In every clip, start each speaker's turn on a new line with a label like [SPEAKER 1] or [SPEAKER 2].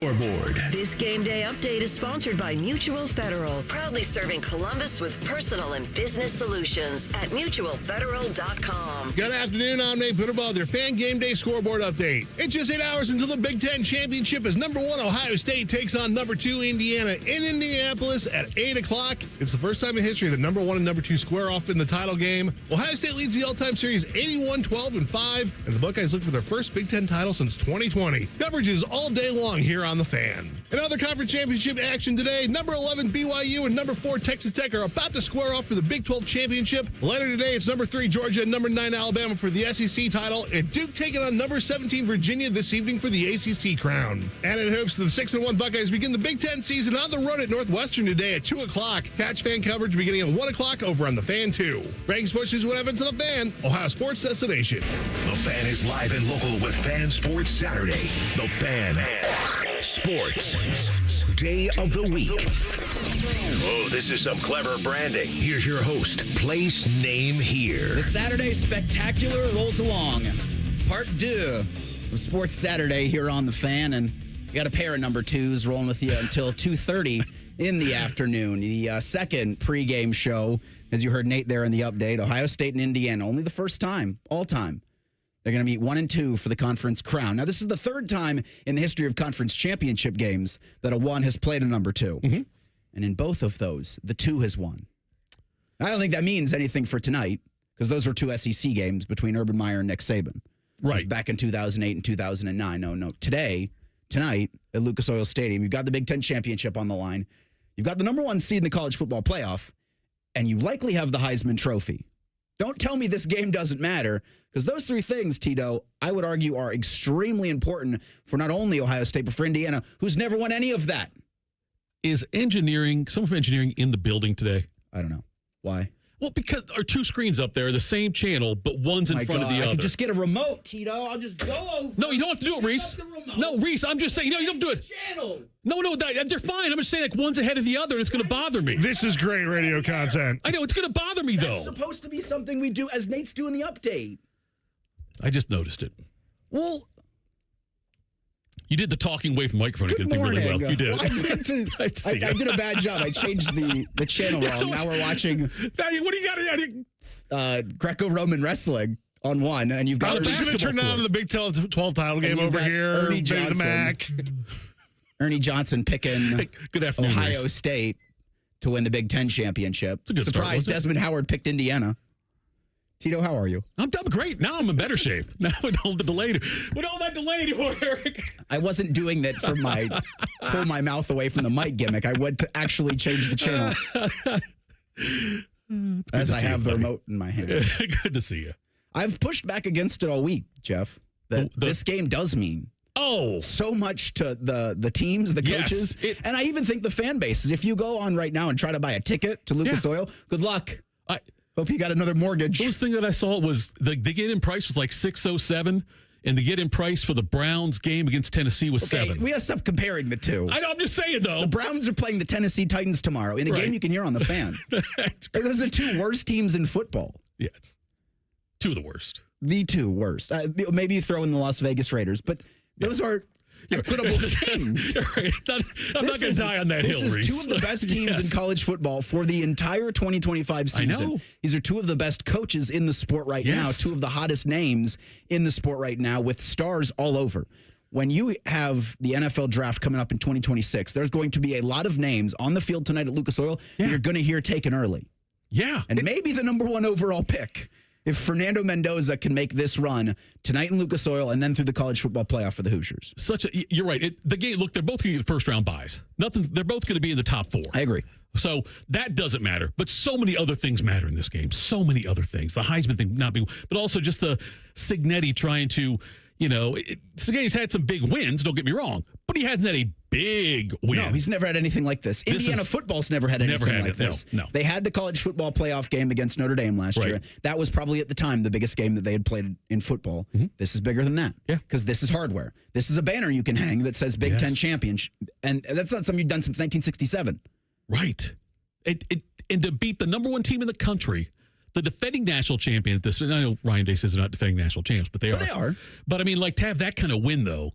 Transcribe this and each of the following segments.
[SPEAKER 1] Scoreboard.
[SPEAKER 2] This game day update is sponsored by Mutual Federal, proudly serving Columbus with personal and business solutions at mutualfederal.com.
[SPEAKER 3] Good afternoon, I'm Nate Peterball with your Fan Game Day Scoreboard update. It's just 8 hours until the Big Ten Championship as number 1 Ohio State takes on number 2 Indiana in Indianapolis at 8 o'clock. It's the first time in history that number 1 and number 2 square off in the title game. Ohio State leads the all-time series 81-12-5, and the Buckeyes look for their first Big Ten title since 2020. Coverage is all day long here on the Fan. In other conference championship action today, number 11 BYU and number 4 Texas Tech are about to square off for the Big 12 championship. Later today, it's number 3 Georgia and number 9 Alabama for the SEC title, and Duke taking on number 17 Virginia this evening for the ACC crown. And in hopes the 6-1 Buckeyes begin the Big Ten season on the road at Northwestern today at 2 o'clock. Catch Fan coverage beginning at 1 o'clock over on the Fan 2. Breaking sports news, what happens to the Fan, Ohio sports destination.
[SPEAKER 1] The Fan is live and local with Fan Sports Saturday. The Fan Sports Day of the Week. Oh, this is some clever branding. Here's your host, place, name here.
[SPEAKER 4] The Saturday Spectacular rolls along. Part 2 of Sports Saturday here on The Fan. And we got a pair of number 2s rolling with you until 2:30 in the afternoon. The second pregame show, as you heard Nate there in the update, Ohio State and Indiana. Only the first time, all time. They're going to meet 1 and 2 for the conference crown. Now, this is the third time in the history of conference championship games that a 1 has played a number 2. Mm-hmm. And in both of those, the 2 has won. I don't think that means anything for tonight, because those were 2 SEC games between Urban Meyer and Nick Saban.
[SPEAKER 3] Right.
[SPEAKER 4] Back in 2008 and 2009. No. Tonight, at Lucas Oil Stadium, you've got the Big Ten championship on the line. You've got the number 1 seed in the college football playoff, and you likely have the Heisman Trophy. Don't tell me this game doesn't matter, because those 3 things, Tito, I would argue are extremely important for not only Ohio State, but for Indiana, who's never won any of that.
[SPEAKER 5] Is some of engineering in the building today?
[SPEAKER 4] I don't know. Why?
[SPEAKER 5] Well, because our 2 screens up there, the same channel, but one's in front of the other.
[SPEAKER 4] I could just get a remote, Tito. I'll just go over.
[SPEAKER 5] No, you don't have to do it, Reese. No, Reese, I'm just saying, you don't have to do it.
[SPEAKER 4] Channel.
[SPEAKER 5] No, they're fine. I'm just saying, like, one's ahead of the other, and it's going to bother me.
[SPEAKER 3] This is great radio content.
[SPEAKER 5] I know, it's going to bother me, though.
[SPEAKER 4] It's supposed to be something we do as Nate's doing the update.
[SPEAKER 5] I just noticed it.
[SPEAKER 4] Well,
[SPEAKER 5] you did the talking away from the microphone.
[SPEAKER 4] Good morning.
[SPEAKER 5] Really well. You did.
[SPEAKER 4] Well, I did a bad job. I changed the channel wrong. Now we're watching.
[SPEAKER 5] What do you got?
[SPEAKER 4] Greco-Roman wrestling on 1, and you've got.
[SPEAKER 3] I'm just going to turn on the Big 12 title game over here.
[SPEAKER 4] Ernie Johnson,
[SPEAKER 3] the Mac.
[SPEAKER 4] Ernie Johnson picking
[SPEAKER 5] good afternoon,
[SPEAKER 4] Ohio
[SPEAKER 5] Reese.
[SPEAKER 4] State to win the Big Ten championship.
[SPEAKER 5] Surprise!
[SPEAKER 4] Desmond Howard picked Indiana. Tito, how are you?
[SPEAKER 5] I'm great. Now I'm in better shape. Now with all that delay, Eric.
[SPEAKER 4] I wasn't doing that for my pull my mouth away from the mic gimmick. I went to actually change the channel as I have the remote in my hand.
[SPEAKER 5] Good to see you.
[SPEAKER 4] I've pushed back against it all week, Jeff. That this game does mean so much to the teams, the coaches, and I even think the fan bases. If you go on right now and try to buy a ticket to Lucas Oil, good luck. Hope you got another mortgage.
[SPEAKER 5] The first thing that I saw was the get-in price was like $607, and the get-in price for the Browns game against Tennessee was $7.
[SPEAKER 4] We gotta stop comparing the two.
[SPEAKER 5] I know, I'm just saying, though.
[SPEAKER 4] The Browns are playing the Tennessee Titans tomorrow in a game you can hear on the Fan. Those are the 2 worst teams in football.
[SPEAKER 5] Yeah, 2 of the worst.
[SPEAKER 4] The 2 worst. Maybe you throw in the Las Vegas Raiders, but those are equitable things.
[SPEAKER 5] Right. I'm not going to die on that hill, Reese.
[SPEAKER 4] This is 2 of the best teams in college football for the entire 2025 season.
[SPEAKER 5] I know.
[SPEAKER 4] These are 2 of the best coaches in the sport right now, 2 of the hottest names in the sport right now with stars all over. When you have the NFL draft coming up in 2026, there's going to be a lot of names on the field tonight at Lucas Oil that you're going to hear taken early. Yeah. And maybe the number 1 overall pick. If Fernando Mendoza can make this run tonight in Lucas Oil and then through the college football playoff for the Hoosiers.
[SPEAKER 5] You're right. The game. Look, they're both going to get first-round buys. They're both going to be in the top 4.
[SPEAKER 4] I agree.
[SPEAKER 5] So that doesn't matter. But so many other things matter in this game. So many other things. The Heisman thing not being, but also just the Cignetti trying to, Cignetti's had some big wins. Don't get me wrong, but he hasn't had a big win.
[SPEAKER 4] No, he's never had anything like this. Indiana football's never had anything like this.
[SPEAKER 5] No.
[SPEAKER 4] They had the college football playoff game against Notre Dame last year. That was probably at the time the biggest game that they had played in football. Mm-hmm. This is bigger than that. Yeah, because this is hardware. This is a banner you can hang that says Big Ten champion, and that's not something you've done since 1967.
[SPEAKER 5] Right. And to beat the number 1 team in the country, the defending national champion at this. I know Ryan Day says they're not defending national champs, but they are.
[SPEAKER 4] They are.
[SPEAKER 5] But I mean, like, to have that kind of win, though,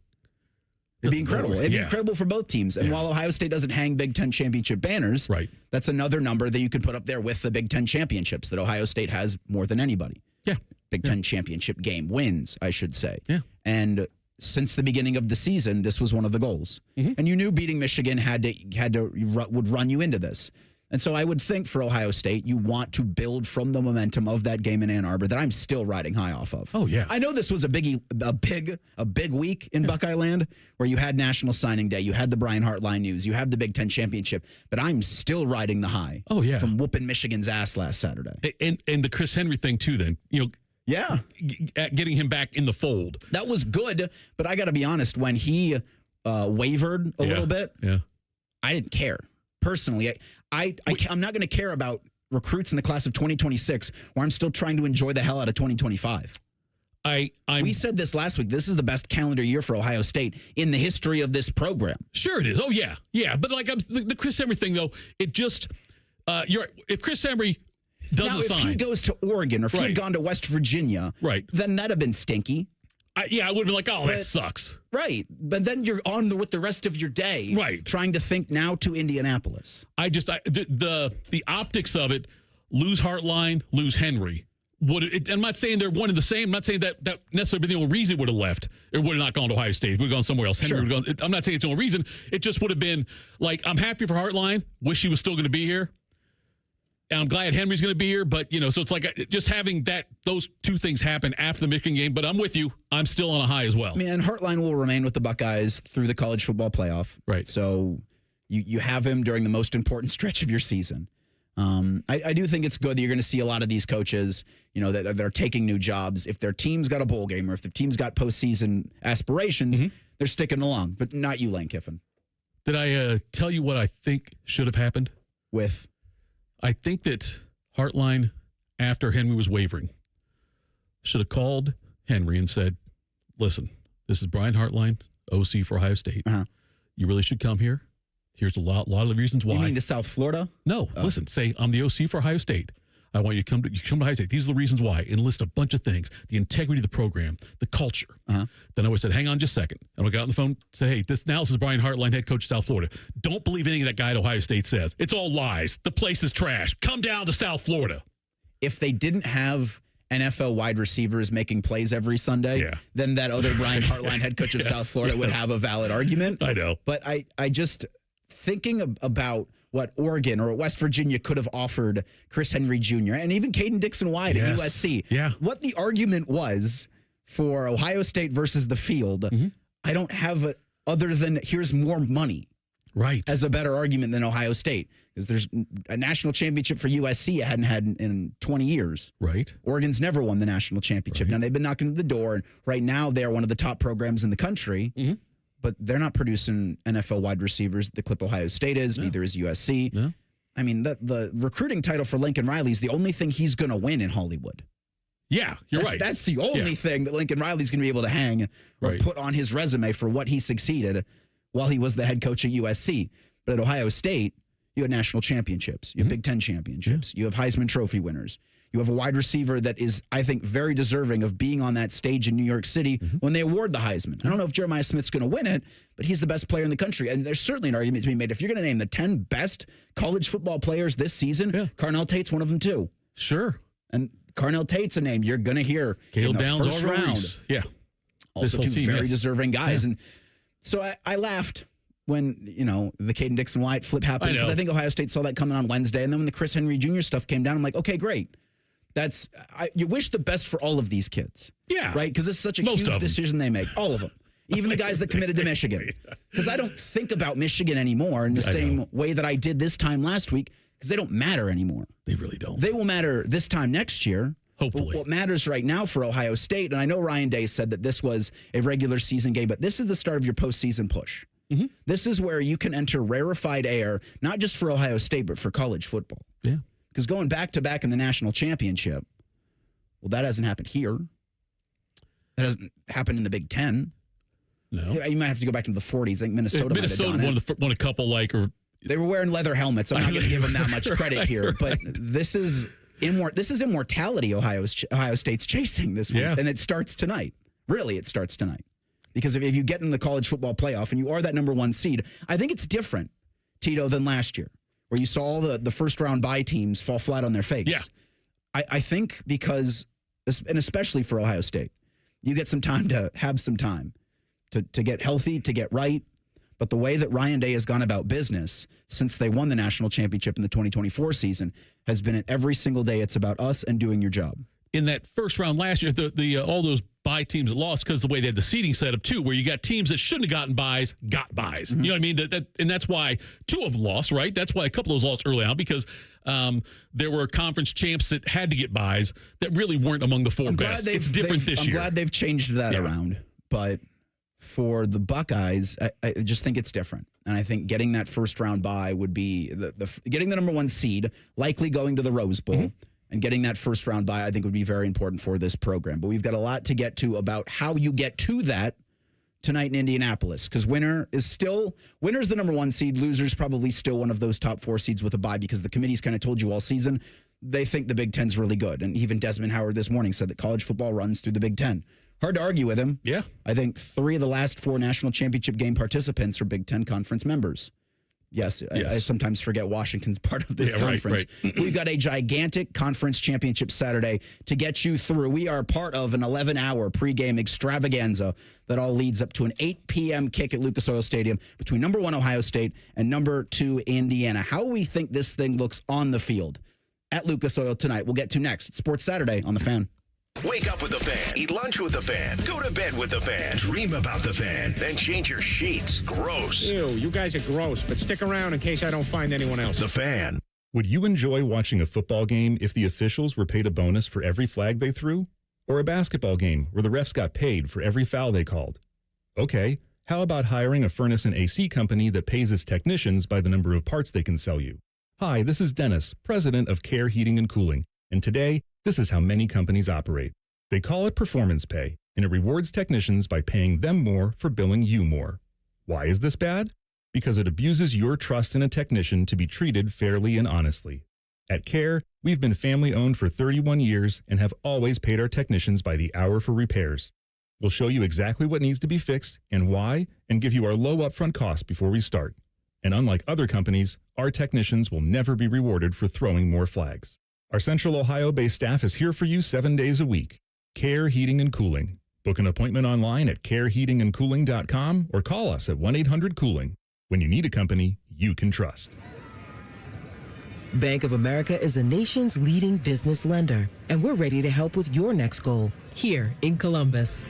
[SPEAKER 4] It'd be incredible. It'd be
[SPEAKER 5] Yeah.
[SPEAKER 4] incredible for both teams. And while Ohio State doesn't hang Big Ten championship banners,
[SPEAKER 5] Right.
[SPEAKER 4] that's another number that you could put up there with the Big Ten championships that Ohio State has more than anybody.
[SPEAKER 5] Yeah.
[SPEAKER 4] Big Ten championship game wins, I should say.
[SPEAKER 5] Yeah.
[SPEAKER 4] And since the beginning of the season, this was one of the goals.
[SPEAKER 5] Mm-hmm.
[SPEAKER 4] And you knew beating Michigan would run you into this. And so I would think for Ohio State, you want to build from the momentum of that game in Ann Arbor that I'm still riding high off of.
[SPEAKER 5] Oh, yeah.
[SPEAKER 4] I know this was a big week in Buckeye Land where you had National Signing Day, you had the Brian Hartline news, you have the Big Ten championship, but I'm still riding the high.
[SPEAKER 5] Oh, yeah.
[SPEAKER 4] From whooping Michigan's ass last Saturday.
[SPEAKER 5] And the Chris Henry thing, too, then.
[SPEAKER 4] Yeah.
[SPEAKER 5] Getting him back in the fold.
[SPEAKER 4] That was good, but I got to be honest, when he wavered a little bit, I didn't care. Personally, I'm not going to care about recruits in the class of 2026 where I'm still trying to enjoy the hell out of 2025. We said this last week. This is the best calendar year for Ohio State in the history of this program.
[SPEAKER 5] Sure it is. Oh, yeah. Yeah. But the Chris Henry thing, though, it just, if Chris Henry doesn't sign.
[SPEAKER 4] If he goes to Oregon or if he had gone to West Virginia, then that'd have been stinky.
[SPEAKER 5] I would have been like, that sucks.
[SPEAKER 4] Right. But then you're on with the rest of your day. Trying to think now to Indianapolis.
[SPEAKER 5] The optics of it, lose Hartline, lose Henry. I'm not saying they're one and the same. I'm not saying that necessarily the only reason it would have left. It would have not gone to Ohio State. It would have gone somewhere else. Henry would have gone. I'm not saying it's the only reason. It just would have been like, I'm happy for Hartline. Wish he was still going to be here. And I'm glad Henry's going to be here, but, so it's like just having those two things happen after the Michigan game. But I'm with you. I'm still on a high as well.
[SPEAKER 4] I mean, and Hartline will remain with the Buckeyes through the college football playoff.
[SPEAKER 5] Right.
[SPEAKER 4] So you have him during the most important stretch of your season. I do think it's good that you're going to see a lot of these coaches, that they're taking new jobs. If their team's got a bowl game or if their team's got postseason aspirations, they're sticking along. But not you, Lane Kiffin.
[SPEAKER 5] Did I tell you what I think should have happened? I think that Hartline, after Henry was wavering, should have called Henry and said, listen, this is Brian Hartline, OC for Ohio State. You really should come here. Here's a lot of the reasons why.
[SPEAKER 4] You mean to South Florida?
[SPEAKER 5] No. Listen, say, I'm the OC for Ohio State. I want you to come to Ohio State. These are the reasons why. And list a bunch of things. The integrity of the program, the culture. Then I would have said, hang on just a second. And I got on the phone and said, hey, this is Brian Hartline, head coach of South Florida. Don't believe anything that guy at Ohio State says. It's all lies. The place is trash. Come down to South Florida.
[SPEAKER 4] If they didn't have NFL wide receivers making plays every Sunday, then that other Brian Hartline, head coach of South Florida, would have a valid argument.
[SPEAKER 5] I know.
[SPEAKER 4] But I just thinking about what Oregon or West Virginia could have offered Chris Henry Jr. and even Caden Dixon-White at USC. What the argument was for Ohio State versus the field, I don't have it other than here's more money. As a better argument than Ohio State. Because there's a national championship for USC you hadn't had in 20 years. Oregon's never won the national championship. Now, they've been knocking at the door, and right now they are one of the top programs in the country. But they're not producing NFL wide receivers. The clip Ohio State is. Neither is USC. I mean, the recruiting title for Lincoln Riley is the only thing he's going to win in Hollywood.
[SPEAKER 5] Yeah, you're right.
[SPEAKER 4] That's the only thing that Lincoln Riley's going to be able to hang or put on his resume for what he succeeded while he was the head coach at USC. But at Ohio State, you had national championships. You have Big Ten championships. You have Heisman Trophy winners. You have a wide receiver that is, I think, very deserving of being on that stage in New York City when they award the Heisman. I don't know if Jeremiah Smith's going to win it, but he's the best player in the country. And there's certainly an argument to be made. If you're going to name the 10 best college football players this season, Carnell Tate's one of them too. And Carnell Tate's a name you're going to hear
[SPEAKER 5] Caleb
[SPEAKER 4] in the
[SPEAKER 5] Downs,
[SPEAKER 4] first round. Also two very deserving guys. And so I laughed when, the Caden Dixon-White flip happened. Because I think Ohio State saw that coming on Wednesday. And then when the Chris Henry Jr. stuff came down, I'm like, okay, great. You wish the best for all of these kids. Right? Because it's such a huge decision they make. All of them. Even the guys that committed to Michigan. Because I don't think about Michigan anymore in the same way that I did this time last week. Because they don't matter anymore.
[SPEAKER 5] They really don't.
[SPEAKER 4] They will matter this time next year.
[SPEAKER 5] Hopefully.
[SPEAKER 4] But what matters right now for Ohio State, and I know Ryan Day said that this was a regular season game, but this is the start of your postseason push. This is where you can enter rarefied air, not just for Ohio State, but for college football. Because going back-to-back in the national championship, well, that hasn't happened here. That hasn't happened in the Big Ten.
[SPEAKER 5] No.
[SPEAKER 4] You might have to go back into the 40s. I think Minnesota might have done it.
[SPEAKER 5] won a couple,
[SPEAKER 4] They were wearing leather helmets. I'm not going to give them that much credit here. But this is immortality Ohio State's chasing this week. And it starts tonight. Really, it starts tonight. Because if you get in the college football playoff and you are that number 1 seed, I think it's different, Tito, than last year, where you saw all the first-round bye teams fall flat on their face.
[SPEAKER 5] Yeah.
[SPEAKER 4] I think because, and especially for Ohio State, you get some time to have some time to get healthy, to get right. But the way that Ryan Day has gone about business since they won the national championship in the 2024 season has been at every single day, it's about us and doing your job.
[SPEAKER 5] In that first round last year, the all those bye teams that lost because the way they had the seeding set up too, where you got teams that shouldn't have gotten buys, got buys. You know what I mean? And that's why 2 of them lost, right? That's why a couple of those lost early on, because there were conference champs that had to get buys that really weren't among the 4 best. It's different this year.
[SPEAKER 4] I'm glad they've changed that around, but for the Buckeyes, I just think it's different. And I think getting that first round bye would be getting the number 1 seed, likely going to the Rose Bowl, and getting that first round bye, I think would be very important for this program. But we've got a lot to get to about how you get to that tonight in Indianapolis, because winner's the number 1 seed. Loser's probably still one of those top 4 seeds with a bye, because the committee's kind of told you all season they think the Big Ten's really good. And even Desmond Howard this morning said that college football runs through the Big Ten. Hard to argue with him.
[SPEAKER 5] Yeah.
[SPEAKER 4] I think 3 of the last 4 national championship game participants are Big Ten conference members. Yes. I sometimes forget Washington's part of this conference.
[SPEAKER 5] Right.
[SPEAKER 4] We've got a gigantic conference championship Saturday to get you through. We are part of an 11-hour pregame extravaganza that all leads up to an 8 p.m. kick at Lucas Oil Stadium between number 1 Ohio State and number 2 Indiana. How we think this thing looks on the field at Lucas Oil tonight, we'll get to next. It's Sports Saturday on The Fan.
[SPEAKER 1] Wake up with the Fan. Eat lunch with the Fan. Go to bed with the Fan. Dream about the Fan. Then change your sheets. Gross.
[SPEAKER 6] Ew, you guys are gross, but stick around in case I don't find anyone else.
[SPEAKER 1] The Fan.
[SPEAKER 7] Would you enjoy watching a football game if the officials were paid a bonus for every flag they threw? Or a basketball game where the refs got paid for every foul they called? Okay, how about hiring a furnace and AC company that pays its technicians by the number of parts they can sell you? Hi, this is Dennis, president of Care Heating and Cooling, and today, this is how many companies operate. They call it performance pay, and it rewards technicians by paying them more for billing you more. Why is this bad? Because it abuses your trust in a technician to be treated fairly and honestly. At Care, we've been family-owned for 31 years and have always paid our technicians by the hour for repairs. We'll show you exactly what needs to be fixed and why, and give you our low upfront costs before we start. And unlike other companies, our technicians will never be rewarded for throwing more flags. Our Central Ohio-based staff is here for you 7 days a week. Care Heating and Cooling. Book an appointment online at careheatingandcooling.com or call us at 1-800-COOLING. When you need a company you can trust.
[SPEAKER 8] Bank of America is the nation's leading business lender, and we're ready to help with your next goal here in Columbus.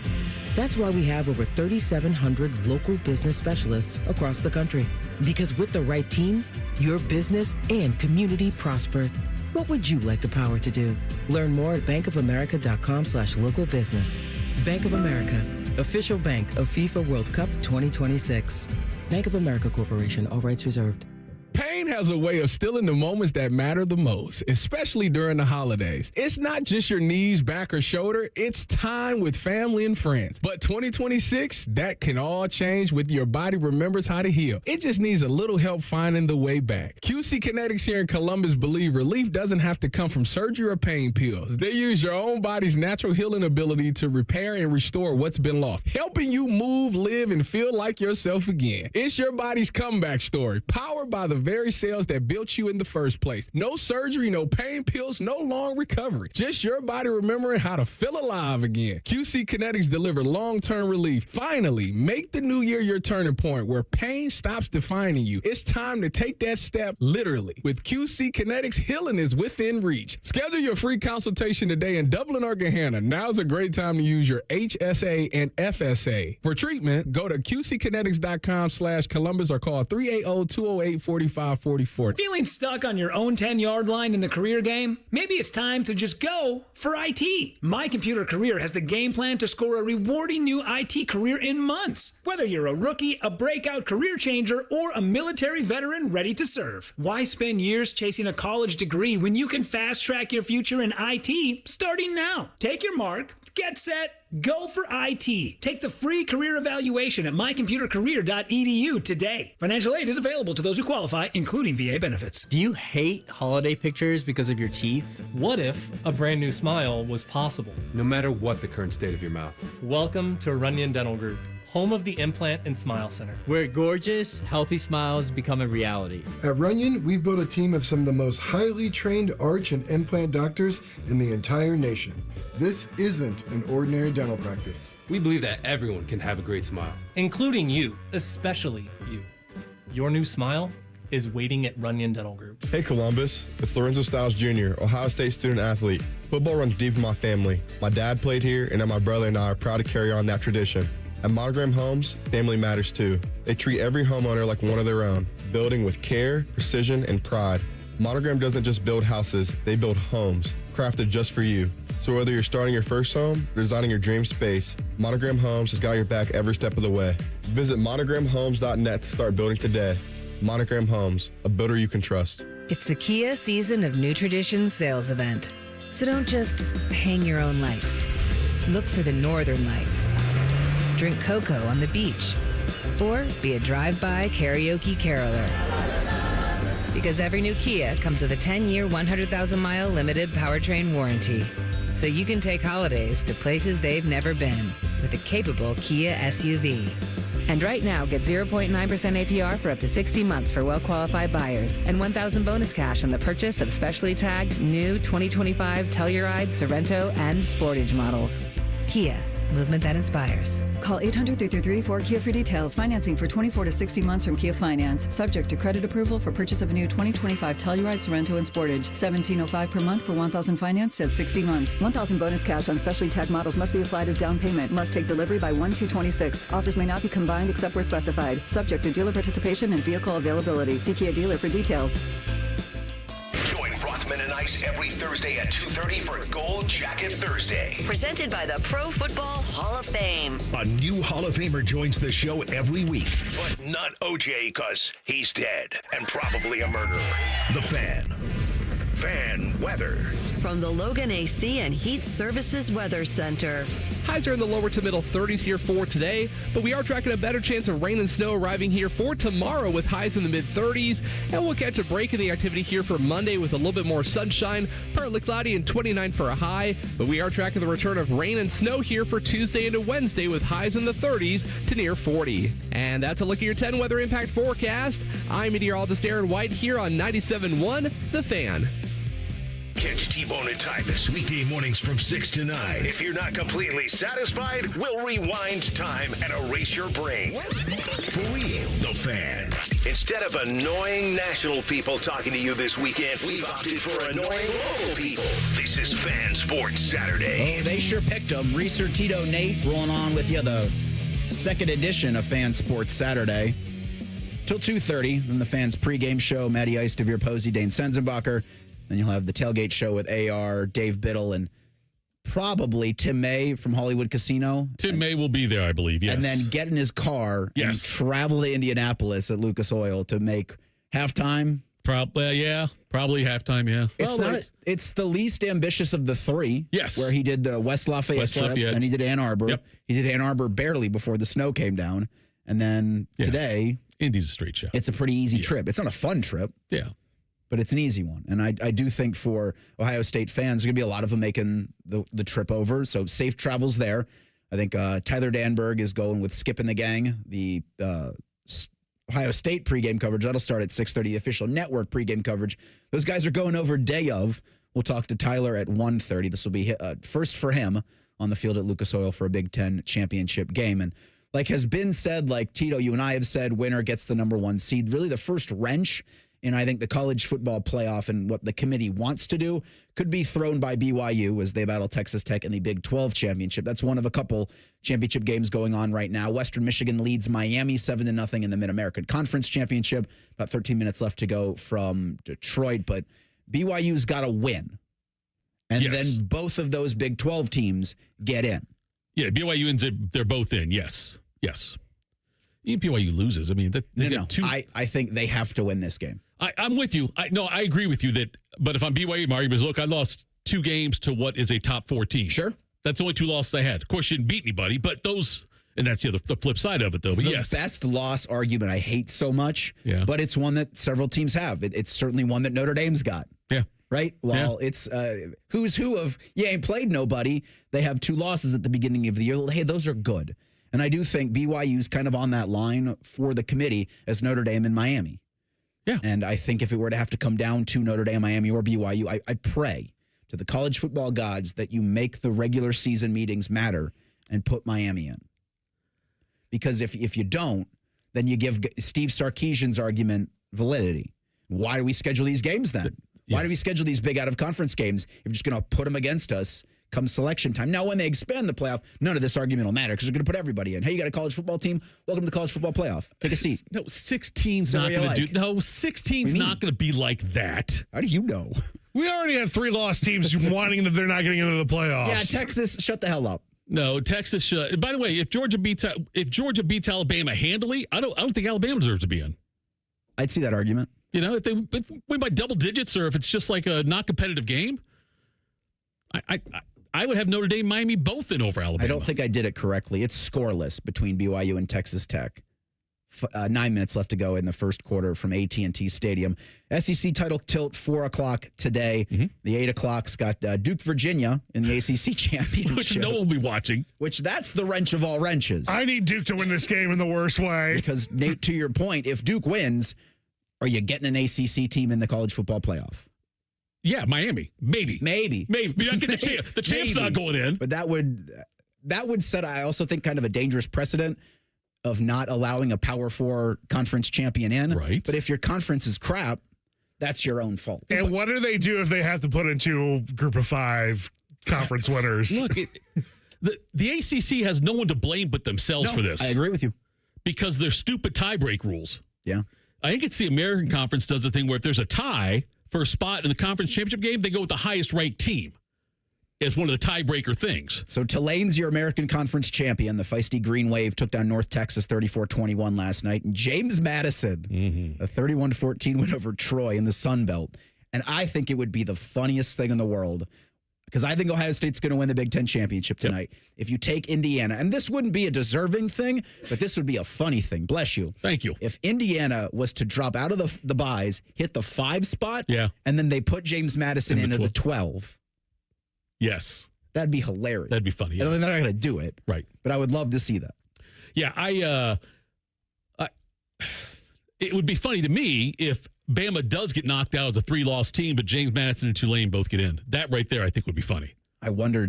[SPEAKER 8] That's why we have over 3,700 local business specialists across the country. Because with the right team, your business and community prosper. What would you like the power to do? Learn more at bankofamerica.com/local business. Bank of America, official bank of FIFA World Cup 2026. Bank of America Corporation, all rights reserved.
[SPEAKER 6] Pain has a way of stealing the moments that matter the most, especially during the holidays. It's not just your knees, back, or shoulder. It's time with family and friends. But 2026, that can all change with Your Body Remembers How to Heal. It just needs a little help finding the way back. QC Kinetics here in Columbus believe relief doesn't have to come from surgery or pain pills. They use your own body's natural healing ability to repair and restore what's been lost, helping you move, live, and feel like yourself again. It's your body's comeback story, powered by the very cells that built you in the first place. No surgery, no pain pills, no long recovery. Just your body remembering how to feel alive again. QC Kinetics deliver long-term relief. Finally, make the new year your turning point where pain stops defining you. It's time to take that step literally. With QC Kinetics, healing is within reach. Schedule your free consultation today in Dublin or Gahanna. Now's a great time to use your HSA and FSA. For treatment, go to qckinetics.com/Columbus or call 380-208-4544.
[SPEAKER 9] Feeling stuck on your own 10-yard line in the career game? Maybe it's time to just go for IT. My Computer Career has the game plan to score a rewarding new IT career in months. Whether you're a rookie, a breakout career changer, or a military veteran ready to serve. Why spend years chasing a college degree when you can fast-track your future in IT starting now? Take your mark, get set, go for IT. Take the free career evaluation at mycomputercareer.edu today. Financial aid is available to those who qualify, including VA benefits.
[SPEAKER 10] Do you hate holiday pictures because of your teeth? What if a brand new smile was possible?
[SPEAKER 11] No matter what the current state of your mouth.
[SPEAKER 10] Welcome to Runyon Dental Group. home of the Implant and Smile Center, where gorgeous, healthy smiles become a reality.
[SPEAKER 11] At Runyon, we've built a team of some of the most highly trained arch and implant doctors in the entire nation. This isn't an ordinary dental practice.
[SPEAKER 12] We believe that everyone can have a great smile,
[SPEAKER 10] Including you, especially you. Your new smile is waiting at Runyon Dental Group.
[SPEAKER 13] Hey Columbus, it's Lorenzo Stiles Jr., Ohio State student athlete. Football runs deep in my family. My dad played here, and my brother and I are proud to carry on that tradition. At Monogram Homes, family matters too. They treat every homeowner like one of their own, building with care, precision, and pride. Monogram doesn't just build houses, they build homes, crafted just for you. So whether you're starting your first home or designing your dream space, Monogram Homes has got your back every step of the way. Visit monogramhomes.net to start building today. Monogram Homes, a builder you can trust.
[SPEAKER 14] It's the Kia Season of New Traditions sales event. So don't just hang your own lights. Look for the northern lights. Drink cocoa on the beach. Or be a drive-by karaoke caroler. Because every new Kia comes with a 10-year, 100,000-mile limited powertrain warranty. So you can take holidays to places they've never been with a capable Kia SUV. And right now, get 0.9% APR for up to 60 months for well-qualified buyers and $1,000 bonus cash on the purchase of specially tagged new 2025 Telluride, Sorrento, and Sportage models. Kia, movement that inspires.
[SPEAKER 15] Call 800-333-4KIA for details. Financing for 24 to 60 months from Kia Finance. Subject to credit approval for purchase of a new 2025 Telluride, Sorrento, and Sportage. $1,705 per month for $1,000 financed at 60 months. $1,000 bonus cash on specially tagged models must be applied as down payment. Must take delivery by 1/2/26. Offers may not be combined except where specified. Subject to dealer participation and vehicle availability. See Kia dealer for details.
[SPEAKER 1] Join Rothman and Ice every Thursday at 2:30 for Gold Jacket Thursday.
[SPEAKER 2] Presented by the Pro Football Hall of Fame.
[SPEAKER 1] A new Hall of Famer joins the show every week, but not OJ because he's dead and probably a murderer. The Fan. Fan weather.
[SPEAKER 2] From the Logan AC and Heat Services Weather Center.
[SPEAKER 16] Highs are in the lower to middle 30s here for today, but we are tracking a better chance of rain and snow arriving here for tomorrow with highs in the mid-30s, and we'll catch a break in the activity here for Monday with a little bit more sunshine, partly cloudy and 29 for a high, but we are tracking the return of rain and snow here for Tuesday into Wednesday with highs in the 30s to near 40. And that's a look at your 10 weather impact forecast. I'm meteorologist Aaron White here on 97.1 The Fan.
[SPEAKER 1] Catch T-Bone and Tyvis weekday mornings from 6 to 9. If you're not completely satisfied, we'll rewind time and erase your brain. For real, The Fan. Instead of annoying national people talking to you this weekend, we've opted for annoying local people. This is Fan Sports Saturday.
[SPEAKER 4] Oh, they sure picked them. Reiser, Tito, Nate rolling on with you, the second edition of Fan Sports Saturday. Till 2:30, then the Fans pregame show, Matty Ice, Devere Posey, Dane Senzenbacher. Then you'll have the tailgate show with AR, Dave Biddle, and probably Tim May from Hollywood Casino.
[SPEAKER 5] Tim May will be there, I believe, yes.
[SPEAKER 4] And then get in his car and travel to Indianapolis at Lucas Oil to make halftime.
[SPEAKER 5] Probably halftime, yeah.
[SPEAKER 4] It's the least ambitious of the three.
[SPEAKER 5] Yes.
[SPEAKER 4] Where he did the West Lafayette trip, and he did Ann Arbor.
[SPEAKER 5] Yep.
[SPEAKER 4] He did Ann Arbor barely before the snow came down. And then today...
[SPEAKER 5] Indy's a straight shot.
[SPEAKER 4] It's a pretty easy trip. It's not a fun trip.
[SPEAKER 5] Yeah.
[SPEAKER 4] But it's an easy one. And I do think for Ohio State fans, there's going to be a lot of them making the trip over. So safe travels there. I think Tyler Danburg is going with Skip and the gang. The Ohio State pregame coverage, that'll start at 6:30. The official network pregame coverage. Those guys are going over day of. We'll talk to Tyler at 1:30. This will be first for him on the field at Lucas Oil for a Big Ten championship game. And like has been said, like Tito, you and I have said, winner gets the number one seed. Really the first wrench in, I think, the college football playoff and what the committee wants to do could be thrown by BYU as they battle Texas Tech in the Big 12 championship. That's one of a couple championship games going on right now. Western Michigan leads Miami 7-0 in the Mid-American Conference Championship. About 13 minutes left to go from Detroit, but BYU's got to win. And then both of those Big 12 teams get in.
[SPEAKER 5] Yeah, BYU ends up, they're both in, yes. Even BYU loses. I mean,
[SPEAKER 4] I think they have to win this game.
[SPEAKER 5] I'm with you. I agree with you that. But if I'm BYU, my argument is, look, I lost 2 games to what is a top 4 team.
[SPEAKER 4] Sure,
[SPEAKER 5] that's the only 2 losses I had. Of course, you didn't beat anybody, but those, and that's the flip side of it, though. But
[SPEAKER 4] the best loss argument I hate so much.
[SPEAKER 5] Yeah.
[SPEAKER 4] But it's one that several teams have. It's certainly one that Notre Dame's got.
[SPEAKER 5] Yeah.
[SPEAKER 4] Right? Well, it's who's who of you ain't played nobody. They have 2 losses at the beginning of the year. Hey, those are good. And I do think BYU's kind of on that line for the committee as Notre Dame and Miami.
[SPEAKER 5] Yeah.
[SPEAKER 4] And I think if it were to have to come down to Notre Dame, Miami, or BYU, I pray to the college football gods that you make the regular season meetings matter and put Miami in. Because if you don't, then you give Steve Sarkisian's argument validity. Why do we schedule these games then? Why do we schedule these big out-of-conference games if you're just going to put them against us come selection time? Now, when they expand the playoff, none of this argument will matter because they're going to put everybody in. Hey, you got a college football team? Welcome to the college football playoff. Take a seat.
[SPEAKER 5] No, 16's not going to do. No, 16's not going to be like that.
[SPEAKER 4] How do you know?
[SPEAKER 3] We already have 3 lost teams whining that they're not getting into the playoffs.
[SPEAKER 4] Yeah, Texas, shut the hell up.
[SPEAKER 5] No, Texas should. By the way, if Georgia beats Alabama handily, I don't think Alabama deserves to be in.
[SPEAKER 4] I'd see that argument.
[SPEAKER 5] You know, if they win by double digits, or if it's just like a not competitive game, I would have Notre Dame, Miami both in over Alabama.
[SPEAKER 4] I don't think I did it correctly. It's scoreless between BYU and Texas Tech. 9 minutes left to go in the first quarter from AT&T Stadium. SEC title tilt 4:00 today.
[SPEAKER 5] Mm-hmm.
[SPEAKER 4] The 8:00's got Duke, Virginia in the ACC championship,
[SPEAKER 5] which no one will be watching.
[SPEAKER 4] Which that's the wrench of all wrenches.
[SPEAKER 3] I need Duke to win this game in the worst way.
[SPEAKER 4] Because Nate, to your point, if Duke wins, are you getting an ACC team in the college football playoff?
[SPEAKER 5] Yeah, Miami, maybe. But you don't get the champ. The champ's not going in.
[SPEAKER 4] But that would set, I also think, kind of a dangerous precedent of not allowing a Power 4 conference champion in.
[SPEAKER 5] Right.
[SPEAKER 4] But if your conference is crap, that's your own fault.
[SPEAKER 3] And what do they do if they have to put in 2 group of 5 conference winners?
[SPEAKER 5] Look, the ACC has no one to blame but themselves for this.
[SPEAKER 4] I agree with you.
[SPEAKER 5] Because they're stupid tie-break rules.
[SPEAKER 4] Yeah.
[SPEAKER 5] I think it's the American Conference does the thing where if there's a tie for a spot in the conference championship game, they go with the highest ranked team. It's one of the tiebreaker things.
[SPEAKER 4] So Tulane's your American Conference champion. The feisty Green Wave took down North Texas 34-21 last night. And James Madison, a 31-14 win over Troy in the Sun Belt. And I think it would be the funniest thing in the world, because I think Ohio State's going to win the Big Ten championship tonight. Yep. If you take Indiana, and this wouldn't be a deserving thing, but this would be a funny thing. Bless you.
[SPEAKER 5] Thank you.
[SPEAKER 4] If Indiana was to drop out of the byes, hit the 5 spot, and then they put James Madison into the 12.
[SPEAKER 5] Yes.
[SPEAKER 4] That'd be hilarious.
[SPEAKER 5] That'd be funny. Yeah.
[SPEAKER 4] And they're not going to do it.
[SPEAKER 5] Right.
[SPEAKER 4] But I would love to see that.
[SPEAKER 5] Yeah, it would be funny to me if Bama does get knocked out as a 3-loss team, but James Madison and Tulane both get in. That right there, I think, would be funny.
[SPEAKER 4] I wonder I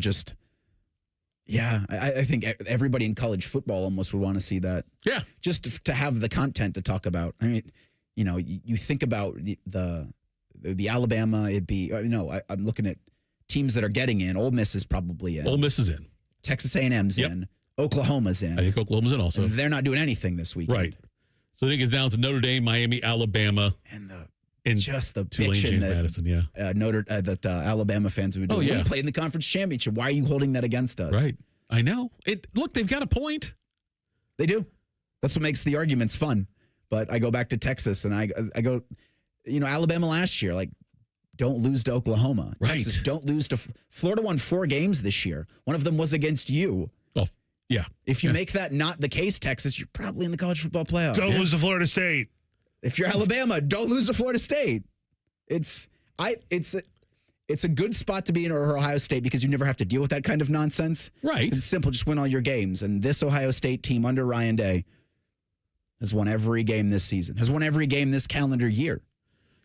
[SPEAKER 4] think everybody in college football almost would want to see that.
[SPEAKER 5] Yeah.
[SPEAKER 4] Just to have the content to talk about. I mean, you know, you think about it would be Alabama. I'm looking at teams that are getting in. Ole Miss is probably in.
[SPEAKER 5] Ole Miss is in.
[SPEAKER 4] Texas A&M's in. Oklahoma's in.
[SPEAKER 5] I think Oklahoma's in also.
[SPEAKER 4] And they're not doing anything this weekend.
[SPEAKER 5] Right. So I think it's down to Notre Dame, Miami, Alabama,
[SPEAKER 4] and the
[SPEAKER 5] Tulane,
[SPEAKER 4] bitching
[SPEAKER 5] that
[SPEAKER 4] Alabama fans would do.
[SPEAKER 5] Oh, yeah.
[SPEAKER 4] We played in the conference championship. Why are you holding that against us?
[SPEAKER 5] Right. I know. Look, they've got a point.
[SPEAKER 4] They do. That's what makes the arguments fun. But I go back to Texas and I go, Alabama last year, like, don't lose to Oklahoma.
[SPEAKER 5] Right.
[SPEAKER 4] Texas, don't lose to Florida. Won 4 games this year. One of them was against you.
[SPEAKER 5] Well, yeah.
[SPEAKER 4] If you make that not the case, Texas, you're probably in the college football playoff.
[SPEAKER 3] Don't lose to Florida State.
[SPEAKER 4] If you're Alabama, don't lose to Florida State. It's a good spot to be in Ohio State because you never have to deal with that kind of nonsense.
[SPEAKER 5] Right.
[SPEAKER 4] It's simple. Just win all your games. And this Ohio State team under Ryan Day has won every game this season, has won every game this calendar year.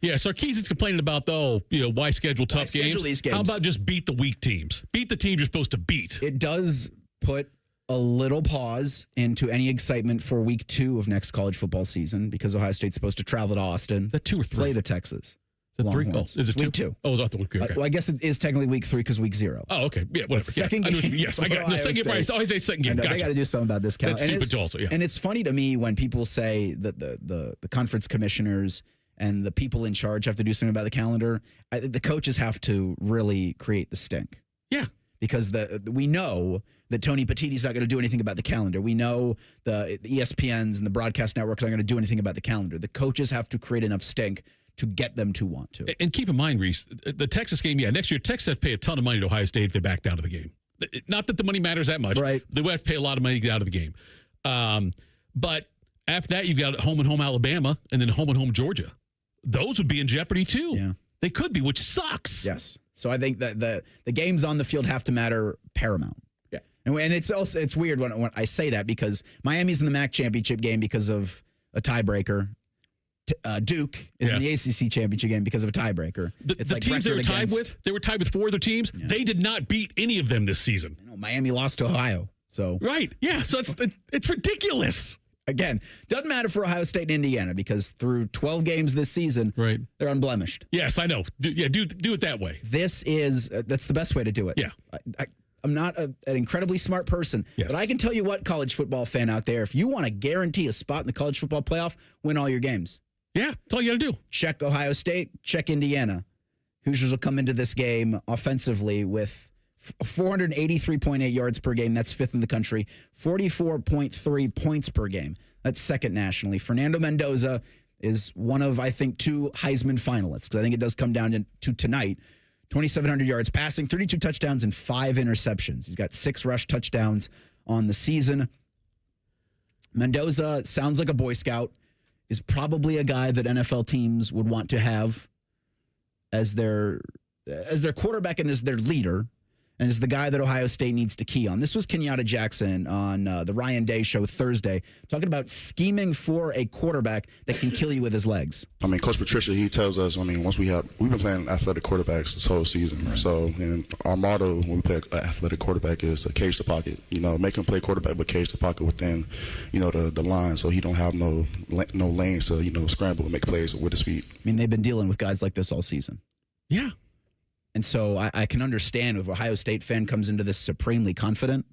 [SPEAKER 5] Yeah, Sarkisian's complaining about, why schedule tough games?
[SPEAKER 4] These games?
[SPEAKER 5] How about just beat the weak teams? Beat the teams you're supposed to beat.
[SPEAKER 4] It does put a little pause into any excitement for week 2 of next college football season because Ohio State's supposed to travel to Austin.
[SPEAKER 5] The 2 or 3?
[SPEAKER 4] Play the Texas.
[SPEAKER 5] The 3? Oh,
[SPEAKER 4] Longhorns.
[SPEAKER 5] is it 2?
[SPEAKER 4] Week 2.
[SPEAKER 5] Oh, it was off the week. Okay.
[SPEAKER 4] Well, I guess it is technically week 3 because week 0.
[SPEAKER 5] Oh, okay. Yeah, whatever.
[SPEAKER 4] Second game.
[SPEAKER 5] Yes, I got second game. I always say second game.
[SPEAKER 4] They got to do something about this calendar.
[SPEAKER 5] That's stupid also, yeah.
[SPEAKER 4] And it's funny to me when people say that the conference commissioners and the people in charge have to do something about the calendar. The coaches have to really create the stink.
[SPEAKER 5] Yeah.
[SPEAKER 4] Because we know that Tony Petitti's not going to do anything about the calendar. We know the ESPNs and the broadcast networks aren't going to do anything about the calendar. The coaches have to create enough stink to get them to want to.
[SPEAKER 5] And keep in mind, Reese, the Texas game, next year, Texas have to pay a ton of money to Ohio State if they back down to the game. Not that the money matters that much.
[SPEAKER 4] Right.
[SPEAKER 5] They would have to pay a lot of money to get out of the game. But after that, you've got home and home Alabama and then home and home Georgia. Those would be in jeopardy, too.
[SPEAKER 4] Yeah.
[SPEAKER 5] They could be, which sucks.
[SPEAKER 4] Yes. So I think that the games on the field have to matter paramount.
[SPEAKER 5] Yeah.
[SPEAKER 4] And it's weird when I say that because Miami's in the MAC championship game because of a tiebreaker. Duke is in the ACC championship game because of a tiebreaker.
[SPEAKER 5] The teams they were tied with 4 other teams. Yeah. They did not beat any of them this season.
[SPEAKER 4] Miami lost to Ohio. So
[SPEAKER 5] right, yeah. So it's ridiculous.
[SPEAKER 4] Again, doesn't matter for Ohio State and Indiana because through 12 games this season, they're unblemished.
[SPEAKER 5] Yes, I know. Do it that way.
[SPEAKER 4] That's the best way to do it.
[SPEAKER 5] Yeah.
[SPEAKER 4] I'm not an incredibly smart person, but I can tell you what, college football fan out there, if you want to guarantee a spot in the college football playoff, win all your games.
[SPEAKER 5] Yeah, that's all you got to do.
[SPEAKER 4] Check Ohio State, check Indiana. Hoosiers will come into this game offensively with 483.8 yards per game. That's 5th in the country. 44.3 points per game. That's 2nd nationally. Fernando Mendoza is one of, I think, 2 Heisman finalists because I think it does come down to tonight. 2,700 yards passing, 32 touchdowns, and 5 interceptions. He's got 6 rush touchdowns on the season. Mendoza sounds like a Boy Scout, is probably a guy that NFL teams would want to have as their quarterback and as their leader, and is the guy that Ohio State needs to key on. This was Kenyatta Jackson on the Ryan Day show Thursday, talking about scheming for a quarterback that can kill you with his legs.
[SPEAKER 17] I mean, Coach Patricia, he tells us, we've been playing athletic quarterbacks this whole season. Right. So, and our motto when we play an athletic quarterback is to cage the pocket. Make him play quarterback, but cage the pocket within, the line, so he don't have no lanes to, scramble and make plays with his feet.
[SPEAKER 4] I mean, they've been dealing with guys like this all season.
[SPEAKER 5] Yeah.
[SPEAKER 4] And so I can understand if Ohio State fan comes into this supremely confident,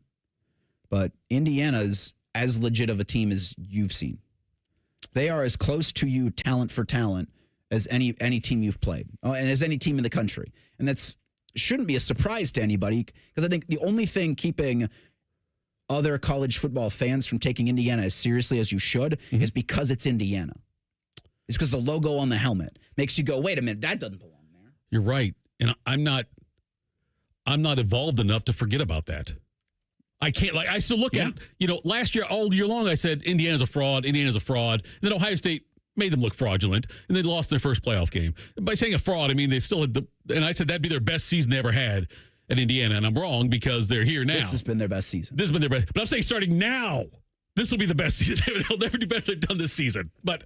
[SPEAKER 4] but Indiana's as legit of a team as you've seen. They are as close to you talent for talent as any team you've played, and as any team in the country. And that's shouldn't be a surprise to anybody because I think the only thing keeping other college football fans from taking Indiana as seriously as you should is because it's Indiana. It's because the logo on the helmet makes you go, wait a minute, that doesn't belong there.
[SPEAKER 5] You're right. And I'm not evolved enough to forget about that. I can't, I still look at, last year, all year long, I said, Indiana's a fraud. And then Ohio State made them look fraudulent, and they lost their first playoff game. By saying a fraud, I mean, they still had and I said that'd be their best season they ever had at Indiana. And I'm wrong because they're here now.
[SPEAKER 4] This has been their best season.
[SPEAKER 5] This has been their best. But I'm saying starting now, this will be the best season. They'll never do better than they've done this season. But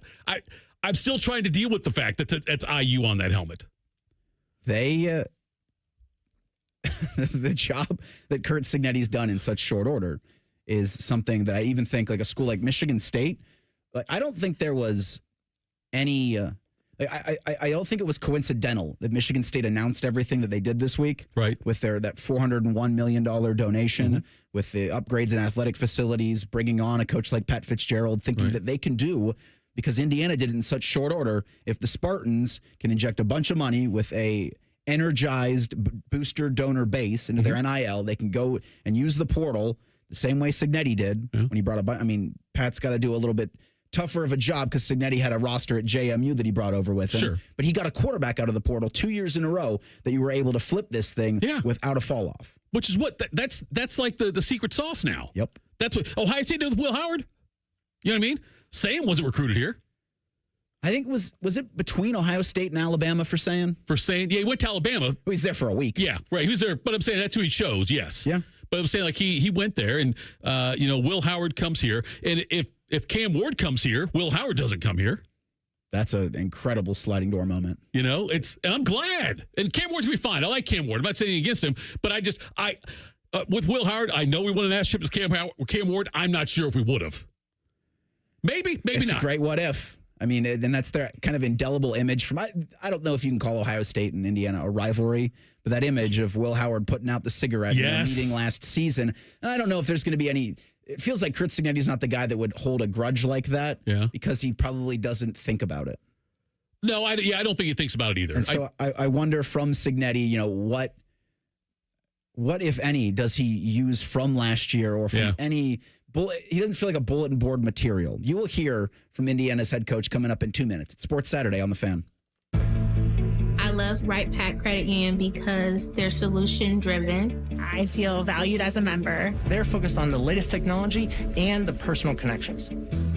[SPEAKER 5] I'm still trying to deal with the fact that it's IU on that helmet.
[SPEAKER 4] The job that Curt Cignetti's done in such short order is something that I even think like a school like Michigan State, I don't think there was any, I don't think it was coincidental that Michigan State announced everything that they did this week.
[SPEAKER 5] Right.
[SPEAKER 4] With that $401 million donation, with the upgrades in athletic facilities, bringing on a coach like Pat Fitzgerald, thinking that they can do, because Indiana did it in such short order. If the Spartans can inject a bunch of money with a energized booster donor base into their NIL, they can go and use the portal the same way Cignetti did when he brought Pat's got to do a little bit tougher of a job because Cignetti had a roster at JMU that he brought over with him.
[SPEAKER 5] Sure.
[SPEAKER 4] But he got a quarterback out of the portal 2 years in a row that you were able to flip this thing without a fall off.
[SPEAKER 5] Which is what that's like the secret sauce now.
[SPEAKER 4] Yep.
[SPEAKER 5] That's what Ohio State did with Will Howard. You know what I mean? Sam wasn't recruited here.
[SPEAKER 4] I think was it between Ohio State and Alabama for Sam?
[SPEAKER 5] Yeah, he went to Alabama.
[SPEAKER 4] Well, he's there for a week.
[SPEAKER 5] Yeah, right. He was there, but I'm saying that's who he chose. Yes.
[SPEAKER 4] Yeah.
[SPEAKER 5] But I'm saying he went there, and Will Howard comes here, and if Cam Ward comes here, Will Howard doesn't come here.
[SPEAKER 4] That's an incredible sliding door moment.
[SPEAKER 5] And I'm glad. And Cam Ward's gonna be fine. I like Cam Ward. I'm not saying against him, but with Will Howard, I know we won a national championship with Cam Ward. I'm not sure if we would have. Maybe
[SPEAKER 4] it's
[SPEAKER 5] not.
[SPEAKER 4] It's a great what if. I mean, and that's their kind of indelible image from, I don't know if you can call Ohio State and Indiana a rivalry, but that image of Will Howard putting out the cigarette in their meeting last season. And I don't know if there's going to be any, it feels like Curt Cignetti's not the guy that would hold a grudge like that because he probably doesn't think about it.
[SPEAKER 5] No, I don't think he thinks about it either.
[SPEAKER 4] And so I wonder from Cignetti, what, if any, does he use from last year or from any he doesn't feel like a bulletin board material. You will hear from Indiana's head coach coming up in 2 minutes. It's Sports Saturday on The Fan.
[SPEAKER 18] I love Right Pack Credit Union because they're solution driven.
[SPEAKER 19] I feel valued as a member. They're focused on the latest technology and the personal connections.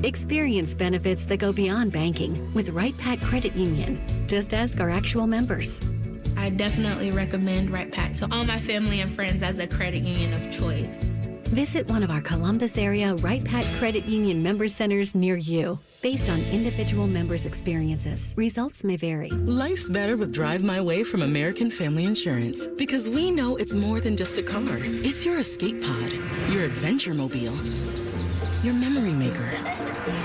[SPEAKER 20] Experience benefits that go beyond banking with Right Pack Credit Union. Just ask our actual members.
[SPEAKER 18] I definitely recommend Right Pack to all my family and friends as a credit union of choice.
[SPEAKER 20] Visit one of our Columbus area Right Pat Credit Union member centers near you. Based on individual members' experiences, results may vary.
[SPEAKER 8] Life's better with Drive My Way from American Family Insurance because we know it's more than just a car. It's your escape pod, your adventure mobile, your memory maker.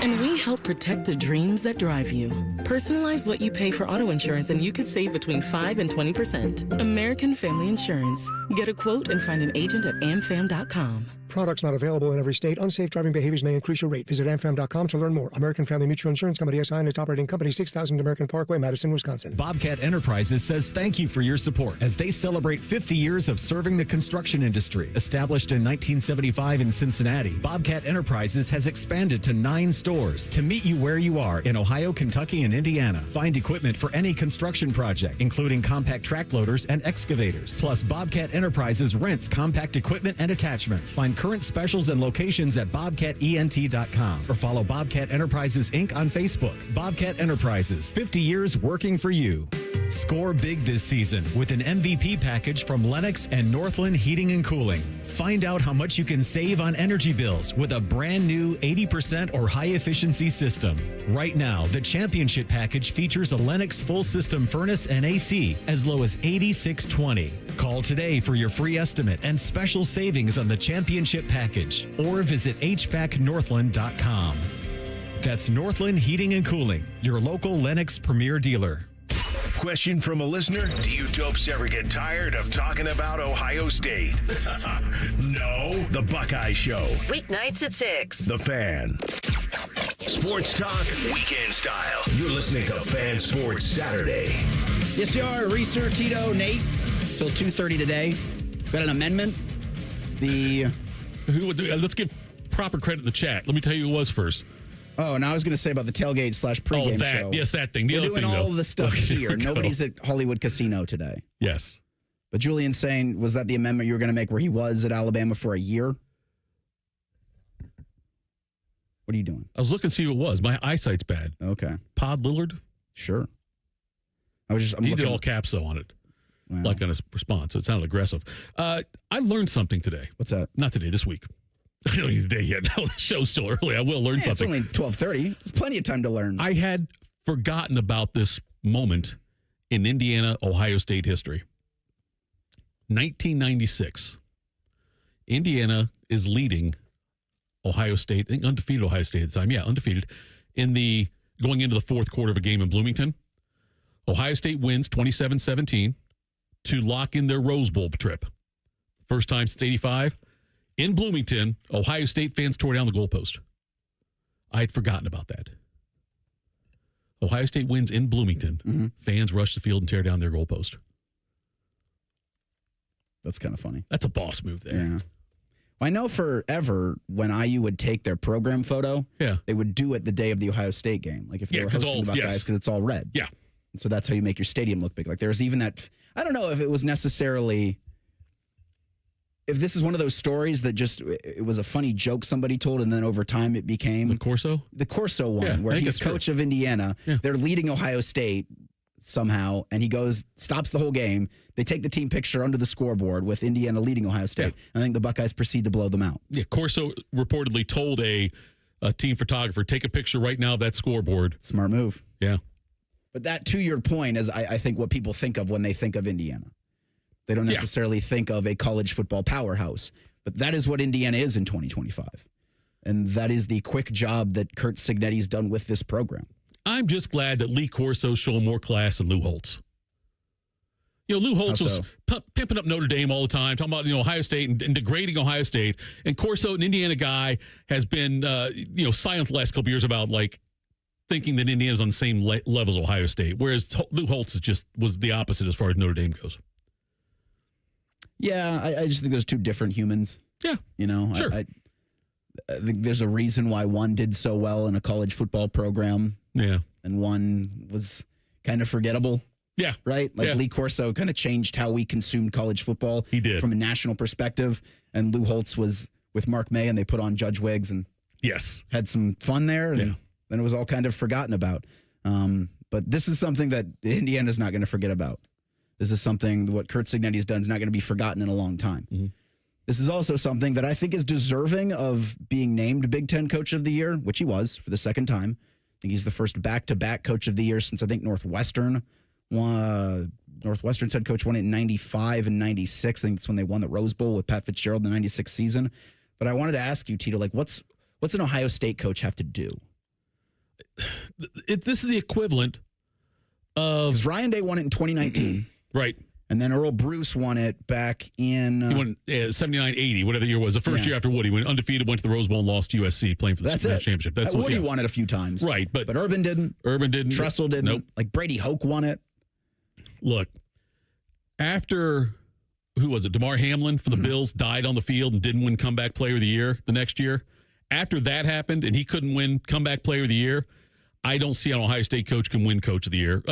[SPEAKER 8] And we help protect the dreams that drive you. Personalize what you pay for auto insurance and you could save between 5 and 20%. American Family Insurance. Get a quote and find an agent at amfam.com.
[SPEAKER 21] Products not available in every state. Unsafe driving behaviors may increase your rate. Visit amfam.com to learn more. American Family Mutual Insurance Company, SI, and its operating company, 6000 American Parkway, Madison, Wisconsin.
[SPEAKER 22] Bobcat Enterprises says thank you for your support as they celebrate 50 years of serving the construction industry. Established in 1975 in Cincinnati, Bobcat Enterprises has expanded to 9 stores to meet you where you are in Ohio, Kentucky, and Indiana. Find equipment for any construction project, including compact track loaders and excavators. Plus, Bobcat Enterprises rents compact equipment and attachments. Find current specials and locations at bobcatent.com or follow Bobcat Enterprises Inc. on Facebook. Bobcat Enterprises, 50 years working for you. Score big this season with an MVP package from Lennox and Northland Heating and Cooling. Find out how much you can save on energy bills with a brand new 80% or high efficiency system. Right now, the championship package features a Lennox full system furnace and AC as low as $86.20. Call today for your free estimate and special savings on the championship package or visit HVACnorthland.com. That's Northland Heating and Cooling, your local Lennox premier dealer.
[SPEAKER 1] Question from a listener: do you dopes ever get tired of talking about Ohio State? No. The Buckeye Show.
[SPEAKER 2] Weeknights at 6.
[SPEAKER 1] The Fan. Sports talk, weekend style. You're listening to Fan Sports Saturday.
[SPEAKER 4] Yes, you are. Reiser, Tito, Nate, till 2:30 today. Got an amendment.
[SPEAKER 5] Let's give proper credit in the chat. Let me tell you who it was first.
[SPEAKER 4] Oh, and I was going to say about the tailgate / pregame show.
[SPEAKER 5] Yes, that thing.
[SPEAKER 4] We're doing all the stuff here. Nobody's at Hollywood Casino today.
[SPEAKER 5] Yes.
[SPEAKER 4] But Julian's saying, was that the amendment you were going to make where he was at Alabama for a year? What are you doing?
[SPEAKER 5] I was looking to see who it was. My eyesight's bad.
[SPEAKER 4] Okay.
[SPEAKER 5] Pod Lillard?
[SPEAKER 4] Sure.
[SPEAKER 5] He did all caps, though, on it. Wow. Like on his response, so it sounded aggressive. I learned something today.
[SPEAKER 4] What's that?
[SPEAKER 5] Not today, this week. I don't need today yet. No, the show's still early. I will learn something.
[SPEAKER 4] It's only 12:30. There's plenty of time to learn.
[SPEAKER 5] I had forgotten about this moment in Indiana-Ohio State history. 1996. Indiana is leading Ohio State, I think undefeated Ohio State at the time. Yeah, undefeated. Going into the fourth quarter of a game in Bloomington. Ohio State wins 27-17 to lock in their Rose Bowl trip. First time since 85. In Bloomington, Ohio State fans tore down the goalpost. I had forgotten about that. Ohio State wins in Bloomington.
[SPEAKER 4] Mm-hmm.
[SPEAKER 5] Fans rush the field and tear down their goalpost.
[SPEAKER 4] That's kind of funny.
[SPEAKER 5] That's a boss move there.
[SPEAKER 4] Yeah. Well, I know forever when IU would take their program photo, they would do it the day of the Ohio State game. Like if they were hosting the Buckeyes, because it's all red.
[SPEAKER 5] Yeah.
[SPEAKER 4] And so that's how you make your stadium look big. Like there's even that, I don't know if it was necessarily, if this is one of those stories that just, it was a funny joke somebody told, and then over time it became
[SPEAKER 5] the Corso
[SPEAKER 4] one, where he's coach of Indiana. Yeah. They're leading Ohio State somehow, and he stops the whole game. They take the team picture under the scoreboard with Indiana leading Ohio State. I think the Buckeyes proceed to blow them out.
[SPEAKER 5] Yeah, Corso reportedly told a team photographer, take a picture right now of that scoreboard.
[SPEAKER 4] Smart move.
[SPEAKER 5] Yeah.
[SPEAKER 4] But that, to your point, is I think what people think of when they think of Indiana. They don't necessarily think of a college football powerhouse, but that is what Indiana is in 2025. And that is the quick job that Kurt Cignetti's done with this program.
[SPEAKER 5] I'm just glad that Lee Corso's showing more class than Lou Holtz. You know, Lou Holtz was pimping up Notre Dame all the time, talking about Ohio State and degrading Ohio State. And Corso, an Indiana guy, has been silent the last couple years about thinking that Indiana's on the same level as Ohio State, whereas Lou Holtz was the opposite as far as Notre Dame goes.
[SPEAKER 4] Yeah, I just think there's two different humans.
[SPEAKER 5] Yeah.
[SPEAKER 4] Sure. I think there's a reason why one did so well in a college football program.
[SPEAKER 5] Yeah.
[SPEAKER 4] And one was kind of forgettable.
[SPEAKER 5] Yeah.
[SPEAKER 4] Right? Lee Corso kind of changed how we consumed college football.
[SPEAKER 5] He did.
[SPEAKER 4] From a national perspective. And Lou Holtz was with Mark May, and they put on Judge Wiggs and had some fun there. And then it was all kind of forgotten about. But this is something that Indiana's not going to forget about. This is something what Kurt Cignetti's done is not going to be forgotten in a long time.
[SPEAKER 5] Mm-hmm.
[SPEAKER 4] This is also something that I think is deserving of being named Big Ten Coach of the Year, which he was for the second time. I think he's the first back-to-back Coach of the Year since I think Northwestern. Northwestern's head coach won it in 95 and 96. I think that's when they won the Rose Bowl with Pat Fitzgerald in the 96 season. But I wanted to ask you, Tito, like what's an Ohio State coach have to do?
[SPEAKER 5] This is the equivalent of...
[SPEAKER 4] Because Ryan Day won it in 2019.
[SPEAKER 5] Right.
[SPEAKER 4] And then Earl Bruce won it back in...
[SPEAKER 5] he won 79-80, whatever the year was. The first year after Woody went undefeated, went to the Rose Bowl and lost to USC, playing for the Super Bowl championship. That's
[SPEAKER 4] Woody won it a few times.
[SPEAKER 5] Right. But
[SPEAKER 4] Urban didn't. Tressel didn't.
[SPEAKER 5] Nope.
[SPEAKER 4] Like Brady Hoke won it.
[SPEAKER 5] Look, after, who was it, DeMar Hamlin for the Bills died on the field and didn't win Comeback Player of the Year the next year. After that happened and he couldn't win Comeback Player of the Year, I don't see how an Ohio State coach can win Coach of the Year.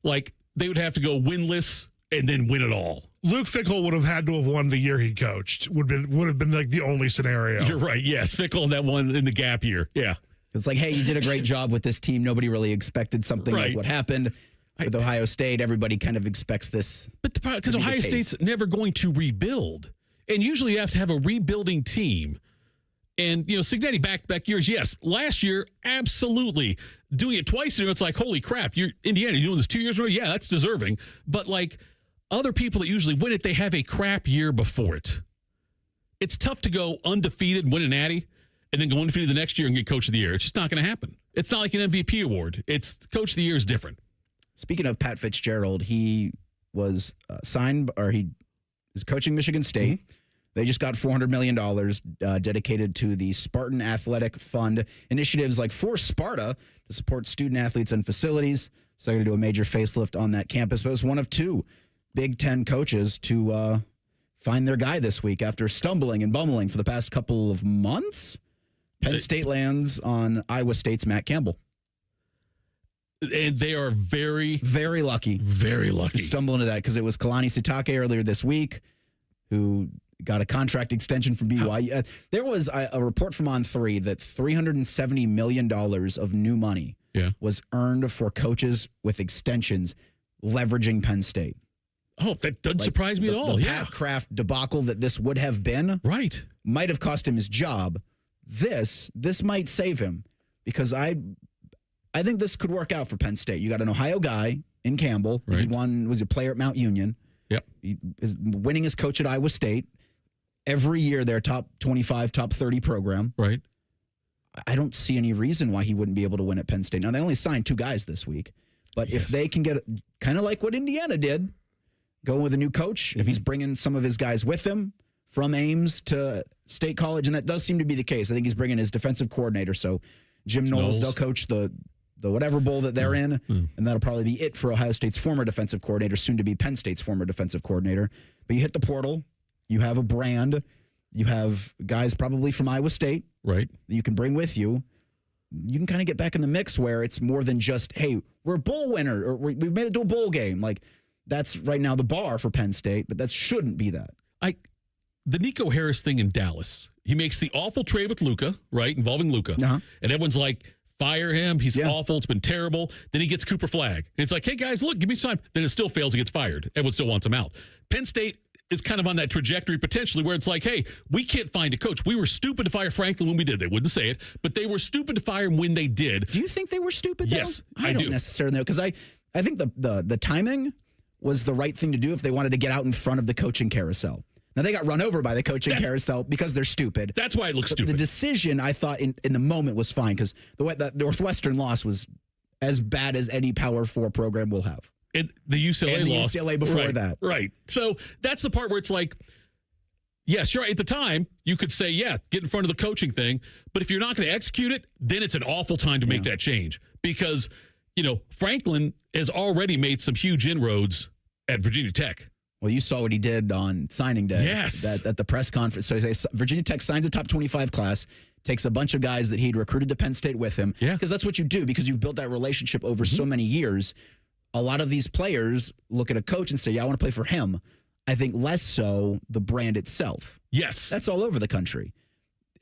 [SPEAKER 5] Like, they would have to go winless and then win it all.
[SPEAKER 3] Luke Fickell would have had to have won the year he coached. Would have been like the only scenario.
[SPEAKER 5] You're right. Yes, Fickell, that one in the gap year. Yeah.
[SPEAKER 4] It's like, hey, you did a great job with this team. Nobody really expected something like what happened. With Ohio State, everybody kind of expects this.
[SPEAKER 5] But because Ohio State's never going to rebuild. And usually you have to have a rebuilding team. And, Cignetti back years, yes. Last year, absolutely. Doing it twice, it's like, holy crap, you're Indiana, you're doing this 2 years in a row? Yeah, that's deserving. But, like, other people that usually win it, they have a crap year before it. It's tough to go undefeated, win a natty, and then go undefeated the next year and get Coach of the Year. It's just not going to happen. It's not like an MVP award. It's Coach of the Year is different.
[SPEAKER 4] Speaking of Pat Fitzgerald, he was signed, or he is coaching Michigan State. Mm-hmm. They just got $400 million dedicated to the Spartan Athletic Fund initiatives like For Sparta to support student athletes and facilities. So they're going to do a major facelift on that campus. But it was one of two Big Ten coaches to find their guy this week after stumbling and bumbling for the past couple of months. Penn State lands on Iowa State's Matt Campbell.
[SPEAKER 5] And they are very,
[SPEAKER 4] very lucky.
[SPEAKER 5] Very lucky.
[SPEAKER 4] To stumble into that because it was Kalani Sitake earlier this week who got a contract extension from BYU. There was a report from On3 that $370 million of new money was earned for coaches with extensions leveraging Penn State.
[SPEAKER 5] Oh, that doesn't surprise me at all.
[SPEAKER 4] The Pat Kraft debacle that this would have been might have cost him his job. This might save him because I think this could work out for Penn State. You got an Ohio guy in Campbell. Right. He was a player at Mount Union.
[SPEAKER 5] Yep.
[SPEAKER 4] He is winning as coach at Iowa State. Every year, their top 25, top 30 program.
[SPEAKER 5] Right.
[SPEAKER 4] I don't see any reason why he wouldn't be able to win at Penn State. Now, they only signed two guys this week. But if they can get, kind of like what Indiana did, go with a new coach, if he's bringing some of his guys with him from Ames to State College, and that does seem to be the case. I think he's bringing his defensive coordinator. So Jim Knowles, they'll coach the whatever bowl that they're in, and that'll probably be it for Ohio State's former defensive coordinator, soon to be Penn State's former defensive coordinator. But you hit the portal, you have a brand, you have guys probably from Iowa State,
[SPEAKER 5] right?
[SPEAKER 4] That you can bring with you. You can kind of get back in the mix where it's more than just, hey, we're a bowl winner, or we've made it to a bowl game. Like, that's right now the bar for Penn State, but that shouldn't be that.
[SPEAKER 5] The Nico Harris thing in Dallas, he makes the awful trade with Luka, right, involving Luka, and everyone's like, fire him. He's awful. It's been terrible. Then he gets Cooper Flagg. And it's like, hey, guys, look, give me some time. Then it still fails. He gets fired. Everyone still wants him out. Penn State is kind of on that trajectory potentially where it's like, hey, we can't find a coach. We were stupid to fire Franklin when we did. They wouldn't say it, but they were stupid to fire him when they did.
[SPEAKER 4] Do you think they were stupid, though?
[SPEAKER 5] Yes,
[SPEAKER 4] I don't necessarily know, because I think the timing was the right thing to do if they wanted to get out in front of the coaching carousel. Now, they got run over by the coaching carousel because they're stupid.
[SPEAKER 5] That's why it looks stupid.
[SPEAKER 4] The decision, I thought, in the moment was fine because the Northwestern loss was as bad as any Power 4 program will have.
[SPEAKER 5] And the UCLA loss.
[SPEAKER 4] The UCLA before that.
[SPEAKER 5] Right. So that's the part where it's like, yes, sure, at the time, you could say, yeah, get in front of the coaching thing. But if you're not going to execute it, then it's an awful time to make that change. Because, Franklin has already made some huge inroads at Virginia Tech.
[SPEAKER 4] Well, you saw what he did on signing day.
[SPEAKER 5] Yes.
[SPEAKER 4] At the press conference. So Virginia Tech signs a top 25 class, takes a bunch of guys that he'd recruited to Penn State with him.
[SPEAKER 5] Yeah.
[SPEAKER 4] Because that's what you do, because you've built that relationship over so many years. A lot of these players look at a coach and say, yeah, I want to play for him. I think less so the brand itself.
[SPEAKER 5] Yes.
[SPEAKER 4] That's all over the country.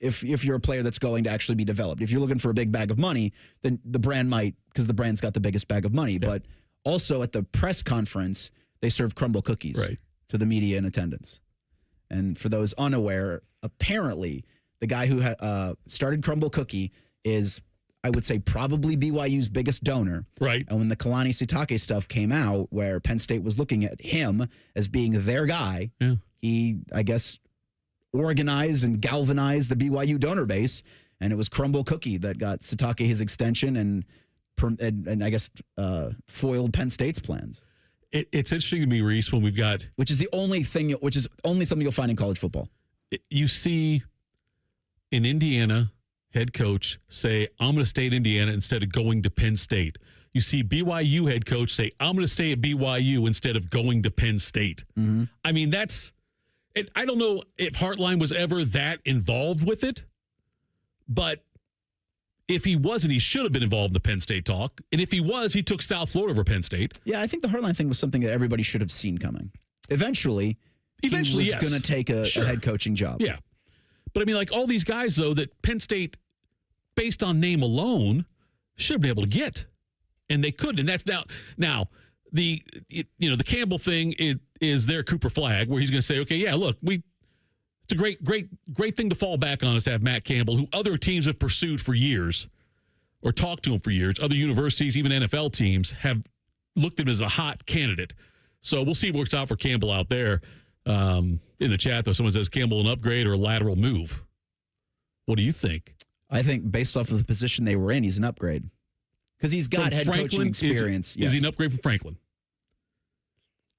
[SPEAKER 4] If you're a player that's going to actually be developed. If you're looking for a big bag of money, then the brand might, because the brand's got the biggest bag of money. Yeah. But also at the press conference, they serve crumble cookies to the media in attendance. And for those unaware, apparently the guy who started Crumble Cookie is, I would say, probably BYU's biggest donor.
[SPEAKER 5] Right.
[SPEAKER 4] And when the Kalani Sitake stuff came out, where Penn State was looking at him as being their guy, he, I guess, organized and galvanized the BYU donor base, and it was Crumble Cookie that got Sitake his extension and I guess foiled Penn State's plans.
[SPEAKER 5] It's interesting to me, Reese, when we've got...
[SPEAKER 4] Which is only something you'll find in college football.
[SPEAKER 5] You see an Indiana head coach say, I'm going to stay at Indiana instead of going to Penn State. You see BYU head coach say, I'm going to stay at BYU instead of going to Penn State.
[SPEAKER 4] Mm-hmm.
[SPEAKER 5] I mean, I don't know if Hartline was ever that involved with it, but if he wasn't, he should have been involved in the Penn State talk. And if he was, he took South Florida over Penn State.
[SPEAKER 4] Yeah, I think the Hartline thing was something that everybody should have seen coming. Eventually he was
[SPEAKER 5] yes.
[SPEAKER 4] going to take a head coaching job.
[SPEAKER 5] Yeah. But I mean, like all these guys, though, that Penn State, based on name alone, should have been able to get. And they couldn't. And that's now the Campbell thing is their Cooper flag, where he's going to say, okay, yeah, look, it's a great thing to fall back on is to have Matt Campbell, who other teams have pursued for years or talked to him for years. Other universities, even NFL teams, have looked at him as a hot candidate. So we'll see what works out for Campbell out there. In the chat, though, someone says Campbell an upgrade or a lateral move. What do you think?
[SPEAKER 4] I think based off of the position they were in, he's an upgrade. Because he's got head coaching experience.
[SPEAKER 5] Is he an upgrade from Franklin?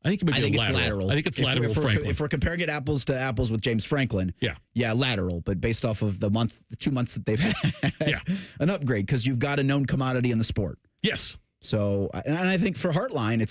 [SPEAKER 5] I think it might be
[SPEAKER 4] lateral.
[SPEAKER 5] I think it's lateral Franklin.
[SPEAKER 4] If we're comparing it apples to apples with James Franklin, yeah, lateral. But based off of the 2 months that they've had, an upgrade because you've got a known commodity in the sport.
[SPEAKER 5] Yes.
[SPEAKER 4] So, and I think for Hartline,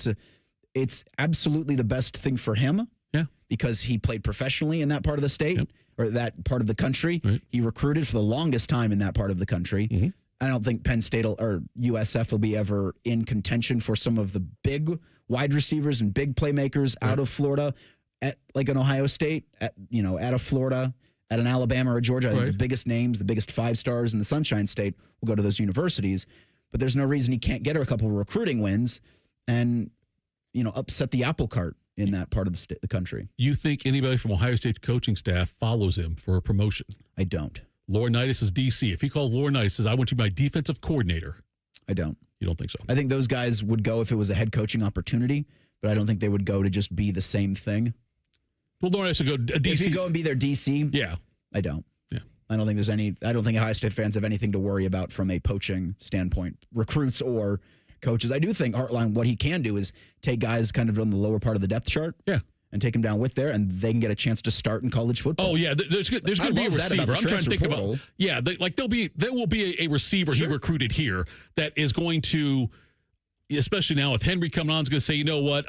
[SPEAKER 4] it's absolutely the best thing for him.
[SPEAKER 5] Yeah.
[SPEAKER 4] Because he played professionally in that part of the state or that part of the country.
[SPEAKER 5] Right.
[SPEAKER 4] He recruited for the longest time in that part of the country.
[SPEAKER 5] Mm-hmm.
[SPEAKER 4] I don't think Penn State or USF will be ever in contention for some of the big wide receivers and big playmakers out of Florida, at like an Ohio State, out of Florida, at an Alabama or Georgia. I think the biggest names, the biggest 5 stars in the Sunshine State will go to those universities. But there's no reason he can't get a couple of recruiting wins and, upset the apple cart in that part of the country.
[SPEAKER 5] You think anybody from Ohio State's coaching staff follows him for a promotion?
[SPEAKER 4] I don't.
[SPEAKER 5] Laurinaitis is DC. If he calls Laurinaitis, says, I want you to be my defensive coordinator.
[SPEAKER 4] I don't.
[SPEAKER 5] You don't think so?
[SPEAKER 4] I think those guys would go if it was a head coaching opportunity, but I don't think they would go to just be the same thing.
[SPEAKER 5] Well, Laurinaitis would go DC.
[SPEAKER 4] If you go and be their DC,
[SPEAKER 5] yeah.
[SPEAKER 4] I don't.
[SPEAKER 5] Yeah.
[SPEAKER 4] I don't think Ohio State fans have anything to worry about from a poaching standpoint, recruits or coaches. I do think Hartline, what he can do is take guys kind of on the lower part of the depth chart.
[SPEAKER 5] Yeah.
[SPEAKER 4] And take them down with there, and they can get a chance to start in college football.
[SPEAKER 5] Oh yeah, there's going to be a receiver. I'm trying to think about. Yeah, there will be a receiver he recruited here that is going to, especially now with Henry coming on, is going to say, you know what,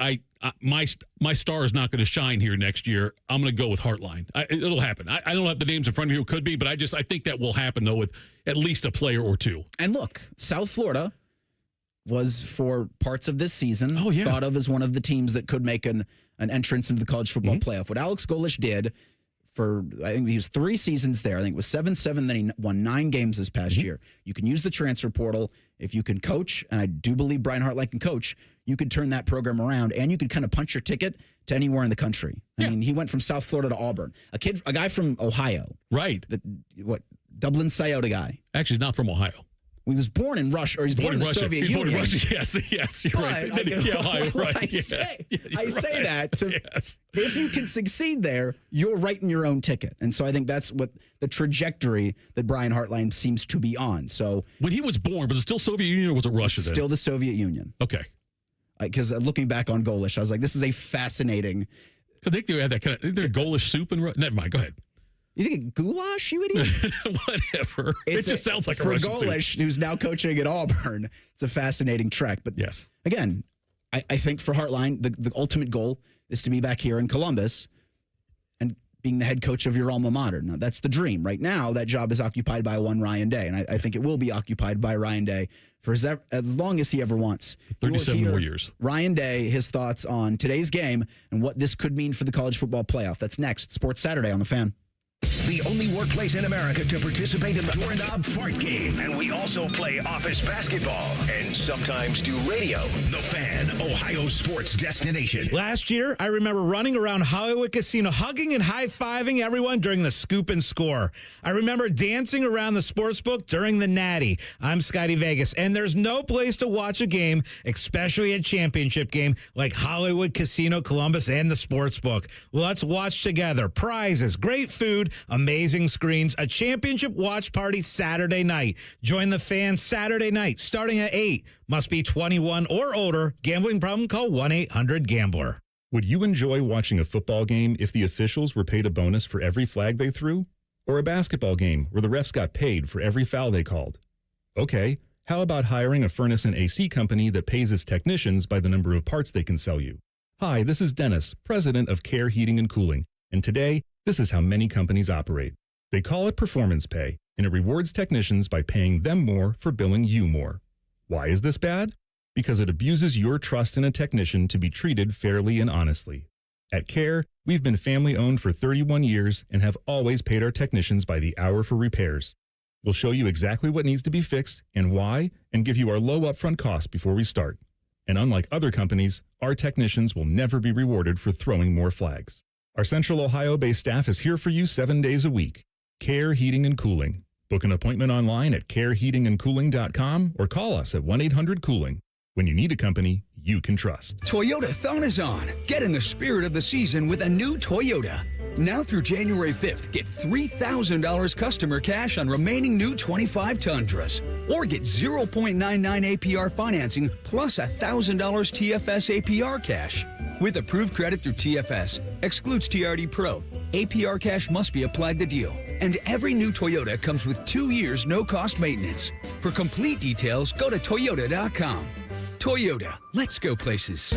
[SPEAKER 5] my star is not going to shine here next year. I'm going to go with Hartline. It'll happen. I don't have the names in front of me who could be, but I think that will happen though with at least a player or two.
[SPEAKER 4] And look, South Florida was for parts of this season thought of as one of the teams that could make an entrance into the college football playoff. What Alex Golesh did I think he was 3 seasons there. I think it was 7-7, then he won 9 games this past year. You can use the transfer portal. If you can coach, and I do believe Brian Hartline can coach, you could turn that program around, and you could kind of punch your ticket to anywhere in the country. I mean, he went from South Florida to Auburn. A guy from Ohio.
[SPEAKER 5] Right.
[SPEAKER 4] Dublin Scioto guy.
[SPEAKER 5] Actually, not from Ohio.
[SPEAKER 4] He was born in Russia, or he's born in the Soviet Union.
[SPEAKER 5] Born in Russia. Yes, you're right.
[SPEAKER 4] I say that. If you can succeed there, you're writing your own ticket. And so I think that's what the trajectory that Brian Hartline seems to be on. So
[SPEAKER 5] when he was born, was it still Soviet Union or was it Russia then?
[SPEAKER 4] Still the Soviet Union.
[SPEAKER 5] Okay.
[SPEAKER 4] Because looking back on Golesh, I was like, this is a fascinating.
[SPEAKER 5] I think they had that kind of. Is there Golesh soup in Russia? Never mind. Go ahead.
[SPEAKER 4] You think goulash, you idiot?
[SPEAKER 5] Whatever. It just sounds like a Russian soup.
[SPEAKER 4] For Golesh, who's now coaching at Auburn, it's a fascinating trek. But
[SPEAKER 5] yes,
[SPEAKER 4] again, I think for Hartline, the ultimate goal is to be back here in Columbus and being the head coach of your alma mater. Now, that's the dream. Right now, that job is occupied by one Ryan Day, and I think it will be occupied by Ryan Day for as long as he ever wants.
[SPEAKER 5] 37 more years.
[SPEAKER 4] Ryan Day, his thoughts on today's game and what this could mean for the college football playoff. That's next. Sports Saturday on The Fan.
[SPEAKER 1] The only workplace in America to participate in the Doorknob Fart Game. And we also play office basketball and sometimes do radio. The Fan, Ohio sports destination.
[SPEAKER 6] Last year, I remember running around Hollywood Casino, hugging and high-fiving everyone during the scoop and score. I remember dancing around the sportsbook during the Natty. I'm Scotty Vegas, and there's no place to watch a game, especially a championship game, like Hollywood Casino Columbus and the sportsbook. Let's watch together. Prizes, great food, amazing screens, a championship watch party Saturday night. Join the Fan Saturday night, starting at 8. Must be 21 or older. Gambling problem? Call 1-800-GAMBLER.
[SPEAKER 7] Would you enjoy watching a football game if the officials were paid a bonus for every flag they threw? Or a basketball game where the refs got paid for every foul they called? Okay, how about hiring a furnace and AC company that pays its technicians by the number of parts they can sell you? Hi, this is Dennis, president of Care Heating and Cooling, and today, this is how many companies operate. They call it performance pay, and it rewards technicians by paying them more for billing you more. Why is this bad? Because it abuses your trust in a technician to be treated fairly and honestly. At Care, we've been family-owned for 31 years and have always paid our technicians by the hour for repairs. We'll show you exactly what needs to be fixed and why, and give you our low upfront cost before we start. And unlike other companies, our technicians will never be rewarded for throwing more flags. Our Central Ohio-based staff is here for you 7 days a week. Care Heating and Cooling. Book an appointment online at careheatingandcooling.com or call us at 1-800-COOLING. When you need a company you can trust.
[SPEAKER 23] Toyotathon is on. Get in the spirit of the season with a new Toyota. Now through January 5th, get $3,000 customer cash on remaining new 25 Tundras. Or get 0.99 APR financing plus $1,000 TFS APR cash. With approved credit through TFS, excludes TRD Pro. APR cash must be applied to deal. And every new Toyota comes with 2 years no-cost maintenance. For complete details, go to Toyota.com. Toyota, let's go places.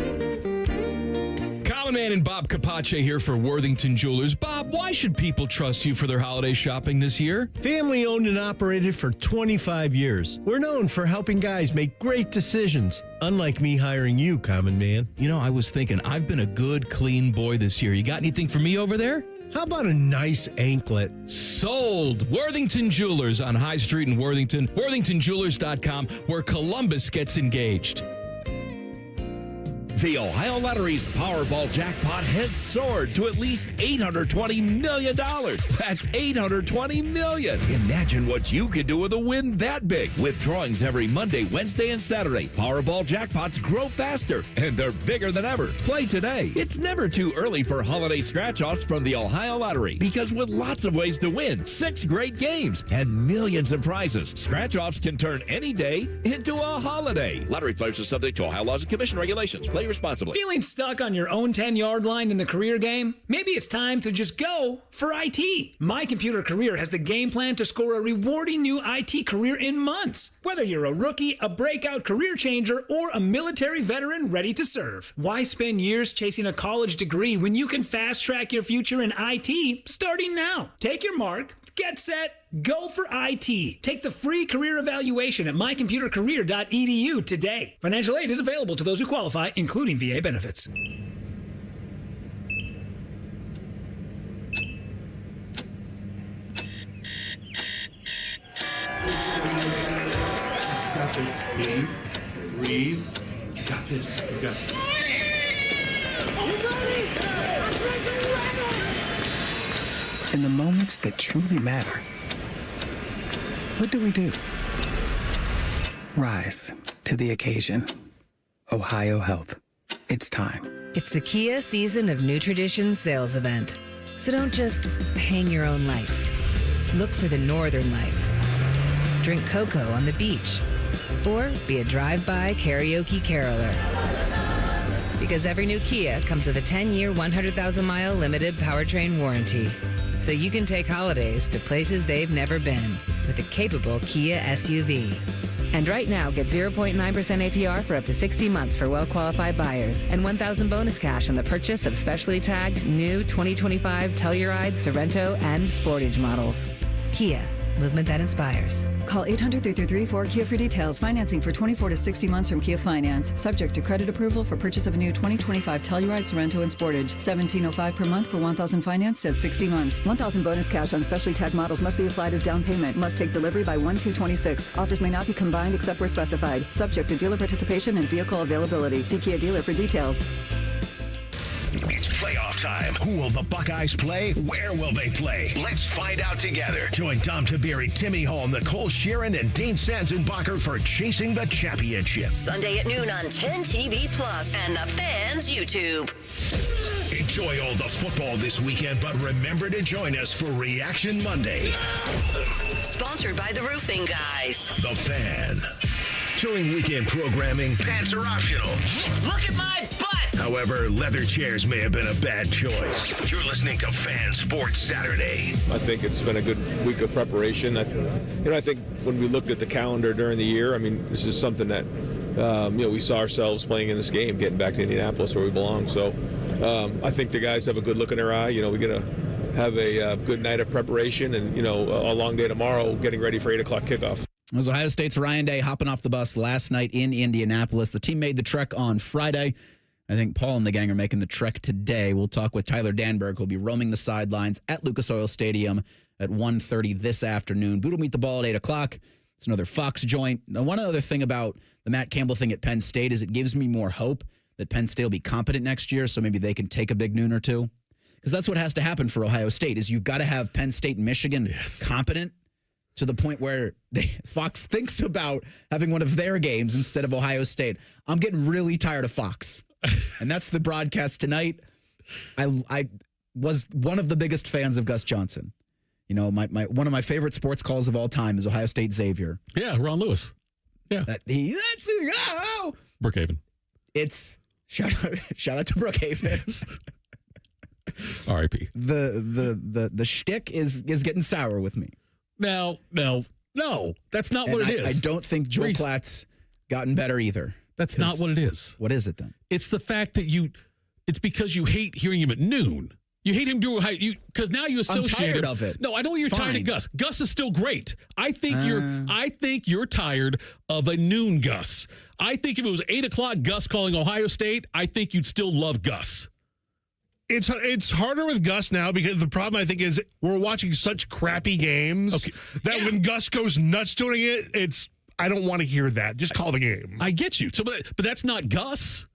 [SPEAKER 24] Common Man and Bob Capace here for Worthington Jewelers. Bob, why should people trust you for their holiday shopping this year?
[SPEAKER 25] Family owned and operated for 25 years. We're known for helping guys make great decisions. Unlike me hiring you, Common Man.
[SPEAKER 24] You know, I was thinking, I've been a good, clean boy this year. You got anything for me over there?
[SPEAKER 25] How about a nice anklet?
[SPEAKER 24] Sold! Worthington Jewelers on High Street in Worthington. WorthingtonJewelers.com, where Columbus gets engaged.
[SPEAKER 26] The Ohio Lottery's Powerball jackpot has soared to at least $820 million. That's $820 million. Imagine what you could do with a win that big. With drawings every Monday, Wednesday, and Saturday, Powerball jackpots grow faster, and they're bigger than ever. Play today. It's never too early for holiday scratch-offs from the Ohio Lottery, because with lots of ways to win, 6 great games, and millions of prizes, scratch-offs can turn any day into a holiday. Lottery players are subject to Ohio laws and commission regulations. Play responsibly.
[SPEAKER 9] Feeling stuck on your own 10-yard line in the career game? Maybe it's time to just go for IT. My Computer Career has the game plan to score a rewarding new IT career in months. Whether you're a rookie, a breakout career changer, or a military veteran ready to serve. Why spend years chasing a college degree when you can fast-track your future in IT starting now? Take your mark, get set, go for IT. Take the free career evaluation at mycomputercareer.edu today. Financial aid is available to those who qualify, including VA benefits.
[SPEAKER 5] Got this. Breathe. You got this. You got it.
[SPEAKER 27] In the moments that truly matter, what do? Rise to the occasion. Ohio Health. It's time.
[SPEAKER 14] It's the Kia Season of New Traditions sales event. So don't just hang your own lights. Look for the northern lights. Drink cocoa on the beach. Or be a drive-by karaoke caroler. Because every new Kia comes with a 10-year, 100,000-mile limited powertrain warranty. So you can take holidays to places they've never been with a capable Kia SUV. And right now, get 0.9% APR for up to 60 months for well-qualified buyers and $1,000 bonus cash on the purchase of specially tagged new 2025 Telluride, Sorento, and Sportage models. Kia, movement that inspires.
[SPEAKER 10] Call 800-333-4KIA for details. Financing for 24 to 60 months from Kia Finance. Subject to credit approval for purchase of a new 2025 Telluride, Sorento, and Sportage. $1,705 per month for $1,000 financed at 60 months. $1,000 bonus cash on specially tagged models must be applied as down payment. Must take delivery by 1/2/26. Offers may not be combined except where specified. Subject to dealer participation and vehicle availability. See Kia dealer for details.
[SPEAKER 1] It's playoff time. Who will the Buckeyes play? Where will they play? Let's find out together. Join Tom Taberi, Timmy Hall, Nicole Sharon, and Dane Sanzenbacher for Chasing the Championship.
[SPEAKER 2] Sunday at noon on 10 TV Plus and the Fans YouTube.
[SPEAKER 1] Enjoy all the football this weekend, but remember to join us for Reaction Monday.
[SPEAKER 2] Sponsored by the Roofing Guys.
[SPEAKER 1] The Fan. During weekend programming, pants are optional.
[SPEAKER 2] Look at my butt!
[SPEAKER 1] However, leather chairs may have been a bad choice. You're listening to Fan Sports Saturday.
[SPEAKER 11] I think it's been a good week of preparation. I think when we looked at the calendar during the year, I mean, this is something that, we saw ourselves playing in this game, getting back to Indianapolis where we belong. So I think the guys have a good look in their eye. We're going to have a good night of preparation and, a long day tomorrow getting ready for 8 o'clock kickoff.
[SPEAKER 4] It was Ohio State's Ryan Day hopping off the bus last night in Indianapolis. The team made the trek on Friday. I think Paul and the gang are making the trek today. We'll talk with Tyler Danburg, who'll be roaming the sidelines at Lucas Oil Stadium at 1:30 this afternoon. Boot will meet the ball at 8 o'clock. It's another Fox joint. Now, one other thing about the Matt Campbell thing at Penn State is it gives me more hope that Penn State will be competent next year, so maybe they can take a big noon or two. Because that's what has to happen for Ohio State, is you've got to have Penn State and Michigan competent to the point where Fox thinks about having one of their games instead of Ohio State. I'm getting really tired of Fox. And that's the broadcast tonight. I was one of the biggest fans of Gus Johnson. One of my favorite sports calls of all time is Ohio State Xavier.
[SPEAKER 5] Yeah, Ron Lewis. Yeah. Brookhaven.
[SPEAKER 4] It's shout out to Brookhaven.
[SPEAKER 5] R.I.P.
[SPEAKER 4] The shtick is getting sour with me.
[SPEAKER 5] No, that's not what it is.
[SPEAKER 4] I don't think Joel Klatt's gotten better either.
[SPEAKER 5] That's not what it is.
[SPEAKER 4] What is it then?
[SPEAKER 5] It's the fact that it's because you hate hearing him at noon. You hate him doing because now you associate
[SPEAKER 4] I'm tired
[SPEAKER 5] him.
[SPEAKER 4] of it.
[SPEAKER 5] No, I know you're tired of Gus. Gus is still great. I think you're tired of a noon Gus. I think if it was 8 o'clock Gus calling Ohio State, I think you'd still love Gus.
[SPEAKER 3] It's harder with Gus now because the problem, I think, is we're watching such crappy games that when Gus goes nuts doing it, I don't want to hear that. Just call the game.
[SPEAKER 5] I get you. So, but that's not Gus.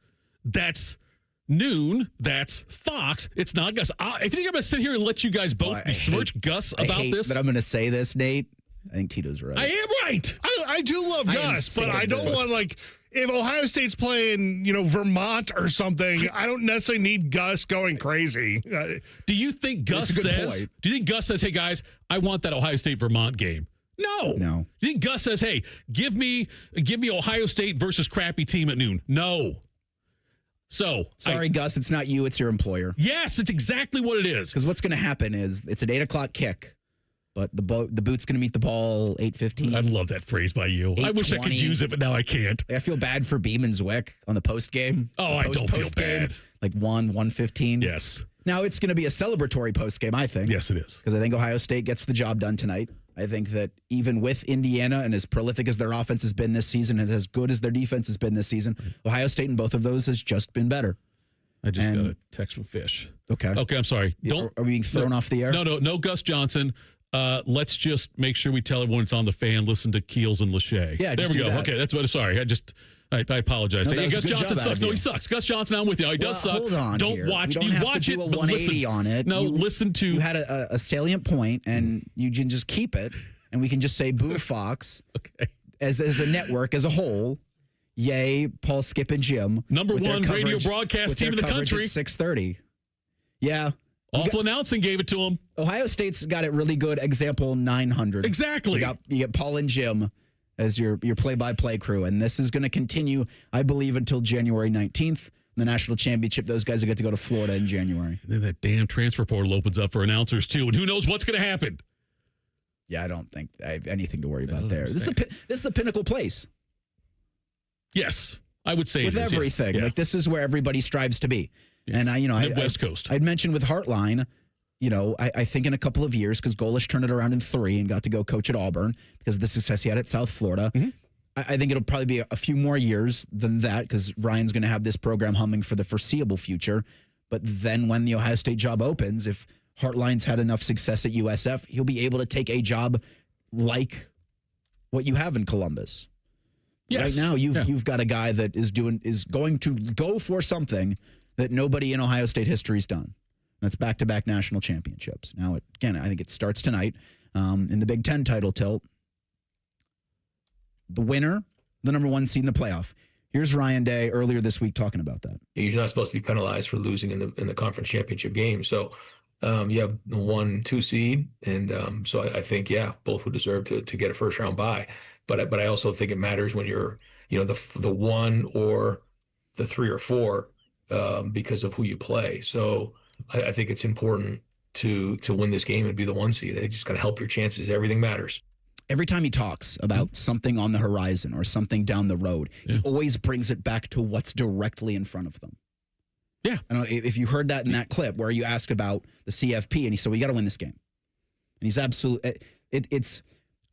[SPEAKER 5] That's noon. That's Fox. It's not Gus. If you think I'm going to sit here and let you guys both besmirch Gus about this.
[SPEAKER 4] But I'm going to say this, Nate. I think Tito's right.
[SPEAKER 5] I am right.
[SPEAKER 3] I do love Gus, but I don't want, if Ohio State's playing, Vermont or something, I don't necessarily need Gus going crazy.
[SPEAKER 5] Do you think Gus says, hey, guys, I want that Ohio State-Vermont game? No. Do you think Gus says, hey, give me Ohio State versus crappy team at noon? No. So
[SPEAKER 4] sorry, Gus, it's not you, it's your employer.
[SPEAKER 5] Yes, it's exactly what it is.
[SPEAKER 4] Because what's going to happen is it's an 8 o'clock kick, but the boot's going to meet the ball 8:15.
[SPEAKER 5] I love that phrase by you. I wish I could use it, but now I can't.
[SPEAKER 4] I feel bad for Beeman-Zwick on the post game.
[SPEAKER 5] Oh, I don't feel bad.
[SPEAKER 4] Like 1:15.
[SPEAKER 5] Yes.
[SPEAKER 4] Now it's going to be a celebratory post game, I think.
[SPEAKER 5] Yes, it is.
[SPEAKER 4] Because I think Ohio State gets the job done tonight. I think that even with Indiana and as prolific as their offense has been this season and as good as their defense has been this season, Ohio State in both of those has just been better.
[SPEAKER 5] I just got a text from Fish.
[SPEAKER 4] Okay,
[SPEAKER 5] I'm sorry.
[SPEAKER 4] Are we being thrown off the air?
[SPEAKER 5] No, Gus Johnson. Let's just make sure we tell everyone it's on the fan. Listen to Keels and Lachey.
[SPEAKER 4] Yeah,
[SPEAKER 5] there we go. Okay, that's what. Sorry, I apologize.
[SPEAKER 4] No,
[SPEAKER 5] Gus Johnson sucks. No, he sucks. Gus Johnson, I'm with you. He does suck.
[SPEAKER 4] Hold on.
[SPEAKER 5] Don't watch.
[SPEAKER 4] You
[SPEAKER 5] watch
[SPEAKER 4] to
[SPEAKER 5] it.
[SPEAKER 4] Do a 180 on it.
[SPEAKER 5] No, listen to.
[SPEAKER 4] You had a salient point, and you can just keep it, and we can just say boo Fox.
[SPEAKER 5] Okay.
[SPEAKER 4] As a network as a whole. Yay, Paul, Skip, and Jim.
[SPEAKER 5] Number one radio broadcast team in the country.
[SPEAKER 4] At 6:30. Yeah.
[SPEAKER 5] Awful announcing gave it to him.
[SPEAKER 4] Ohio State's got it really good. Example 900.
[SPEAKER 5] Exactly.
[SPEAKER 4] You get Paul and Jim as your play-by-play crew, and this is going to continue, I believe, until January 19th. The national championship, those guys will get to go to Florida in January.
[SPEAKER 5] And then that damn transfer portal opens up for announcers, too, and who knows what's going to happen.
[SPEAKER 4] Yeah, I don't think I have anything to worry about there. This is the pinnacle place.
[SPEAKER 5] Yes, I would say
[SPEAKER 4] with
[SPEAKER 5] it is,
[SPEAKER 4] everything.
[SPEAKER 5] Yeah.
[SPEAKER 4] Like this is where everybody strives to be.
[SPEAKER 5] Yes.
[SPEAKER 4] And I
[SPEAKER 5] West Coast.
[SPEAKER 4] I'd mentioned with Heartline, I think in a couple of years, because Golish turned it around in 3 and got to go coach at Auburn because of the success he had at South Florida.
[SPEAKER 5] Mm-hmm.
[SPEAKER 4] I think it'll probably be a few more years than that because Ryan's going to have this program humming for the foreseeable future. But then when the Ohio State job opens, if Hartline's had enough success at USF, he'll be able to take a job like what you have in Columbus.
[SPEAKER 5] Yes.
[SPEAKER 4] Right now, you've got a guy that is going to go for something that nobody in Ohio State history's done. That's back-to-back national championships. Now, again, I think it starts tonight in the Big Ten title tilt. The winner, the number 1 seed in the playoff. Here's Ryan Day earlier this week talking about that.
[SPEAKER 12] You're not supposed to be penalized for losing in the conference championship game. So you have the 1-2 seed, and so I think both would deserve to get a first round bye. But I also think it matters when you're the 1 or the 3 or 4 because of who you play. So I think it's important to win this game and be the 1 seed. It's just going to help your chances. Everything matters.
[SPEAKER 4] Every time he talks about something on the horizon or something down the road, he always brings it back to what's directly in front of them.
[SPEAKER 5] Yeah.
[SPEAKER 4] I don't know if you heard that in that clip where you asked about the CFP and he said, well, you got to win this game. And he's absolutely, it's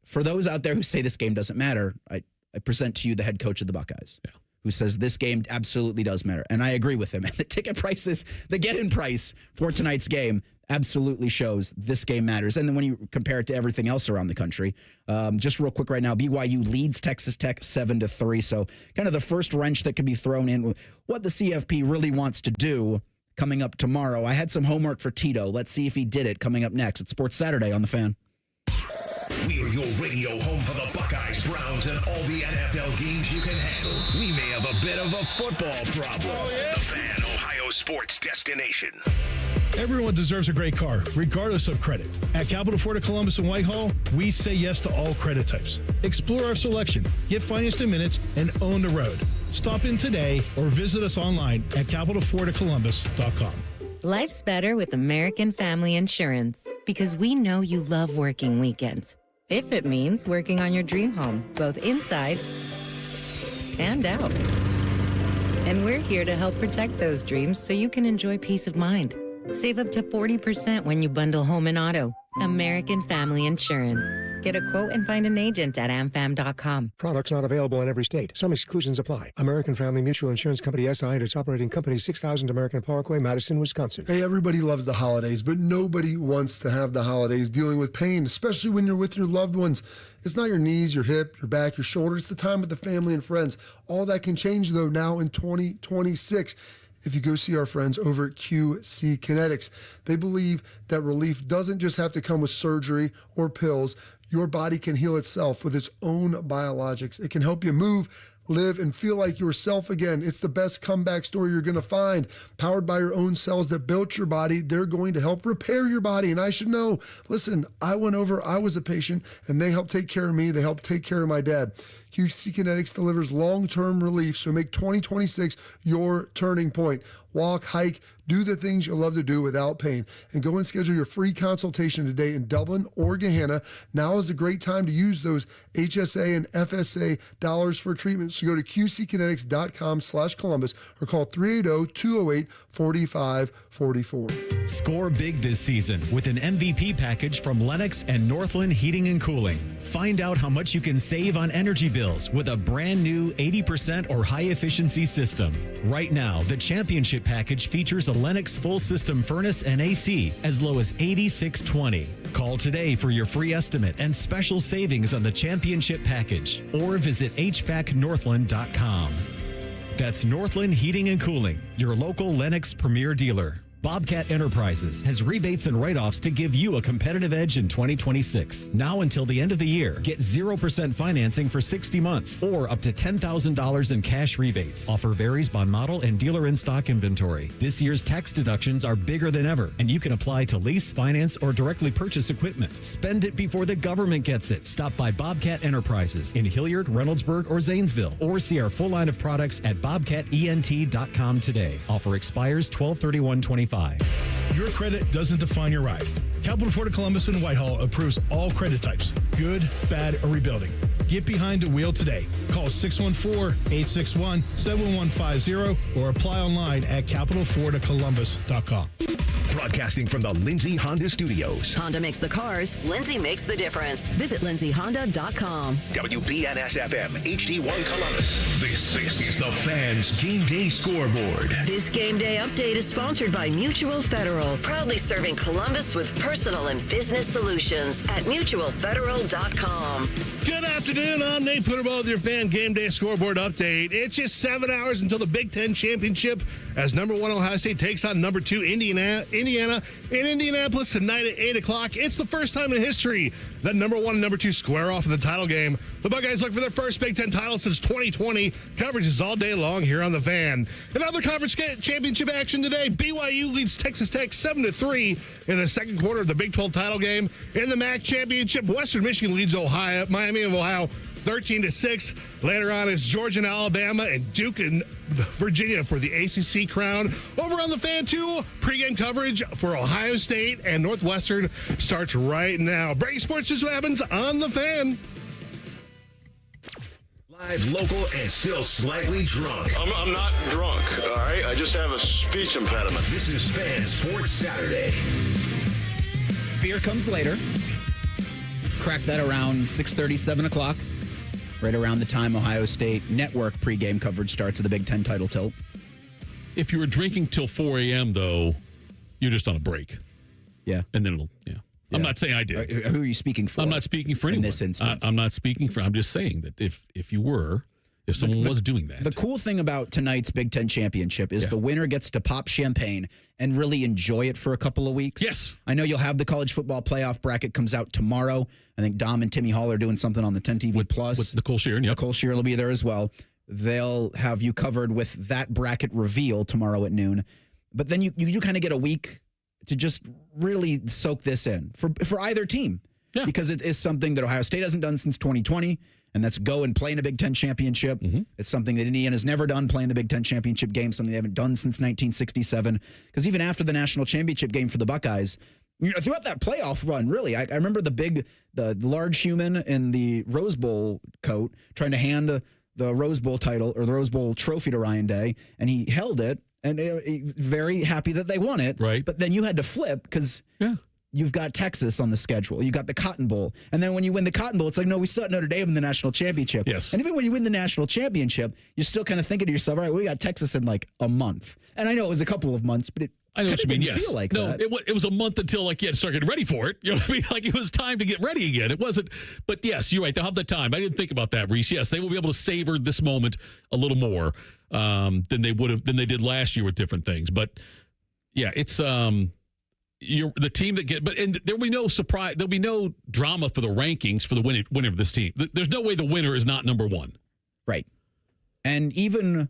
[SPEAKER 4] for those out there who say this game doesn't matter, I present to you the head coach of the Buckeyes, who says this game absolutely does matter. And I agree with him. And the ticket prices, the get-in price for tonight's game absolutely shows this game matters. And then when you compare it to everything else around the country, just real quick right now, BYU leads Texas Tech 7-3. So kind of the first wrench that could be thrown in what the CFP really wants to do coming up tomorrow. I had some homework for Tito. Let's see if he did it coming up next. It's Sports Saturday on The Fan.
[SPEAKER 1] We are your radio home for the Buckeyes, Browns, and all the NFL games you can handle. We may have a bit of a football problem. Oh, yeah. The Fan, Ohio sports destination.
[SPEAKER 3] Everyone deserves a great car, regardless of credit. At Capital Ford of Columbus and Whitehall, we say yes to all credit types. Explore our selection, get financed in minutes, and own the road. Stop in today or visit us online at capitalfordofcolumbus.com.
[SPEAKER 14] Life's better with American Family Insurance because we know you love working weekends. If it means working on your dream home, both inside and out. And we're here to help protect those dreams so you can enjoy peace of mind. Save up to 40% when you bundle home and auto. American Family Insurance. Get a quote and find an agent at amfam.com.
[SPEAKER 21] Products not available in every state. Some exclusions apply. American Family Mutual Insurance Company SI and its operating company 6000 American Parkway, Madison, Wisconsin.
[SPEAKER 13] Hey, everybody loves the holidays, but nobody wants to have the holidays dealing with pain, especially when you're with your loved ones. It's not your knees, your hip, your back, your shoulder. It's the time with the family and friends. All that can change, though, now in 2026. If you go see our friends over at QC Kinetics. They believe that relief doesn't just have to come with surgery or pills. Your body can heal itself with its own biologics. It can help you move, live, and feel like yourself again. It's the best comeback story you're going to find. Powered by your own cells that built your body, they're going to help repair your body. And I should know, listen, I went over, I was a patient, and they helped take care of me. They helped take care of my dad. QC Kinetics delivers long-term relief, so make 2026 your turning point. Walk, hike, do the things you love to do without pain. And go and schedule your free consultation today in Dublin or Gahanna. Now is a great time to use those HSA and FSA dollars for treatment. So go to qckinetics.com/Columbus or call 380-208-4544.
[SPEAKER 22] Score big this season with an MVP package from Lennox and Northland Heating and Cooling. Find out how much you can save on energy bills with a brand new 80% or high efficiency system. Right now, the championship package features a Lennox full system furnace and AC as low as $86.20. Call today for your free estimate and special savings on the championship package or visit HVACnorthland.com. That's Northland Heating and Cooling, your local Lennox premier dealer. Bobcat Enterprises has rebates and write-offs to give you a competitive edge in 2026. Now until the end of the year, get 0% financing for 60 months or up to $10,000 in cash rebates. Offer varies by model and dealer in-stock inventory. This year's tax deductions are bigger than ever, and you can apply to lease, finance, or directly purchase equipment. Spend it before the government gets it. Stop by Bobcat Enterprises in Hilliard, Reynoldsburg, or Zanesville, or see our full line of products at bobcatent.com today. Offer expires 12/31/25.
[SPEAKER 3] Your credit doesn't define your ride. Capital Ford of Columbus and Whitehall approves all credit types, good, bad, or rebuilding. Get behind the wheel today. Call 614-861-7150 or apply online at capitalfordofcolumbus.com.
[SPEAKER 1] Broadcasting from the Lindsay Honda Studios.
[SPEAKER 2] Honda makes the cars. Lindsay makes the difference. Visit lindsayhonda.com.
[SPEAKER 1] WBNS-FM, HD1 Columbus. This is the Fans Game Day Scoreboard.
[SPEAKER 2] This game day update is sponsored by Mutual Federal, proudly serving Columbus with personal and business solutions at mutualfederal.com.
[SPEAKER 3] Good afternoon. I'm Nate Putterball with your Fan Game Day Scoreboard update. It's just 7 hours until the Big Ten Championship as number 1 Ohio State takes on number 2 Indiana in Indianapolis tonight at 8 o'clock. It's the first time in history that number 1 and number 2 square off in the title game. The Buckeyes look for their first Big Ten title since 2020. Coverage is all day long here on the Fan. Another conference championship action today. BYU leads Texas Tech 7-3 in the second quarter of the Big 12 title game. In the MAC championship, Western Michigan leads Miami of Ohio 13-6. Later on, it's Georgia and Alabama and Duke and Virginia for the ACC crown. Over on the Fan 2, pregame coverage for Ohio State and Northwestern starts right now. Breaking sports just happens on the Fan.
[SPEAKER 1] Live, local, and still slightly drunk.
[SPEAKER 8] I'm not drunk, all right? I just have a speech impediment.
[SPEAKER 1] This is Fan Sports Saturday.
[SPEAKER 4] Beer comes later. Crack that around 6:30, 7 o'clock. Right around the time Ohio State Network pregame coverage starts of the Big Ten title tilt.
[SPEAKER 5] If you were drinking till 4 a.m., though, you're just on a break.
[SPEAKER 4] Yeah.
[SPEAKER 5] And then I'm not saying I did.
[SPEAKER 4] Who are you speaking for?
[SPEAKER 5] I'm not speaking for anyone.
[SPEAKER 4] In this instance.
[SPEAKER 5] I'm not speaking for, I'm just saying that if someone was doing that.
[SPEAKER 4] The cool thing about tonight's Big Ten championship is the winner gets to pop champagne and really enjoy it for a couple of weeks.
[SPEAKER 5] Yes.
[SPEAKER 4] I know you'll have the college football playoff bracket comes out tomorrow. I think Dom and Timmy Hall are doing something on the 10 TV Plus.
[SPEAKER 5] With Nicole Sheeran, yep.
[SPEAKER 4] Nicole Sheeran will be there as well. They'll have you covered with that bracket reveal tomorrow at noon. But then you do kind of get a week to just really soak this in for either team.
[SPEAKER 5] Yeah.
[SPEAKER 4] Because it is something that Ohio State hasn't done since 2020. And that's go and play in a Big Ten championship.
[SPEAKER 5] Mm-hmm.
[SPEAKER 4] It's something that Indiana's never done, playing the Big Ten championship game, something they haven't done since 1967. Because even after the national championship game for the Buckeyes, throughout that playoff run, really, I remember the large human in the Rose Bowl coat trying to hand the Rose Bowl title or the Rose Bowl trophy to Ryan Day, and he held it, and very happy that they won it.
[SPEAKER 5] Right.
[SPEAKER 4] But then you had to flip because you've got Texas on the schedule. You got the Cotton Bowl. And then when you win the Cotton Bowl, it's like, no, we still at Notre Dame in the national championship.
[SPEAKER 5] Yes.
[SPEAKER 4] And even when you win the national championship, you're still kind of thinking to yourself, all right, we got Texas in like a month. And I know it was a couple of months, but
[SPEAKER 5] I know what you mean.
[SPEAKER 4] didn't
[SPEAKER 5] Yes.
[SPEAKER 4] feel like
[SPEAKER 5] no,
[SPEAKER 4] that.
[SPEAKER 5] it was a month until you had to start getting ready for it. You know what I mean? Like it was time to get ready again. It wasn't. But yes, you're right. They'll have the time. I didn't think about that, Reese. Yes, they will be able to savor this moment a little more than they did last year with different things. But yeah, it's you're the team that there'll be no surprise. There'll be no drama for the rankings for the winner of this team. There's no way the winner is not number 1.
[SPEAKER 4] Right. And even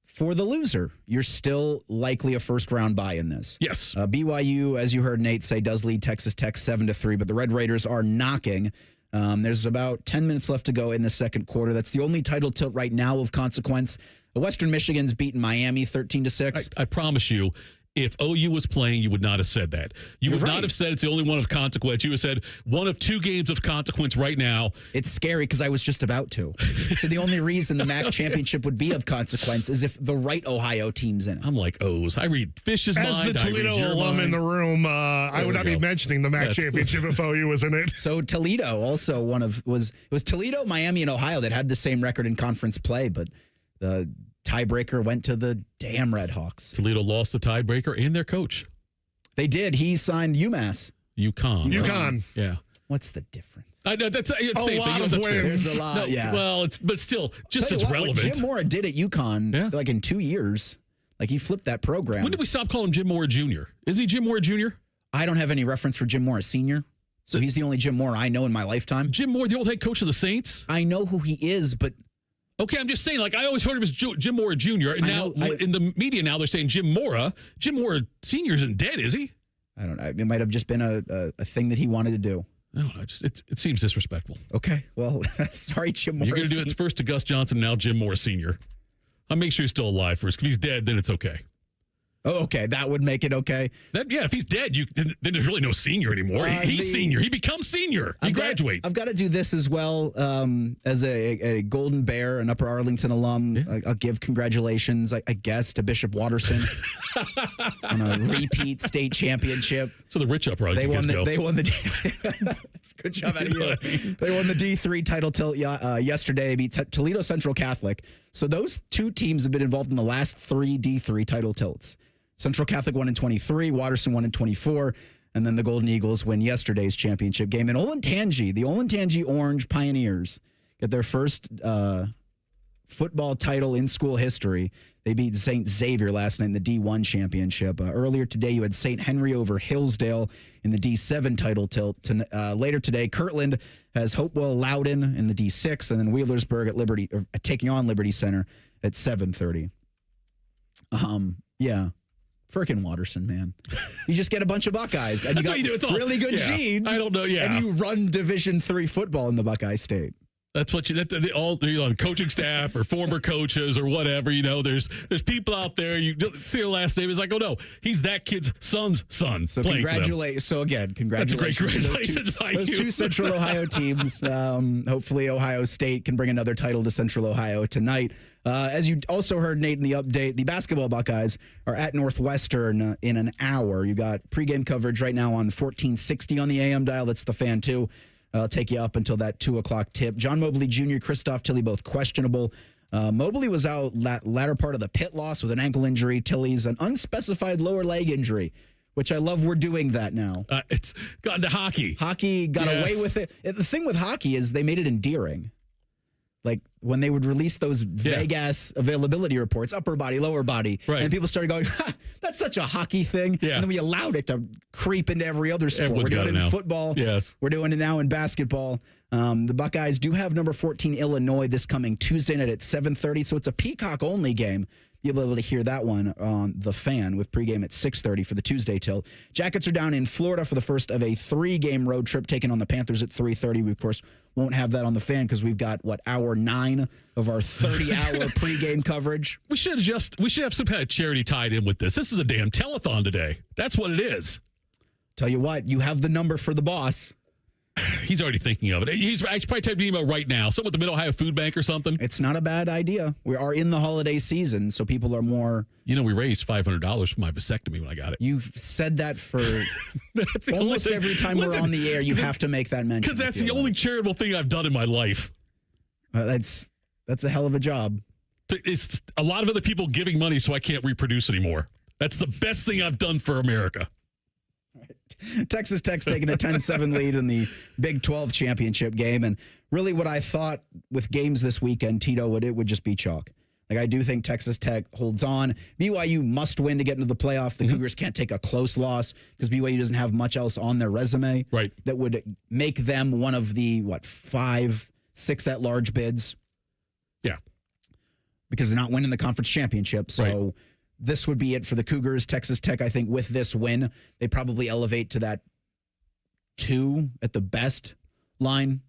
[SPEAKER 4] for the loser, you're still likely a first-round bye in this.
[SPEAKER 5] Yes.
[SPEAKER 4] BYU, as you heard Nate say, does lead Texas Tech 7-3, but the Red Raiders are knocking. There's about 10 minutes left to go in the second quarter. That's the only title tilt right now of consequence. Western Michigan's beaten Miami 13-6.
[SPEAKER 5] I promise you, if OU was playing, you would not have said that. You would not have said it's the only one of consequence. You would have said one of 2 games of consequence right now.
[SPEAKER 4] It's scary because I was just about to. So the only reason the MAC championship would be of consequence is if the right Ohio team's in it.
[SPEAKER 5] I'm like O's. I read Fish's mind.
[SPEAKER 3] As the Toledo alum in the room, I would not be mentioning the MAC championship if OU was in it.
[SPEAKER 4] So Toledo also was Toledo, Miami, and Ohio that had the same record in conference play, but the tiebreaker went to the damn Red Hawks.
[SPEAKER 5] Toledo lost the tiebreaker and their coach.
[SPEAKER 4] They did. He signed UMass.
[SPEAKER 5] UConn. Yeah.
[SPEAKER 4] What's the difference?
[SPEAKER 5] I know that's
[SPEAKER 3] a lot of wins.
[SPEAKER 4] There's a lot. Yeah.
[SPEAKER 5] Well, but still, just as relevant.
[SPEAKER 4] What Jim Mora did at UConn, like in 2 years, like he flipped that program.
[SPEAKER 5] When did we stop calling him Jim Mora Jr.? Is he Jim Mora Jr.?
[SPEAKER 4] I don't have any reference for Jim Mora Sr. So he's the only Jim Mora I know in my lifetime.
[SPEAKER 5] Jim Mora, the old head coach of the Saints?
[SPEAKER 4] I know who he is, but
[SPEAKER 5] okay, I'm just saying, like, I always heard him as Jim Mora Jr., and now in the media now they're saying Jim Mora. Jim Mora Sr. isn't dead, is he?
[SPEAKER 4] I don't know. It might have just been a thing that he wanted to do.
[SPEAKER 5] I don't know. It seems disrespectful.
[SPEAKER 4] Okay, well, sorry, Jim Mora.
[SPEAKER 5] You're going to do it first to Gus Johnson, now Jim Mora Sr. I'll make sure he's still alive first. If he's dead, then it's okay.
[SPEAKER 4] Oh, okay. That would make it okay.
[SPEAKER 5] If he's dead, then there's really no senior anymore. He's senior. He becomes senior. He graduates.
[SPEAKER 4] I've got to do this as well as a Golden Bear, an Upper Arlington alum. Yeah. I'll give congratulations, I guess, to Bishop Watterson on a repeat state championship.
[SPEAKER 5] So the rich Upper Arlington
[SPEAKER 4] They won the good job out of you. They won the D3 title tilt yesterday. They beat Toledo Central Catholic. So those two teams have been involved in the last 3 D3 title tilts. Central Catholic won in 23, Watterson won in 24, and then the Golden Eagles win yesterday's championship game. And the Olentangy Orange Pioneers get their first football title in school history. They beat St. Xavier last night in the D1 championship. Earlier today, you had St. Henry over Hillsdale in the D7 title tilt. Later today, Kirtland has Hopewell Loudon in the D6, and then Wheelersburg at taking on Liberty Center at 7:30. Yeah. Frickin' Watterson, man. You just get a bunch of Buckeyes, and you got really good genes.
[SPEAKER 5] I don't know,
[SPEAKER 4] and you run Division III football in the Buckeye State.
[SPEAKER 5] That's what all the coaching staff or former coaches or whatever. There's people out there. You see the last name is like, oh no, he's that kid's son's son.
[SPEAKER 4] So congratulations. So again, congratulations.
[SPEAKER 5] That's a great congratulations by
[SPEAKER 4] those two Central Ohio teams. Hopefully, Ohio State can bring another title to Central Ohio tonight. As you also heard, Nate, in the update, the basketball Buckeyes are at Northwestern in an hour. You got pregame coverage right now on 1460 on the AM dial. That's the Fan too. I'll take you up until that 2 o'clock tip. John Mobley Jr., Christoph Tilley, both questionable. Mobley was out latter part of the pit loss with an ankle injury. Tilley's an unspecified lower leg injury, which I love we're doing that now.
[SPEAKER 5] It's gotten to hockey.
[SPEAKER 4] Hockey got away with it. The thing with hockey is they made it endearing. Like when they would release those vague-ass availability reports, upper body, lower body, and people started going, that's such a hockey thing. Yeah. And then we allowed it to creep into every other sport.
[SPEAKER 5] We're doing it
[SPEAKER 4] in football.
[SPEAKER 5] Yes.
[SPEAKER 4] We're doing it now in basketball. The Buckeyes do have number 14 Illinois this coming Tuesday night at 7:30, so it's a Peacock-only game. You'll be able to hear that one on The Fan with pregame at 6:30 for the Tuesday tilt. Jackets are down in Florida for the first of a 3-game road trip, taking on the Panthers at 3:30. We, of course, won't have that on The Fan because we've got, hour 9 of our 30-hour pregame coverage.
[SPEAKER 5] We should have some kind of charity tied in with this. This is a damn telethon today. That's what it is.
[SPEAKER 4] Tell you what, you have the number for the boss.
[SPEAKER 5] He's already thinking of it. He's probably typing an email right now. Something with the Mid-Ohio Food Bank or something.
[SPEAKER 4] It's not a bad idea. We are in the holiday season, so people are more...
[SPEAKER 5] We raised $500 for my vasectomy when I got it.
[SPEAKER 4] You've said that for almost every time we're on the air. You have to make that mention.
[SPEAKER 5] Because that's the only charitable thing I've done in my life.
[SPEAKER 4] That's a hell of a job.
[SPEAKER 5] It's a lot of other people giving money so I can't reproduce anymore. That's the best thing I've done for America.
[SPEAKER 4] Texas Tech's taking a 10-7 lead in the Big 12 championship game. And really what I thought with games this weekend, Tito, it would just be chalk. Like, I do think Texas Tech holds on. BYU must win to get into the playoff. The Cougars can't take a close loss because BYU doesn't have much else on their resume that would make them one of the, 5, 6 at-large bids.
[SPEAKER 5] Yeah.
[SPEAKER 4] Because they're not winning the conference championship. So this would be it for the Cougars. Texas Tech, I think, with this win, they probably elevate to that 2 at the best line.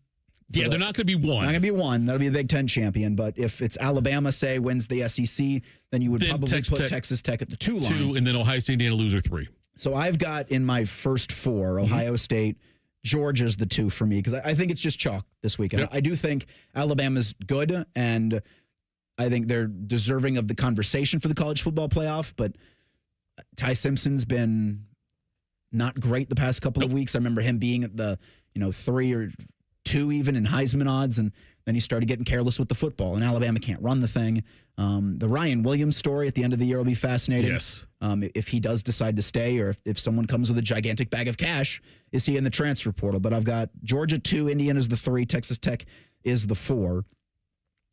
[SPEAKER 5] Yeah, they're not going to be 1.
[SPEAKER 4] Not going to be 1. That'll be a Big Ten champion. But if it's Alabama, say, wins the SEC, then you would probably put Texas Tech at the 2 line.
[SPEAKER 5] 2, and then Ohio State, Indiana, loser 3.
[SPEAKER 4] So I've got in my first 4, Ohio State, Georgia's the 2 for me, because I think it's just chalk this weekend. Yep. I do think Alabama's good, and I think they're deserving of the conversation for the college football playoff, but Ty Simpson's been not great the past couple of weeks. I remember him being at the 3 or 2 even in Heisman odds, and then he started getting careless with the football, and Alabama can't run the thing. The Ryan Williams story at the end of the year will be fascinating.
[SPEAKER 5] Yes.
[SPEAKER 4] If he does decide to stay, or if someone comes with a gigantic bag of cash, is he in the transfer portal? But I've got Georgia 2, Indiana's the 3, Texas Tech is the 4.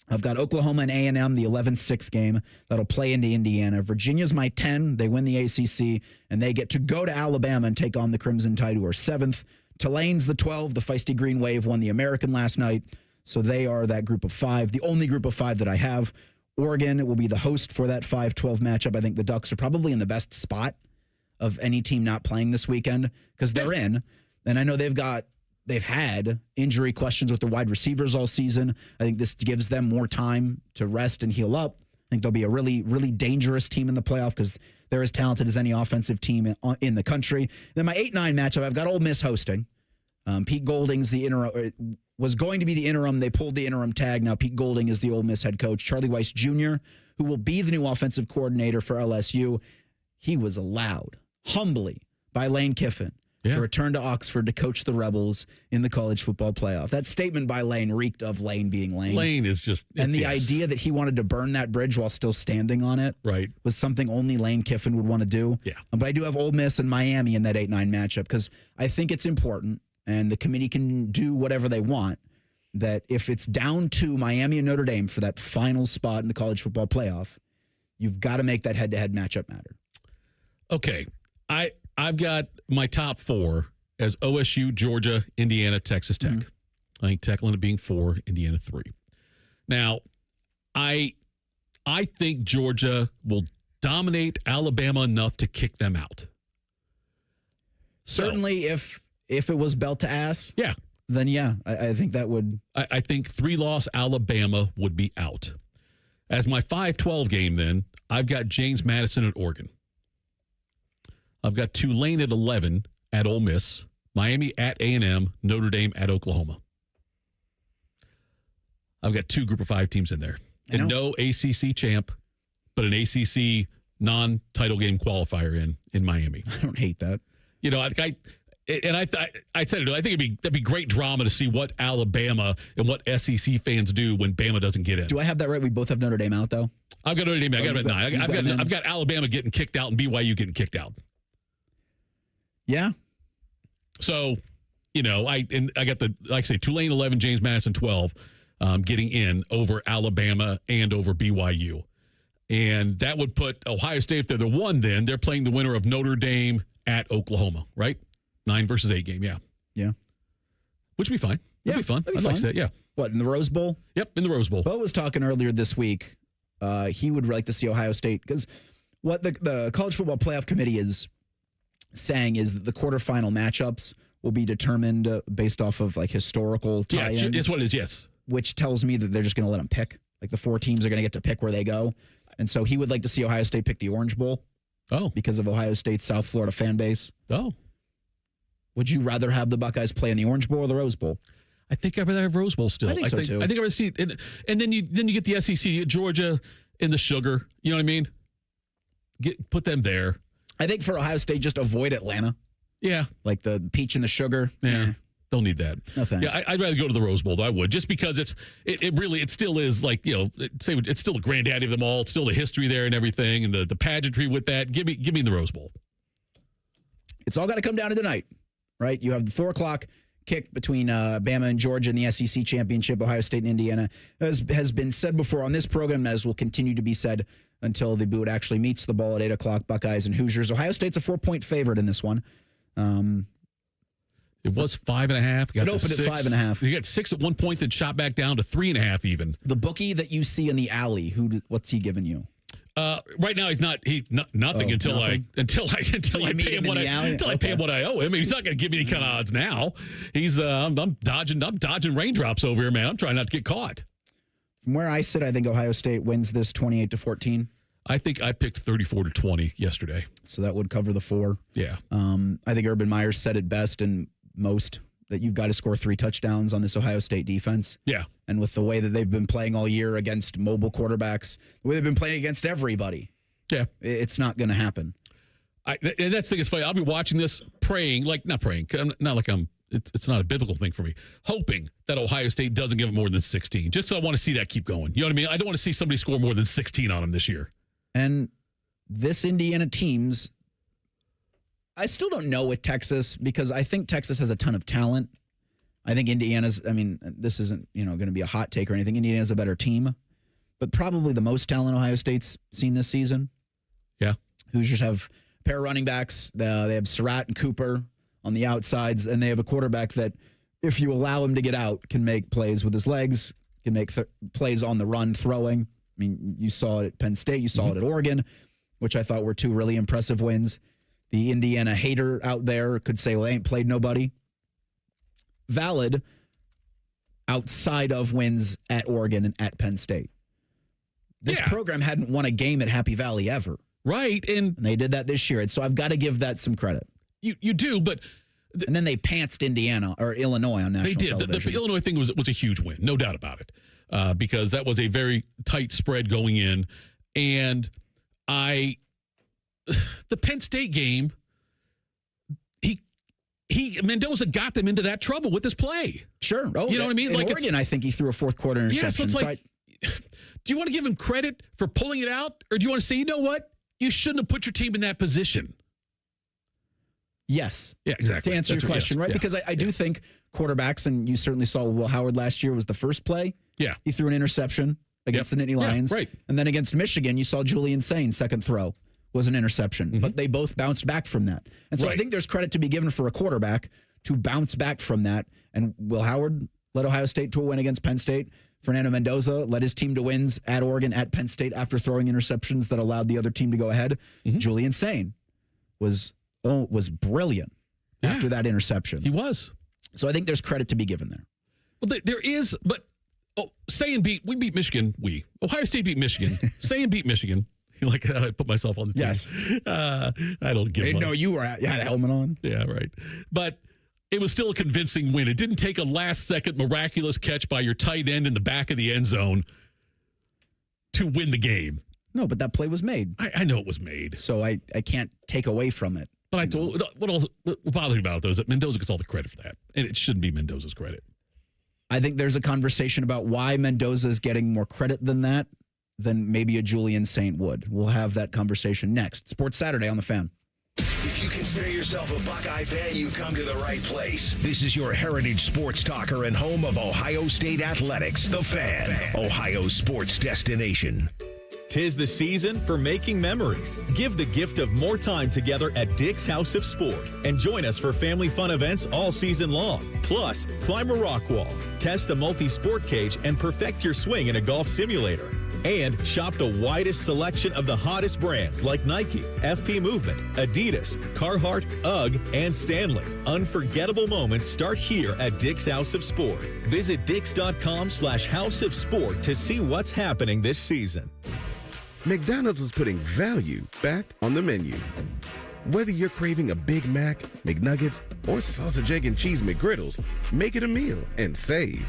[SPEAKER 4] I've got Oklahoma and A&M, the 11-6 game that'll play into Indiana. Virginia's my 10. They win the ACC, and they get to go to Alabama and take on the Crimson Tide, who are 7th. Tulane's the 12. The feisty Green Wave won the American last night, so they are that group of 5. The only group of 5 that I have. Oregon will be the host for that 5-12 matchup. I think the Ducks are probably in the best spot of any team not playing this weekend because they're in, and I know they've had injury questions with their wide receivers all season. I think this gives them more time to rest and heal up. I think they'll be a really, really dangerous team in the playoff because they're as talented as any offensive team in the country. Then my 8-9 matchup, I've got Ole Miss hosting. Pete Golding's the interim, was going to be the interim. They pulled the interim tag. Now Pete Golding is the Ole Miss head coach. Charlie Weiss Jr., who will be the new offensive coordinator for LSU, he was allowed humbly by Lane Kiffin to return to Oxford to coach the Rebels in the college football playoff. That statement by Lane reeked of Lane being Lane.
[SPEAKER 5] Lane is just...
[SPEAKER 4] And the idea that he wanted to burn that bridge while still standing on it was something only Lane Kiffin would want to do.
[SPEAKER 5] Yeah.
[SPEAKER 4] But I do have Ole Miss and Miami in that 8-9 matchup because I think it's important, and the committee can do whatever they want, that if it's down to Miami and Notre Dame for that final spot in the college football playoff, you've got to make that head-to-head matchup matter.
[SPEAKER 5] Okay. I've got my top 4 as OSU, Georgia, Indiana, Texas Tech. I think Tech will end up being 4, Indiana 3. Now, I think Georgia will dominate Alabama enough to kick them out.
[SPEAKER 4] Certainly, if it was belt to ass, then I think that would.
[SPEAKER 5] I think 3-loss Alabama would be out. As my 5-12 game, then I've got James Madison at Oregon. I've got Tulane at 11 at Ole Miss, Miami at A&M, Notre Dame at Oklahoma. I've got 2 Group of 5 teams in there. And no ACC champ, but an ACC non-title game qualifier in Miami.
[SPEAKER 4] I don't hate that.
[SPEAKER 5] You know, I said it. I think that'd be great drama to see what Alabama and what SEC fans do when Bama doesn't get in.
[SPEAKER 4] Do I have that right? We both have Notre Dame out, though?
[SPEAKER 5] I've got Notre Dame. I got it at 9. I've got Alabama getting kicked out and BYU getting kicked out.
[SPEAKER 4] Yeah.
[SPEAKER 5] So, you know, I got Tulane 11, James Madison 12, getting in over Alabama and over BYU. And that would put Ohio State, if they're the 1, then they're playing the winner of Notre Dame at Oklahoma, right? 9 versus 8 game, yeah.
[SPEAKER 4] Yeah.
[SPEAKER 5] Which would be fine. That'd be fun. I'd like that, yeah.
[SPEAKER 4] What, in the Rose Bowl?
[SPEAKER 5] Yep, in the Rose Bowl.
[SPEAKER 4] Bo was talking earlier this week. He would like to see Ohio State, because what the College Football Playoff Committee is saying is that the quarterfinal matchups will be determined based off of like historical tie-ins.
[SPEAKER 5] Yeah, that's what it is, yes.
[SPEAKER 4] Which tells me that they're just going to let them pick. Like the 4 teams are going to get to pick where they go. And so he would like to see Ohio State pick the Orange Bowl.
[SPEAKER 5] Oh.
[SPEAKER 4] Because of Ohio State's South Florida fan base.
[SPEAKER 5] Oh.
[SPEAKER 4] Would you rather have the Buckeyes play in the Orange Bowl or the Rose Bowl?
[SPEAKER 5] I think I'd rather have Rose Bowl still.
[SPEAKER 4] I think so too.
[SPEAKER 5] I think I would see it. And then you get the SEC, you get Georgia in the sugar. You know what I mean? Put them there.
[SPEAKER 4] I think for Ohio State, just avoid Atlanta.
[SPEAKER 5] Yeah.
[SPEAKER 4] Like the peach and the sugar.
[SPEAKER 5] Yeah. Don't need that.
[SPEAKER 4] No thanks.
[SPEAKER 5] Yeah, I'd rather go to the Rose Bowl, though. I would, just because it still is like, you know, say it's still the granddaddy of them all. It's still the history there and everything, and the pageantry with that. Give me the Rose Bowl.
[SPEAKER 4] It's all got to come down to tonight, right? You have the 4:00 kick between Bama and Georgia in the SEC championship. Ohio State and Indiana has been said before on this program, as will continue to be said until the boot actually meets the ball at 8:00. Buckeyes and Hoosiers. Ohio State's a 4-point favorite in this one.
[SPEAKER 5] It was 5.5.
[SPEAKER 4] It opened at 5.5.
[SPEAKER 5] You got 6 at one point, then shot back down to 3.5 even.
[SPEAKER 4] The bookie that you see in the alley, what's he giving you?
[SPEAKER 5] Right now he's nothing until I pay him what I owe him. He's not going to give me any kind of odds now. He's I'm dodging raindrops over here, man. I'm trying not to get caught.
[SPEAKER 4] From where I sit, I think Ohio State wins this 28-14.
[SPEAKER 5] I think I picked 34-20 yesterday.
[SPEAKER 4] So that would cover the 4.
[SPEAKER 5] Yeah.
[SPEAKER 4] I think Urban Meyer said it best and most, that you've got to score 3 touchdowns on this Ohio State defense.
[SPEAKER 5] Yeah.
[SPEAKER 4] And with the way that they've been playing all year against mobile quarterbacks, the way they've been playing against everybody.
[SPEAKER 5] Yeah.
[SPEAKER 4] It's not going to happen.
[SPEAKER 5] And that's the thing is funny. I'll be watching this not praying. It's not a biblical thing for me. Hoping that Ohio State doesn't give it more than 16. Just because I want to see that keep going. You know what I mean? I don't want to see somebody score more than 16 on them this year.
[SPEAKER 4] And this Indiana team's, I still don't know with Texas, because I think Texas has a ton of talent. I think Indiana's, this isn't, going to be a hot take or anything. Indiana's a better team, but probably the most talent Ohio State's seen this season.
[SPEAKER 5] Yeah.
[SPEAKER 4] Hoosiers have a pair of running backs. They have Surratt and Cooper on the outsides, and they have a quarterback that, if you allow him to get out, can make plays with his legs, can make plays on the run, throwing. You saw it at Penn State. You saw it at Oregon, which I thought were 2 really impressive wins. The Indiana hater out there could say, well, they ain't played nobody. Valid outside of wins at Oregon and at Penn State. This program hadn't won a game at Happy Valley ever.
[SPEAKER 5] Right. And
[SPEAKER 4] they did that this year. And so I've got to give that some credit.
[SPEAKER 5] You do, but...
[SPEAKER 4] and then they pantsed Illinois on national television.
[SPEAKER 5] The Illinois thing was a huge win, no doubt about it, because that was a very tight spread going in. And the Penn State game, Mendoza got them into that trouble with his play.
[SPEAKER 4] Sure. Oh,
[SPEAKER 5] you know what I mean?
[SPEAKER 4] Like Oregon, I think he threw a fourth quarter interception.
[SPEAKER 5] Yeah, so it's do you want to give him credit for pulling it out, or do you want to say, you know what? You shouldn't have put your team in that position.
[SPEAKER 4] Yes.
[SPEAKER 5] Yeah, exactly.
[SPEAKER 4] To answer your question, right? Yeah. Because I do think quarterbacks, and you certainly saw Will Howard last year was the first play.
[SPEAKER 5] Yeah.
[SPEAKER 4] He threw an interception against the Nittany Lions.
[SPEAKER 5] Yeah, right.
[SPEAKER 4] And then against Michigan, you saw Julian Sain's second throw was an interception. Mm-hmm. But they both bounced back from that. And so I think there's credit to be given for a quarterback to bounce back from that. And Will Howard led Ohio State to a win against Penn State. Fernando Mendoza led his team to wins at Oregon, at Penn State after throwing interceptions that allowed the other team to go ahead. Mm-hmm. Julian Sain was brilliant after that interception.
[SPEAKER 5] He was.
[SPEAKER 4] So I think there's credit to be given there.
[SPEAKER 5] Well, there is, but we beat Michigan. Ohio State beat Michigan. Sain beat Michigan. Like I put myself on the team.
[SPEAKER 4] Yes.
[SPEAKER 5] I don't give up.
[SPEAKER 4] No, you had a helmet on.
[SPEAKER 5] Yeah, right. But it was still a convincing win. It didn't take a last-second miraculous catch by your tight end in the back of the end zone to win the game.
[SPEAKER 4] No, but that play was made.
[SPEAKER 5] I know it was made.
[SPEAKER 4] So I can't take away from it.
[SPEAKER 5] But what bothers me about it, though, is that Mendoza gets all the credit for that. And it shouldn't be Mendoza's credit.
[SPEAKER 4] I think there's a conversation about why Mendoza is getting more credit than that, than maybe a Julian Saint would. We'll have that conversation next. Sports Saturday on The Fan.
[SPEAKER 1] If you consider yourself a Buckeye fan, you've come to the right place. This is your heritage sports talker and home of Ohio State athletics, The Fan, Ohio's sports destination.
[SPEAKER 6] 'Tis the season for making memories. Give the gift of more time together at Dick's House of Sport and join us for family fun events all season long. Plus, climb a rock wall, test the multi-sport cage, and perfect your swing in a golf simulator. And shop the widest selection of the hottest brands like Nike, FP Movement, Adidas, Carhartt, UGG, and Stanley. Unforgettable moments start here at Dick's House of Sport. Visit dicks.com/House of Sport to see what's happening this season.
[SPEAKER 15] McDonald's is putting value back on the menu. Whether you're craving a Big Mac, McNuggets, or sausage, egg, and cheese McGriddles, make it a meal and save.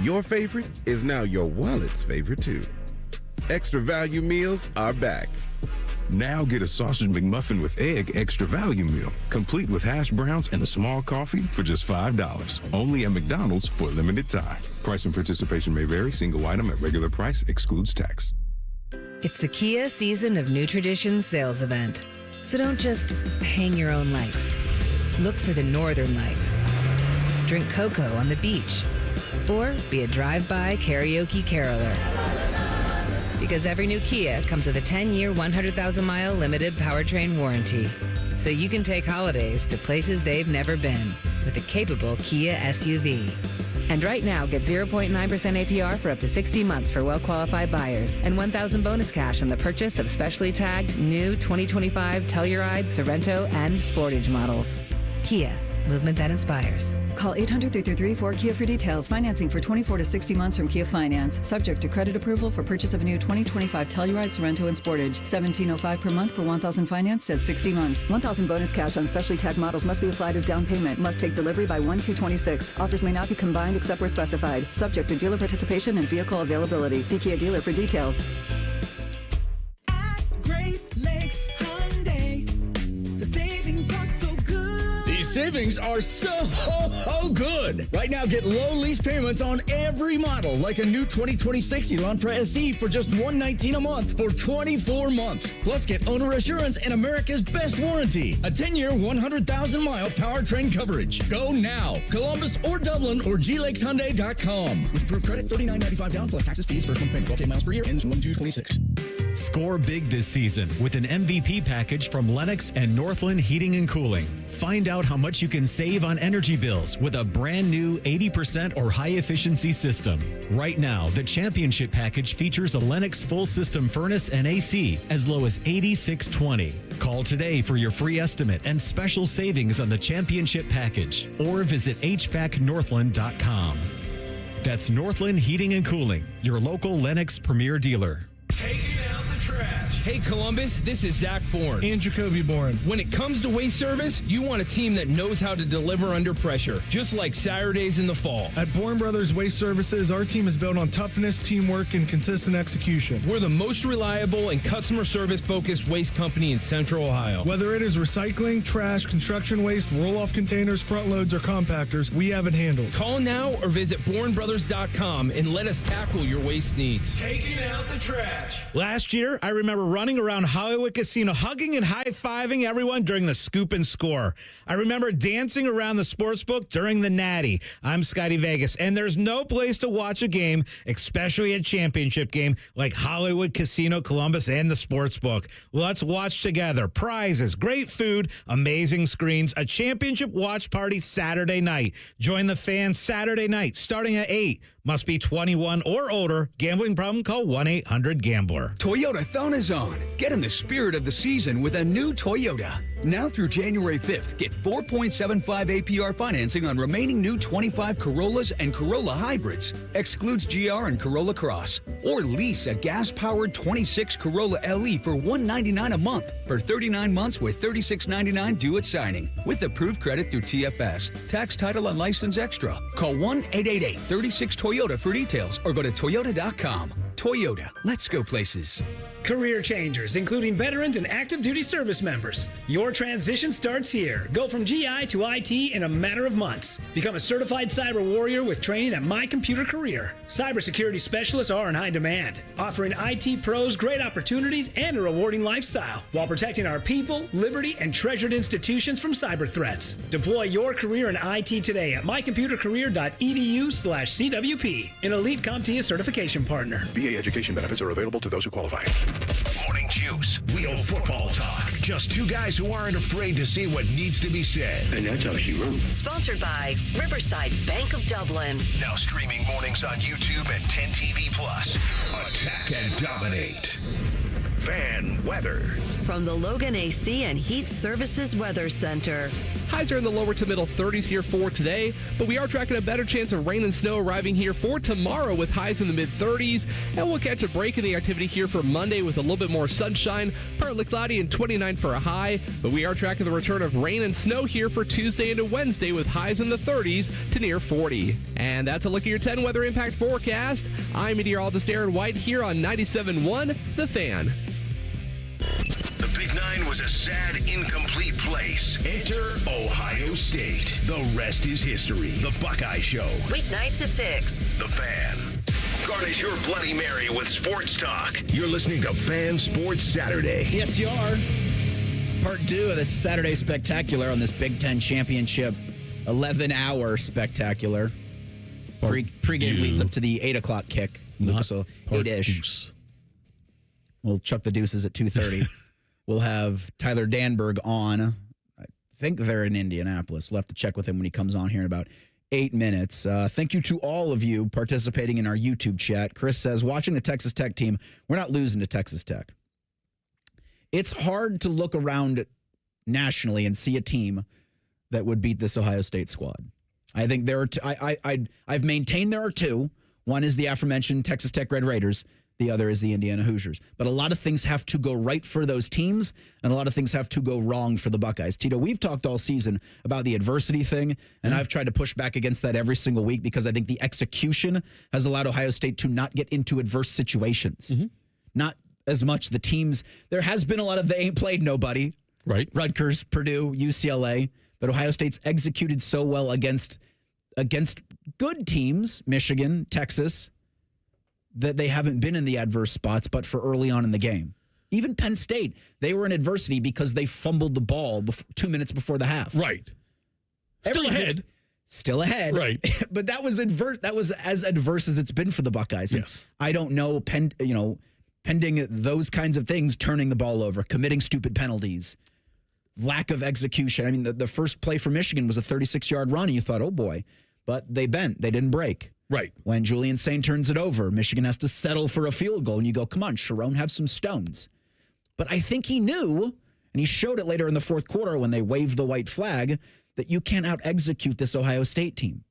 [SPEAKER 15] Your favorite is now your wallet's favorite too. Extra value meals are back.
[SPEAKER 16] Now get a sausage McMuffin with egg extra value meal, complete with hash browns and a small coffee for just $5. Only at McDonald's for a limited time. Price and participation may vary. Single item at regular price excludes tax.
[SPEAKER 14] It's the Kia Season of New Traditions sales event. So don't just hang your own lights. Look for the northern lights. Drink cocoa on the beach. Or be a drive-by karaoke caroler. Because every new Kia comes with a 10-year, 100,000-mile limited powertrain warranty. So you can take holidays to places they've never been with a capable Kia SUV. And right now, get 0.9% APR for up to 60 months for well-qualified buyers and $1,000 bonus cash on the purchase of specially tagged new 2025 Telluride, Sorento, and Sportage models. Kia, movement that inspires.
[SPEAKER 10] Call 800-333-4KIA for details. Financing for 24 to 60 months from Kia Finance. Subject to credit approval for purchase of a new 2025 Telluride, Sorento, and Sportage. $1,705 per month for 1,000 financed at 60 months. $1,000 bonus cash on specially tagged models must be applied as down payment. Must take delivery by 1/2/26. Offers may not be combined except where specified. Subject to dealer participation and vehicle availability. See Kia dealer for details.
[SPEAKER 17] Savings are so good. Right now, get low lease payments on every model, like a new 2026 Elantra SE for just $119 a month for 24 months. Plus, get owner assurance and America's best warranty. A 10-year, 100,000-mile powertrain coverage. Go now. Columbus or Dublin or GLakesHyundai.com. With approved credit, $39.95 down plus taxes, fees, first month payment, 12 miles per year, ends 1/2/26.
[SPEAKER 22] Score big this season with an MVP package from Lennox and Northland Heating and Cooling. Find out how much you can save on energy bills with a brand new 80% or high efficiency system. Right now, the championship package features a Lennox full system furnace and AC as low as $86.20. Call today for your free estimate and special savings on the championship package, or visit HVACNorthland.com. That's Northland Heating and Cooling, your local Lennox Premier dealer.
[SPEAKER 26] Taking out the trash.
[SPEAKER 7] Hey, Columbus, this is Zach Bourne.
[SPEAKER 21] And Jacoby Bourne.
[SPEAKER 7] When it comes to waste service, you want a team that knows how to deliver under pressure, just like Saturdays in the fall.
[SPEAKER 21] At Bourne Brothers Waste Services, our team is built on toughness, teamwork, and consistent execution.
[SPEAKER 7] We're the most reliable and customer service-focused waste company in Central Ohio.
[SPEAKER 21] Whether it is recycling, trash, construction waste, roll-off containers, front loads, or compactors, we have it handled.
[SPEAKER 7] Call now or visit bournebrothers.com and let us tackle your waste needs. Taking out the trash.
[SPEAKER 18] Last year, I remember running around Hollywood Casino, hugging and high-fiving everyone during the scoop and score. I remember dancing around the sportsbook during the Natty. I'm Scotty Vegas, and there's no place to watch a game, especially a championship game, like Hollywood Casino Columbus and the sportsbook. Let's watch together. Prizes, great food, amazing screens, a championship watch party Saturday night. Join the fans Saturday night, starting at 8. Must be 21 or older. Gambling problem? Call 1-800-GAMBLER.
[SPEAKER 19] Toyota Thon is on. Get in the spirit of the season with a new Toyota. Now through January 5th, get 4.75 APR financing on remaining new 25 Corollas and Corolla hybrids. Excludes GR and Corolla Cross. Or lease a gas-powered 26 Corolla LE for $199 a month for 39 months with $36.99 due at signing. With approved credit through TFS. Tax, title, and license extra. Call 1-888-36-TOYOTA for details or go to toyota.com. Toyota, let's go places.
[SPEAKER 9] Career changers, including veterans and active duty service members. Your transition starts here. Go from GI to IT in a matter of months. Become a certified cyber warrior with training at My Computer Career. Cybersecurity specialists are in high demand, offering IT pros great opportunities and a rewarding lifestyle while protecting our people, liberty, and treasured institutions from cyber threats. Deploy your career in IT today at mycomputercareer.edu/CWP, an elite CompTIA certification partner.
[SPEAKER 20] VA education benefits are available to those who qualify.
[SPEAKER 1] Morning Juice, real football talk. Just two guys who aren't afraid to say what needs to be said.
[SPEAKER 8] And that's how she wrote.
[SPEAKER 2] Sponsored by Riverside Bank of Dublin.
[SPEAKER 1] Now streaming mornings on YouTube and 10 TV Plus. Attack and dominate. Fan weather.
[SPEAKER 2] From the Logan AC and Heat Services Weather Center.
[SPEAKER 23] Highs are in the lower to middle 30s here for today, but we are tracking a better chance of rain and snow arriving here for tomorrow with highs in the mid-30s, and we'll catch a break in the activity here for Monday with a little bit more sunshine, partly cloudy and 29 for a high, but we are tracking the return of rain and snow here for Tuesday into Wednesday with highs in the 30s to near 40. And that's a look at your 10 weather impact forecast. I'm meteorologist Aaron White here on 97.1 The Fan.
[SPEAKER 1] The Big Nine was a sad, incomplete place. Enter Ohio State. The rest is history. The Buckeye Show.
[SPEAKER 2] Weeknights at 6.
[SPEAKER 1] The Fan. Garnish your Bloody Mary with sports talk. You're listening to Fan Sports Saturday.
[SPEAKER 4] Yes, you are. Part 2 of that Saturday Spectacular on this Big Ten Championship 11-hour Spectacular. Pre-game leads up to the 8 o'clock kick. So 8-ish. We'll chuck the deuces at 2:30. We'll have Tyler Danburg on. I think they're in Indianapolis. We'll have to check with him when he comes on here in about 8 minutes. Thank you to all of you participating in our YouTube chat. Chris says, watching the Texas Tech team, we're not losing to Texas Tech. It's hard to look around nationally and see a team that would beat this Ohio State squad. I think there are I've maintained there are two. One is the aforementioned Texas Tech Red Raiders. The other is the Indiana Hoosiers. But a lot of things have to go right for those teams, and a lot of things have to go wrong for the Buckeyes. Tito, we've talked all season about the adversity thing, and I've tried to push back against that every single week because I think the execution has allowed Ohio State to not get into adverse situations. Not as much the teams. There has been a lot of they ain't played nobody.
[SPEAKER 5] Right.
[SPEAKER 4] Rutgers, Purdue, UCLA. But Ohio State's executed so well against good teams, Michigan, Texas, that they haven't been in the adverse spots, but for early on in the game. Even Penn State, they were in adversity because they fumbled the ball 2 minutes before the half.
[SPEAKER 5] Right. Still ahead. Right.
[SPEAKER 4] But that was adverse. That was as adverse as it's been for the Buckeyes.
[SPEAKER 5] Yes.
[SPEAKER 4] I don't know, pending those kinds of things, turning the ball over, committing stupid penalties, lack of execution. I mean, the first play for Michigan was a 36-yard run, and you thought, oh boy. But they bent. They didn't break.
[SPEAKER 5] Right.
[SPEAKER 4] When Julian Saint turns it over, Michigan has to settle for a field goal, and you go, come on, Sharon, have some stones. But I think he knew, and he showed it later in the fourth quarter when they waved the white flag, that you can't out-execute this Ohio State team.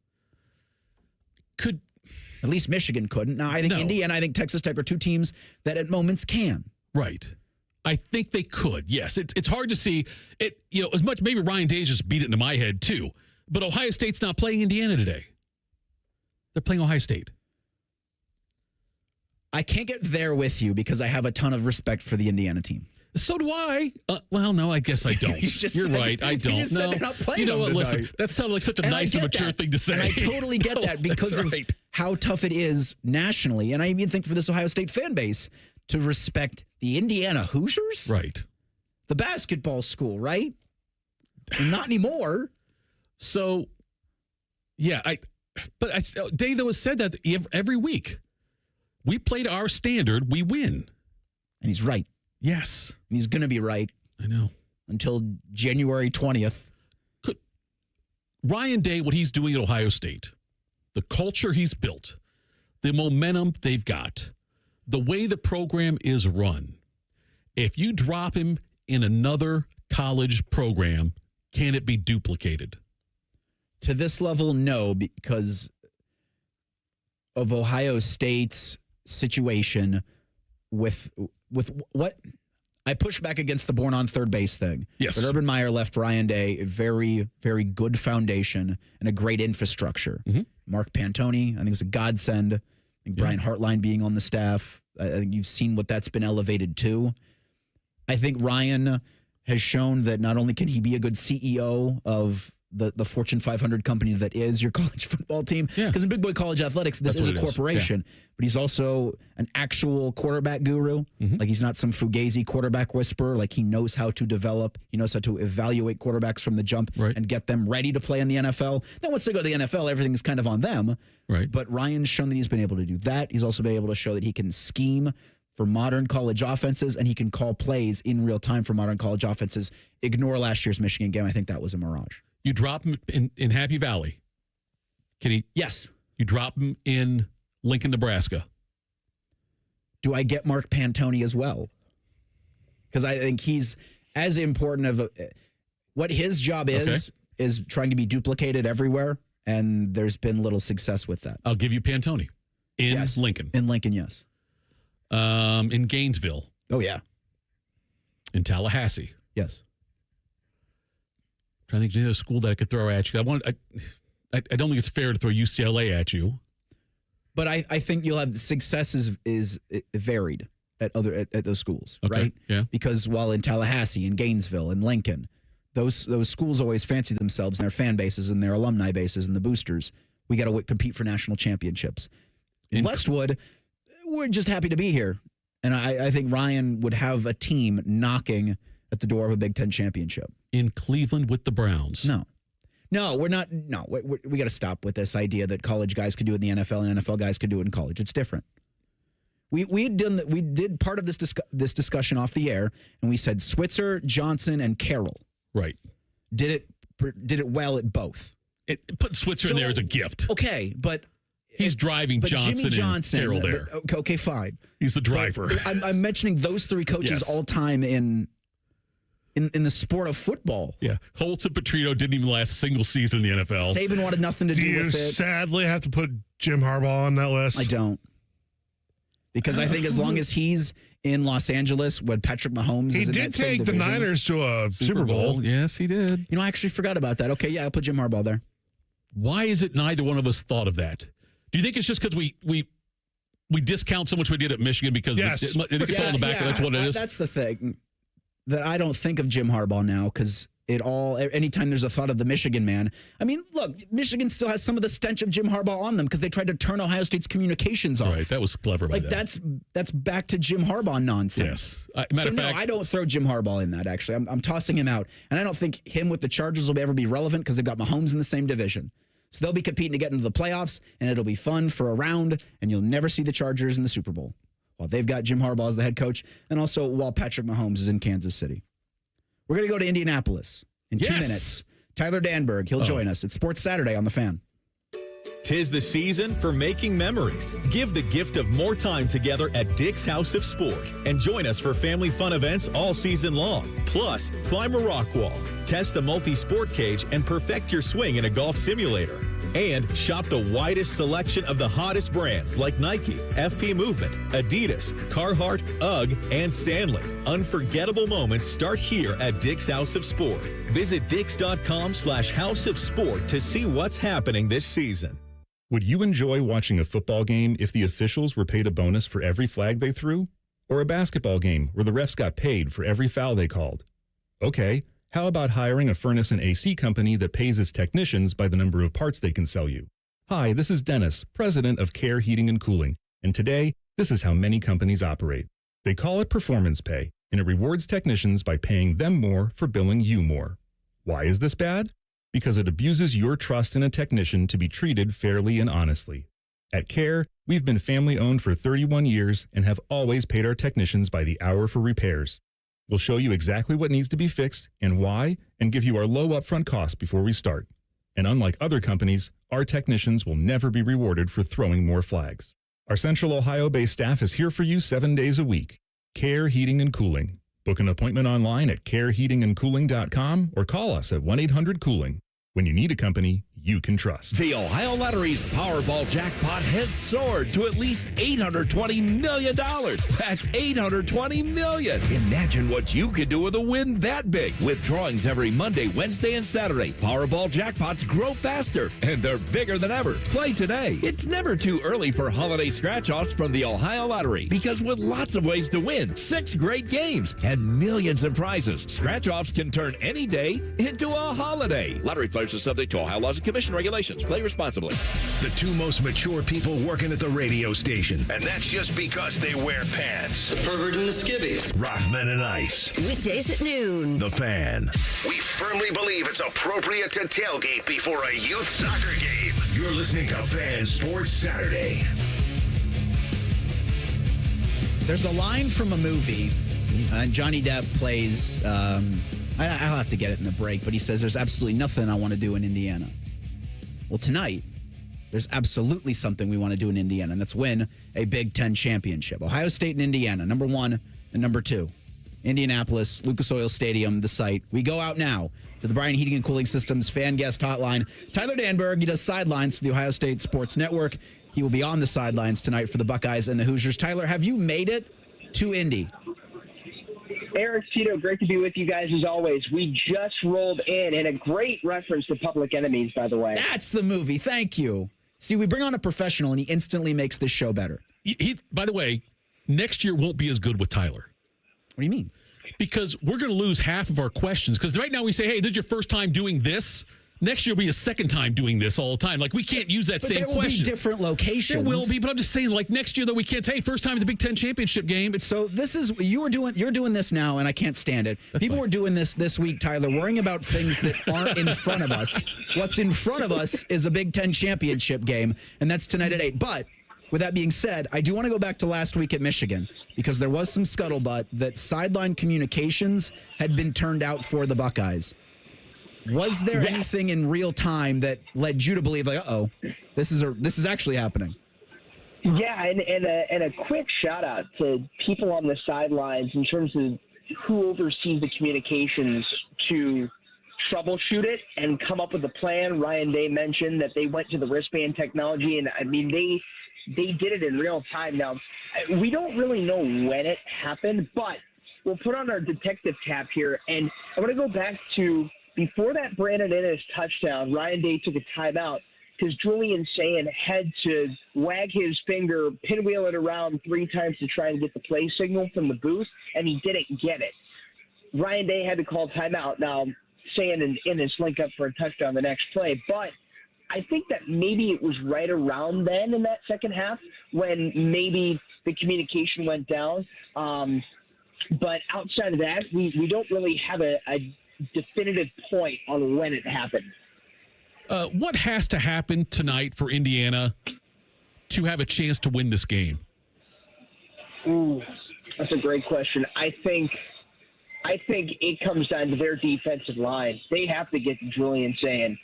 [SPEAKER 4] At least Michigan couldn't. Now, I think Indy and I think Texas Tech are two teams that at moments can.
[SPEAKER 5] Right. I think they could. Yes, it's hard to see it. As much maybe Ryan Day just beat it into my head too. But Ohio State's not playing Indiana today. They're playing Ohio State.
[SPEAKER 4] I can't get there with you because I have a ton of respect for the Indiana team.
[SPEAKER 5] So do I. Well, no, I guess I don't. You're right. I don't.
[SPEAKER 4] You just said they're not playing
[SPEAKER 5] them
[SPEAKER 4] tonight.
[SPEAKER 5] Listen, that sounded like such a nice and mature thing to say.
[SPEAKER 4] And I totally get that because of how tough it is nationally. And I even think for this Ohio State fan base to respect the Indiana Hoosiers.
[SPEAKER 5] Right.
[SPEAKER 4] The basketball school, right? Not anymore.
[SPEAKER 5] So, yeah, Dave, though, has said that every week. We play to our standard, we win.
[SPEAKER 4] And he's right.
[SPEAKER 5] Yes.
[SPEAKER 4] And he's going to be right.
[SPEAKER 5] I know.
[SPEAKER 4] Until January 20th.
[SPEAKER 5] Ryan Day, what he's doing at Ohio State, the culture he's built, the momentum they've got, the way the program is run, if you drop him in another college program, can it be duplicated?
[SPEAKER 4] To this level, no, because of Ohio State's situation with what I push back against the born on third base thing.
[SPEAKER 5] Yes.
[SPEAKER 4] But Urban Meyer left Ryan Day a very, very good foundation and a great infrastructure.
[SPEAKER 5] Mm-hmm.
[SPEAKER 4] Mark Pantoni, I think, was a godsend. I think Brian Hartline being on the staff, I think you've seen what that's been elevated to. I think Ryan has shown that not only can he be a good CEO of the Fortune 500 company that is your college football team. Because in big boy college athletics, this is a corporation. But he's also an actual quarterback guru. Like he's not some fugazi quarterback whisperer. Like he knows how to develop. He knows how to evaluate quarterbacks from the jump and get them ready to play in the NFL. Then once they go to the NFL, everything's kind of on them.
[SPEAKER 5] Right.
[SPEAKER 4] But Ryan's shown that he's been able to do that. He's also been able to show that he can scheme for modern college offenses, and he can call plays in real time for modern college offenses. Ignore last year's Michigan game. I think that was a mirage.
[SPEAKER 5] You drop him in Happy Valley. Can he?
[SPEAKER 4] Yes.
[SPEAKER 5] You drop him in Lincoln, Nebraska.
[SPEAKER 4] Do I get Mark Pantoni as well? Because I think he's as important of what his job is trying to be duplicated everywhere, and there's been little success with that.
[SPEAKER 5] I'll give you Pantoni in Lincoln.
[SPEAKER 4] In Lincoln, yes.
[SPEAKER 5] In Gainesville.
[SPEAKER 4] Oh, yeah.
[SPEAKER 5] In Tallahassee.
[SPEAKER 4] Yes.
[SPEAKER 5] I think there's a school that I could throw at you. I don't think it's fair to throw UCLA at you.
[SPEAKER 4] But I think you'll have success is varied at those schools, right?
[SPEAKER 5] Yeah.
[SPEAKER 4] Because while in Tallahassee and Gainesville and Lincoln, those schools always fancy themselves and their fan bases and their alumni bases and the boosters. We got to compete for national championships. In Westwood, we're just happy to be here. And I think Ryan would have a team knocking at the door of a Big Ten championship.
[SPEAKER 5] In Cleveland with the Browns.
[SPEAKER 4] No, we're not. No, we got to stop with this idea that college guys could do it in the NFL and NFL guys could do it in college. It's different. We did part of this discussion off the air, and we said Switzer, Johnson, and Carroll.
[SPEAKER 5] Right.
[SPEAKER 4] Did it well at both.
[SPEAKER 5] Put Switzer in there as a gift.
[SPEAKER 4] Okay, but
[SPEAKER 5] he's driving
[SPEAKER 4] Jimmy Johnson
[SPEAKER 5] and Carroll there.
[SPEAKER 4] Okay, fine.
[SPEAKER 5] He's the driver.
[SPEAKER 4] I'm mentioning those three coaches all time in the sport of football.
[SPEAKER 5] Yeah. Holtz and Petrino didn't even last a single season in the NFL.
[SPEAKER 4] Saban wanted nothing to do with it.
[SPEAKER 3] Do you sadly have to put Jim Harbaugh on that list?
[SPEAKER 4] I don't. Because I think as long as he's in Los Angeles when Patrick Mahomes is in that same division.
[SPEAKER 3] He did take the Niners to a Super Bowl.
[SPEAKER 5] Yes, he did.
[SPEAKER 4] I actually forgot about that. Okay, yeah, I'll put Jim Harbaugh there.
[SPEAKER 5] Why is it neither one of us thought of that? Do you think it's just because we discount so much we did at Michigan because it's all in the back? That's what it is?
[SPEAKER 4] That's the thing. That I don't think of Jim Harbaugh now because anytime there's a thought of the Michigan man. I mean, look, Michigan still has some of the stench of Jim Harbaugh on them because they tried to turn Ohio State's communications off.
[SPEAKER 5] Right, that was clever by them.
[SPEAKER 4] That's back to Jim Harbaugh nonsense.
[SPEAKER 5] Yes.
[SPEAKER 4] Matter of fact, I don't throw Jim Harbaugh in that, actually. I'm tossing him out. And I don't think him with the Chargers will ever be relevant because they've got Mahomes in the same division. So they'll be competing to get into the playoffs, and it'll be fun for a round, and you'll never see the Chargers in the Super Bowl. While they've got Jim Harbaugh as the head coach, and also while Patrick Mahomes is in Kansas City. We're going to go to Indianapolis in 2 minutes. Tyler Danburg, he'll join us. It's Sports Saturday on The Fan.
[SPEAKER 6] 'Tis the season for making memories. Give the gift of more time together at Dick's House of Sport and join us for family fun events all season long. Plus, climb a rock wall, test the multi-sport cage, and perfect your swing in a golf simulator. And shop the widest selection of the hottest brands like Nike, FP Movement, Adidas, Carhartt, UGG, and Stanley. Unforgettable moments start here at Dick's House of Sport. Visit dicks.com/House of Sport to see what's happening this season.
[SPEAKER 11] Would you enjoy watching a football game if the officials were paid a bonus for every flag they threw? Or a basketball game where the refs got paid for every foul they called? Okay, how about hiring a furnace and AC company that pays its technicians by the number of parts they can sell you? Hi, this is Dennis, president of Care Heating and Cooling, and today, this is how many companies operate. They call it performance pay, and it rewards technicians by paying them more for billing you more. Why is this bad? Because it abuses your trust in a technician to be treated fairly and honestly. At Care, we've been family-owned for 31 years and have always paid our technicians by the hour for repairs. We'll show you exactly what needs to be fixed and why, and give you our low upfront cost before we start. And unlike other companies, our technicians will never be rewarded for throwing more flags. Our Central Ohio-based staff is here for you 7 days a week. Care Heating and Cooling. Book an appointment online at careheatingandcooling.com or call us at 1-800-COOLING. When you need a company you can trust.
[SPEAKER 26] The Ohio Lottery's Powerball jackpot has soared to at least $820 million. That's $820 million. Imagine what you could do with a win that big. With drawings every Monday, Wednesday, and Saturday, Powerball jackpots grow faster, and they're bigger than ever. Play today. It's never too early for holiday scratch-offs from the Ohio Lottery, because with lots of ways to win, 6 great games, and millions of prizes, scratch-offs can turn any day into a holiday. Lottery players are subject to Ohio laws and commission regulations. Play responsibly.
[SPEAKER 1] The two most mature people working at the radio station, and that's just because they wear pants. The pervert and the skivvies. Rothman and Ice.
[SPEAKER 2] Weekdays at noon.
[SPEAKER 1] The Fan. We firmly believe it's appropriate to tailgate before a youth soccer game. You're listening to Fan Sports Saturday.
[SPEAKER 4] There's a line from a movie, and Johnny Depp plays, I'll have to get it in the break, but he says, there's absolutely nothing I want to do in Indiana. Well, tonight, there's absolutely something we want to do in Indiana, and that's win a Big Ten championship. Ohio State and Indiana, number 1 and number 2. Indianapolis, Lucas Oil Stadium, the site. We go out now to the Bryan Heating and Cooling Systems fan guest hotline. Tyler Danburg, he does sidelines for the Ohio State Sports Network. He will be on the sidelines tonight for the Buckeyes and the Hoosiers. Tyler, have you made it to Indy?
[SPEAKER 12] Reiser, Tito, great to be with you guys as always. We just rolled in, and a great reference to Public Enemies, by the way.
[SPEAKER 4] That's the movie. Thank you. See, we bring on a professional, and he instantly makes this show better.
[SPEAKER 5] By the way, next year won't be as good with Tyler.
[SPEAKER 4] What do you mean?
[SPEAKER 5] Because we're going to lose half of our questions. Because right now we say, hey, this is your first time doing this. Next year will be a second time doing this all the time. Like, we can't use that same question.
[SPEAKER 4] There will be different locations.
[SPEAKER 5] There will be, but I'm just saying, like, next year, though, we can't say, first time at the Big Ten championship game.
[SPEAKER 4] So this is, you're doing this now, and I can't stand it. People were doing this week, Tyler, worrying about things that aren't in front of us. What's in front of us is a Big Ten championship game, and that's tonight at 8. But with that being said, I do want to go back to last week at Michigan, because there was some scuttlebutt that sideline communications had been turned out for the Buckeyes. Was there anything in real time that led you to believe, like, uh-oh, this is actually happening?
[SPEAKER 12] Yeah, and a quick shout out to people on the sidelines in terms of who oversees the communications to troubleshoot it and come up with a plan. Ryan Day mentioned that they went to the wristband technology, and I mean they did it in real time. Now, we don't really know when it happened, but we'll put on our detective cap here, and I want to go back to before that Brandon Ennis touchdown. Ryan Day took a timeout because Julian Sayin had to wag his finger, pinwheel it around 3 times to try and get the play signal from the booth, and he didn't get it. Ryan Day had to call timeout. Now, Sayin and Ennis link up for a touchdown the next play, but I think that maybe it was right around then in that second half when maybe the communication went down. But outside of that, we don't really have a definitive point on when it happened.
[SPEAKER 5] What has to happen tonight for Indiana to have a chance to win this game?
[SPEAKER 12] Ooh, that's a great question. I think it comes down to their defensive line. They have to get to Julian Sayin.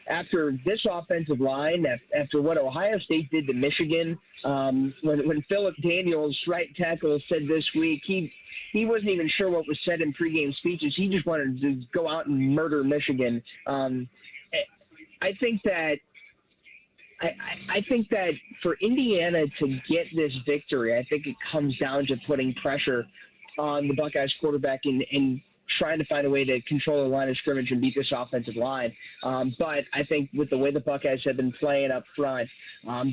[SPEAKER 12] After this offensive line, after what Ohio State did to Michigan, when Philip Daniels, right tackle, said this week, he wasn't even sure what was said in pregame speeches. He just wanted to go out and murder Michigan. I think that I think that for Indiana to get this victory, I think it comes down to putting pressure on the Buckeyes quarterback and trying to find a way to control the line of scrimmage and beat this offensive line. But I think with the way the Buckeyes have been playing up front,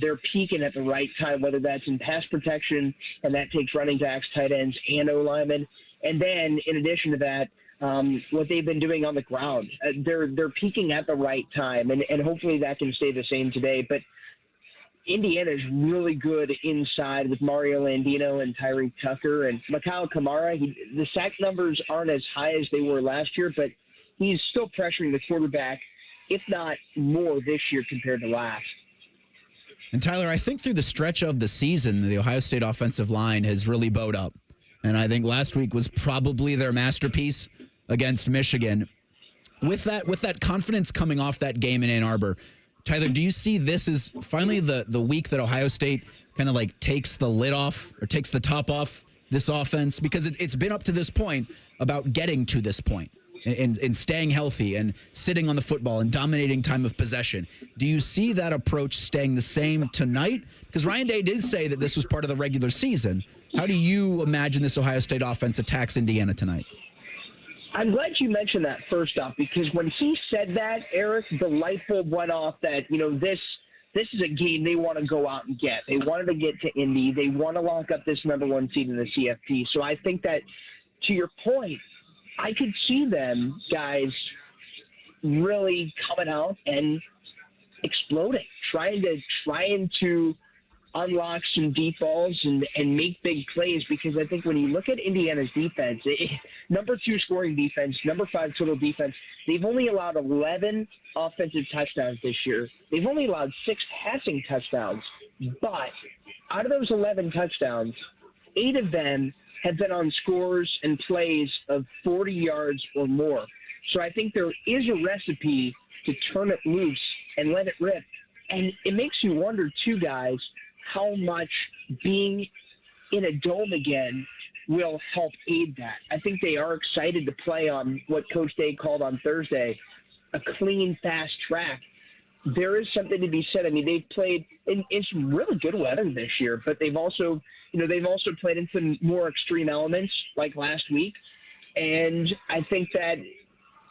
[SPEAKER 12] they're peaking at the right time, whether that's in pass protection, and that takes running backs, tight ends, and O-linemen. And then in addition to that, what they've been doing on the ground, they're peaking at the right time, and hopefully that can stay the same today. But Indiana's really good inside with Mario Landino and Tyreek Tucker and Mikhail Kamara. The sack numbers aren't as high as they were last year, but he's still pressuring the quarterback, if not more this year compared to last.
[SPEAKER 4] And Tyler, I think through the stretch of the season, the Ohio State offensive line has really bowed up. And I think last week was probably their masterpiece against Michigan. With that confidence coming off that game in Ann Arbor, Tyler, do you see this as finally the week that Ohio State kind of like takes the lid off or takes the top off this offense? Because it's been up to this point about getting to this point and staying healthy and sitting on the football and dominating time of possession. Do you see that approach staying the same tonight? Because Ryan Day did say that this was part of the regular season. How do you imagine this Ohio State offense attacks Indiana tonight?
[SPEAKER 12] I'm glad you mentioned that first off, because when he said that, Eric, the light bulb went off that, this is a game they want to go out and get. They wanted to get to Indy. They want to lock up this number one seed in the CFP. So I think that, to your point, I could see them, guys, really coming out and exploding, trying to unlock some deep balls and make big plays, because I think when you look at Indiana's defense, number 2 scoring defense, number 5 total defense, they've only allowed 11 offensive touchdowns this year. They've only allowed 6 passing touchdowns, but out of those 11 touchdowns, 8 of them have been on scores and plays of 40 yards or more. So I think there is a recipe to turn it loose and let it rip. And it makes you wonder, too, guys, how much being in a dome again will help aid that. I think they are excited to play on what Coach Day called on Thursday, a clean, fast track. There is something to be said. I mean, they've played in some really good weather this year, but they've also played in some more extreme elements like last week. And I think that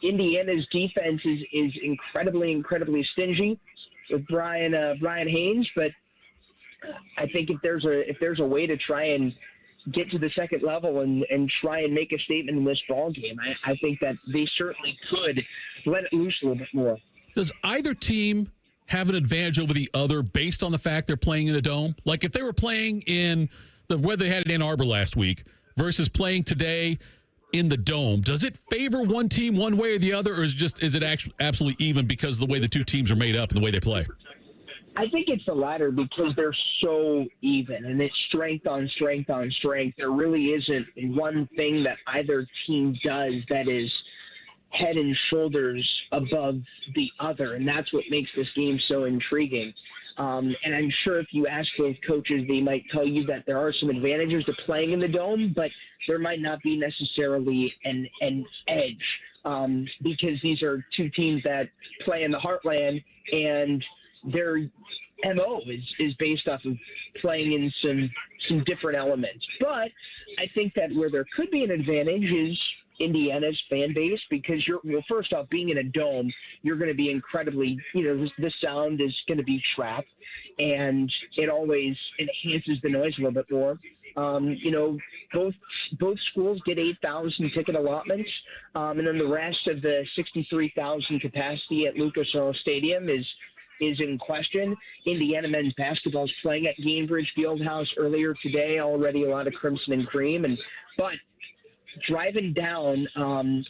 [SPEAKER 12] Indiana's defense is incredibly, incredibly stingy with Brian Haynes, but I think if there's a way to try and get to the second level and try and make a statement in this ball game, I think that they certainly could let it loose a little bit more.
[SPEAKER 5] Does either team have an advantage over the other based on the fact they're playing in a dome? Like if they were playing in the weather they had in Ann Arbor last week versus playing today in the dome, does it favor one team one way or the other, or is it actually absolutely even because of the way the two teams are made up and the way they play?
[SPEAKER 12] I think it's the latter because they're so even, and it's strength on strength on strength. There really isn't one thing that either team does that is head and shoulders above the other, and that's what makes this game so intriguing. And I'm sure if you ask both coaches, they might tell you that there are some advantages to playing in the dome, but there might not be necessarily an edge because these are two teams that play in the heartland, and their MO is based off of playing in some different elements. But I think that where there could be an advantage is Indiana's fan base, because first off, being in a dome, you're going to be incredibly, the sound is going to be trapped, and it always enhances the noise a little bit more. Both schools get 8,000 ticket allotments, and then the rest of the 63,000 capacity at Lucas Oil Stadium is in question. Indiana men's basketball is playing at Gainbridge Fieldhouse earlier today. Already a lot of crimson and cream, but driving down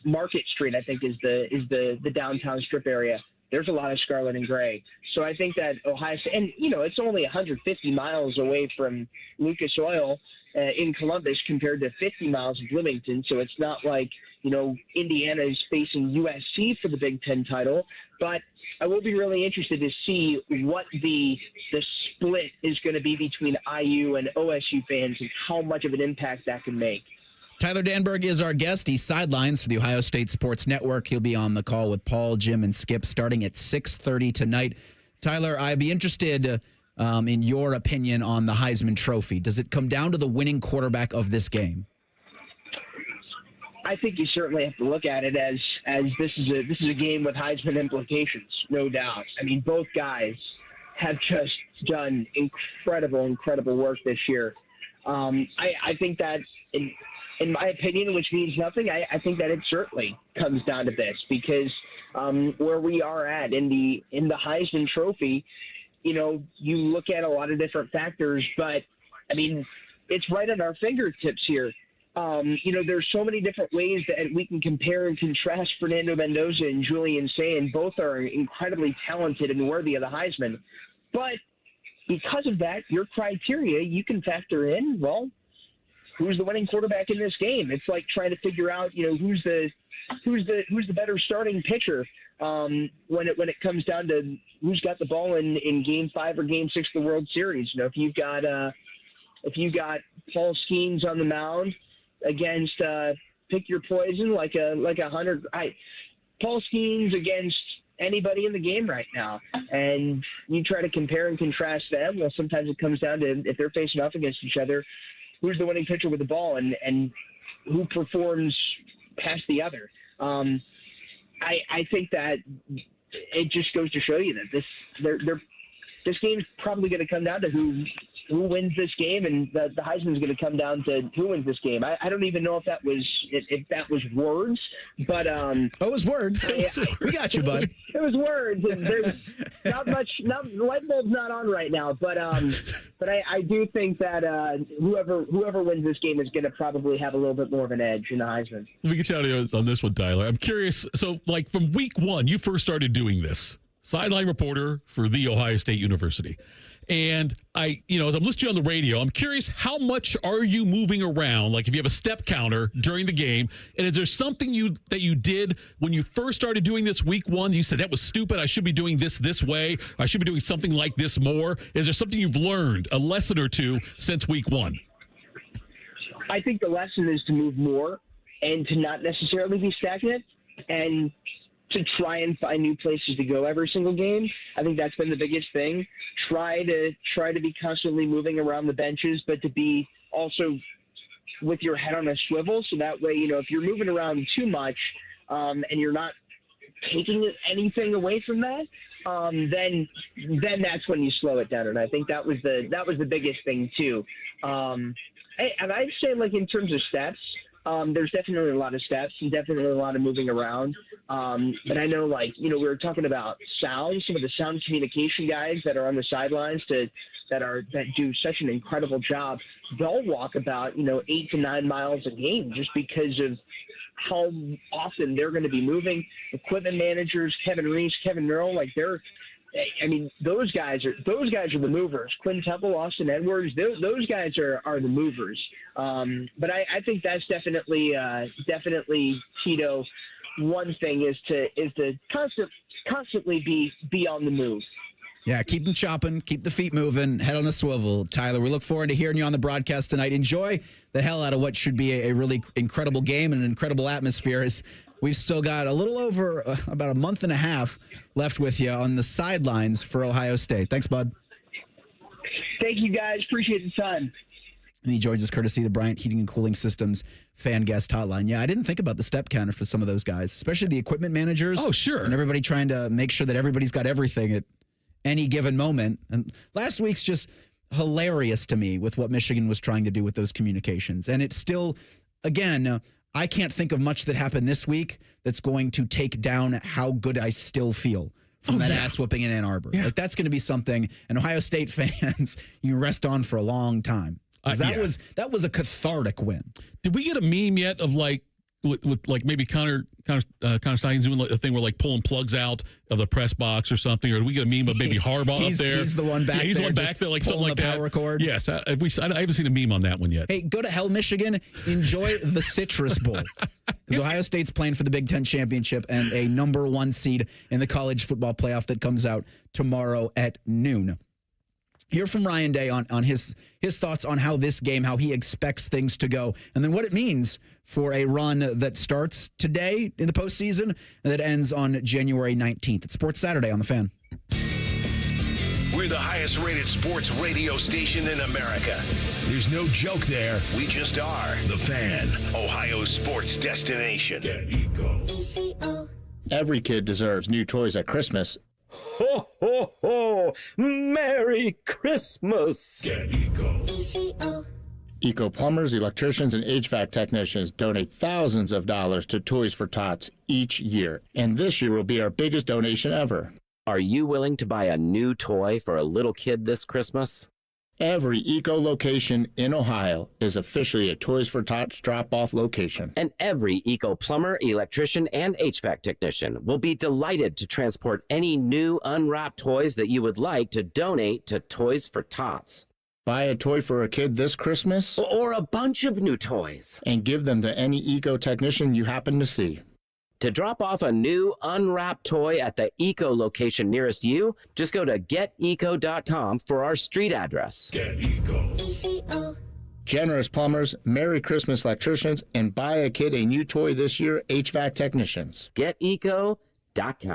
[SPEAKER 12] Market Street, I think is the downtown strip area. There's a lot of scarlet and gray. So I think that Ohio State, and it's only 150 miles away from Lucas Oil in Columbus compared to 50 miles of Bloomington. So it's not like Indiana is facing USC for the Big Ten title, but I will be really interested to see what the split is going to be between IU and OSU fans and how much of an impact that can make.
[SPEAKER 4] Tyler Danburg is our guest. He sidelines for the Ohio State Sports Network. He'll be on the call with Paul, Jim, and Skip starting at 6:30 tonight. Tyler, I'd be interested in your opinion on the Heisman Trophy. Does it come down to the winning quarterback of this game?
[SPEAKER 12] I think you certainly have to look at it as this is a game with Heisman implications, no doubt. I mean, both guys have just done incredible work this year. I think that, in my opinion, which means nothing, I think that it certainly comes down to this because where we are at in the Heisman Trophy, you look at a lot of different factors, but I mean, it's right at our fingertips here. There's so many different ways that we can compare and contrast Fernando Mendoza and Julian Sayin. Both are incredibly talented and worthy of the Heisman. But because of that, your criteria, you can factor in, well, who's the winning quarterback in this game? It's like trying to figure out, who's the better starting pitcher when it comes down to who's got the ball in Game 5 or Game 6 of the World Series. If you've got Paul Skeens on the mound against pick your poison like a 100. Paul Skeens against anybody in the game right now, and you try to compare and contrast them. Well, sometimes it comes down to if they're facing off against each other, who's the winning pitcher with the ball and who performs past the other. I think that it just goes to show you that this game's probably going to come down to who wins this game, and the Heisman's going to come down to who wins this game. I don't even know if that was words, but
[SPEAKER 4] it was words. We got you, bud.
[SPEAKER 12] It was words. And there's not much. The light bulb's not on right now, but I do think that whoever wins this game is going to probably have a little bit more of an edge in the Heisman.
[SPEAKER 5] Let me get you out of here on this one, Tyler. I'm curious. So, like from week one, you first started doing this. Sideline reporter for The Ohio State University. And as I'm listening on the radio, I'm curious, how much are you moving around? Like if you have a step counter during the game, and is there something that you did when you first started doing this week one? You said, that was stupid. I should be doing this way. I should be doing something like this more. Is there something you've learned, a lesson or two since week one?
[SPEAKER 12] I think the lesson is to move more and to not necessarily be stagnant and to try and find new places to go every single game. I think that's been the biggest thing. Try to be constantly moving around the benches, but to be also with your head on a swivel. So that way, if you're moving around too much and you're not taking anything away from that, then that's when you slow it down. And I think that was the biggest thing too. And I'd say, like, in terms of steps, there's definitely a lot of steps and definitely a lot of moving around. But I know, we were talking about sound, some of the sound communication guys that are on the sidelines that do such an incredible job. They'll walk about, 8 to 9 miles a game just because of how often they're going to be moving. Equipment managers, Kevin Reese, Kevin Nurl, those guys are the movers. Quinn Temple, Austin Edwards, those guys are the movers. But I think that's definitely Tito. One thing is to constantly be on the move.
[SPEAKER 4] Yeah, keep them chopping, keep the feet moving, head on a swivel. Tyler, we look forward to hearing you on the broadcast tonight. Enjoy the hell out of what should be a really incredible game and an incredible atmosphere. As we've still got a little over about a month and a half left with you on the sidelines for Ohio State. Thanks, bud.
[SPEAKER 12] Thank you, guys. Appreciate the time.
[SPEAKER 4] And he joins us courtesy of the Bryant Heating and Cooling Systems fan guest hotline. Yeah, I didn't think about the step counter for some of those guys, especially the equipment managers.
[SPEAKER 5] Oh, sure.
[SPEAKER 4] And everybody trying to make sure that everybody's got everything at any given moment. And last week's just hilarious to me with what Michigan was trying to do with those communications. And it's still, again, I can't think of much that happened this week that's going to take down how good I still feel from that ass whooping in Ann Arbor. Yeah. Like, that's going to be something, and Ohio State fans, you rest on for a long time. That was a cathartic win.
[SPEAKER 5] Did we get a meme yet of with maybe Connor Steigen's doing a thing where pulling plugs out of the press box or something, or do we get a meme of maybe Harbaugh up there?
[SPEAKER 4] He's the one back there.
[SPEAKER 5] He's the one back there, something like that.
[SPEAKER 4] Power cord.
[SPEAKER 5] Yes, I haven't seen a meme on that one yet.
[SPEAKER 4] Hey, go to hell, Michigan. Enjoy the Citrus Bowl. Because Ohio State's playing for the Big Ten championship and a number 1 seed in the college football playoff that comes out tomorrow at noon. Hear from Ryan Day on his thoughts on how this game, how he expects things to go, and then what it means for a run that starts today in the postseason and that ends on January 19th. It's Sports Saturday on The Fan.
[SPEAKER 1] We're the highest rated sports radio station in America. There's no joke there. We just are. The Fan, Ohio's sports destination. Get Eco.
[SPEAKER 13] Every kid deserves new toys at Christmas. Ho, ho, ho! Merry Christmas!
[SPEAKER 1] Get Eco.
[SPEAKER 13] Eco plumbers, electricians, and HVAC technicians donate thousands of dollars to Toys for Tots each year. And this year will be our biggest donation ever.
[SPEAKER 14] Are you willing to buy a new toy for a little kid this Christmas?
[SPEAKER 13] Every Eco location in Ohio is officially a Toys for Tots drop-off location.
[SPEAKER 14] And every Eco plumber, electrician, and HVAC technician will be delighted to transport any new unwrapped toys that you would like to donate to Toys for Tots.
[SPEAKER 13] Buy a toy for a kid this Christmas?
[SPEAKER 14] Or a bunch of new toys.
[SPEAKER 13] And give them to any Eco technician you happen to see.
[SPEAKER 14] To drop off a new unwrapped toy at the Eco location nearest you, just go to geteco.com for our street address.
[SPEAKER 1] Get Eco.
[SPEAKER 13] Generous plumbers, Merry Christmas electricians, and buy a kid a new toy this year, HVAC technicians.
[SPEAKER 14] Geteco.com.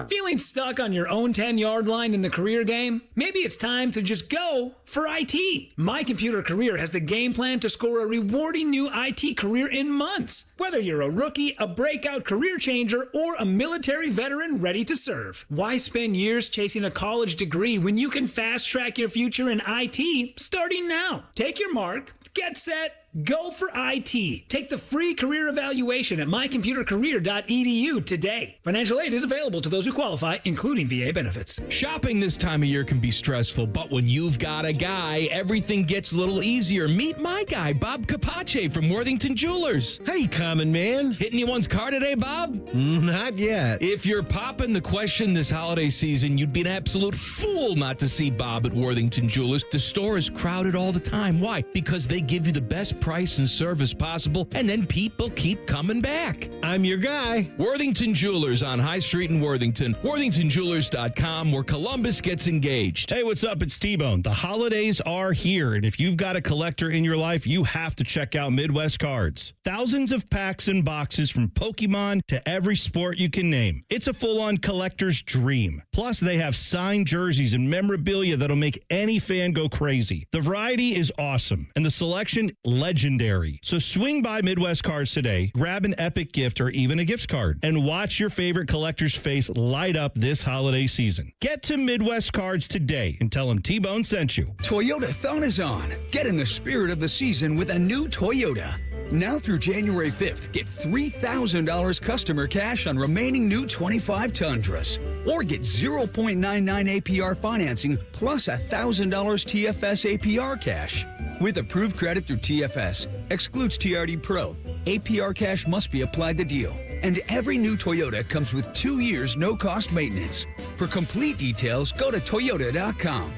[SPEAKER 9] Feeling stuck on your own 10-yard line in the career game? Maybe it's time to just go for IT. My Computer Career has the game plan to score a rewarding new IT career in months. Whether you're a rookie, a breakout career changer, or a military veteran ready to serve. Why spend years chasing a college degree when you can fast-track your future in IT starting now? Take your mark, get set, go for IT. Take the free career evaluation at mycomputercareer.edu today. Financial aid is available to those who qualify, including VA benefits.
[SPEAKER 7] Shopping this time of year can be stressful, but when you've got a guy, everything gets a little easier. Meet my guy, Bob Capace from Worthington Jewelers.
[SPEAKER 15] Hey, common man.
[SPEAKER 7] Hitting you one's car today, Bob?
[SPEAKER 15] Not yet.
[SPEAKER 7] If you're popping the question this holiday season, you'd be an absolute fool not to see Bob at Worthington Jewelers. The store is crowded all the time. Why? Because they give you the best price and service possible, and then people keep coming back.
[SPEAKER 15] I'm your guy.
[SPEAKER 7] Worthington Jewelers on High Street in Worthington. WorthingtonJewelers.com, where Columbus gets engaged.
[SPEAKER 11] Hey, what's up? It's T-Bone. The holidays are here, and if you've got a collector in your life, you have to check out Midwest Cards. Thousands of packs and boxes from Pokemon to every sport you can name. It's a full-on collector's dream. Plus, they have signed jerseys and memorabilia that'll make any fan go crazy. The variety is awesome, and the selection legendary. So swing by Midwest Cards today, grab an epic gift or even a gift card, and watch your favorite collector's face light up this holiday season. Get to Midwest Cards today and tell them T-Bone sent you.
[SPEAKER 19] Toyota-thon is on. Get in the spirit of the season with a new Toyota. Now through January 5th, get $3,000 customer cash on remaining new 25 Tundras. Or get 0.99 APR financing plus $1,000 TFS APR cash. With approved credit through TFS, excludes TRD Pro. APR cash must be applied to deal. And every new Toyota comes with 2 years no-cost maintenance. For complete details, go to Toyota.com.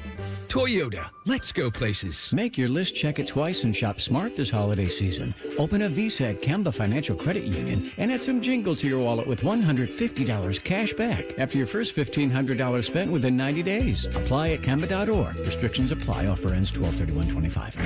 [SPEAKER 19] Toyota, let's go places.
[SPEAKER 16] Make your list, check it twice, and shop smart this holiday season. Open a Visa at Kemba Financial Credit Union and add some jingle to your wallet with $150 cash back after your first $1,500 spent within 90 days. Apply at Kemba.org. Restrictions apply. Offer ends 12/31/25.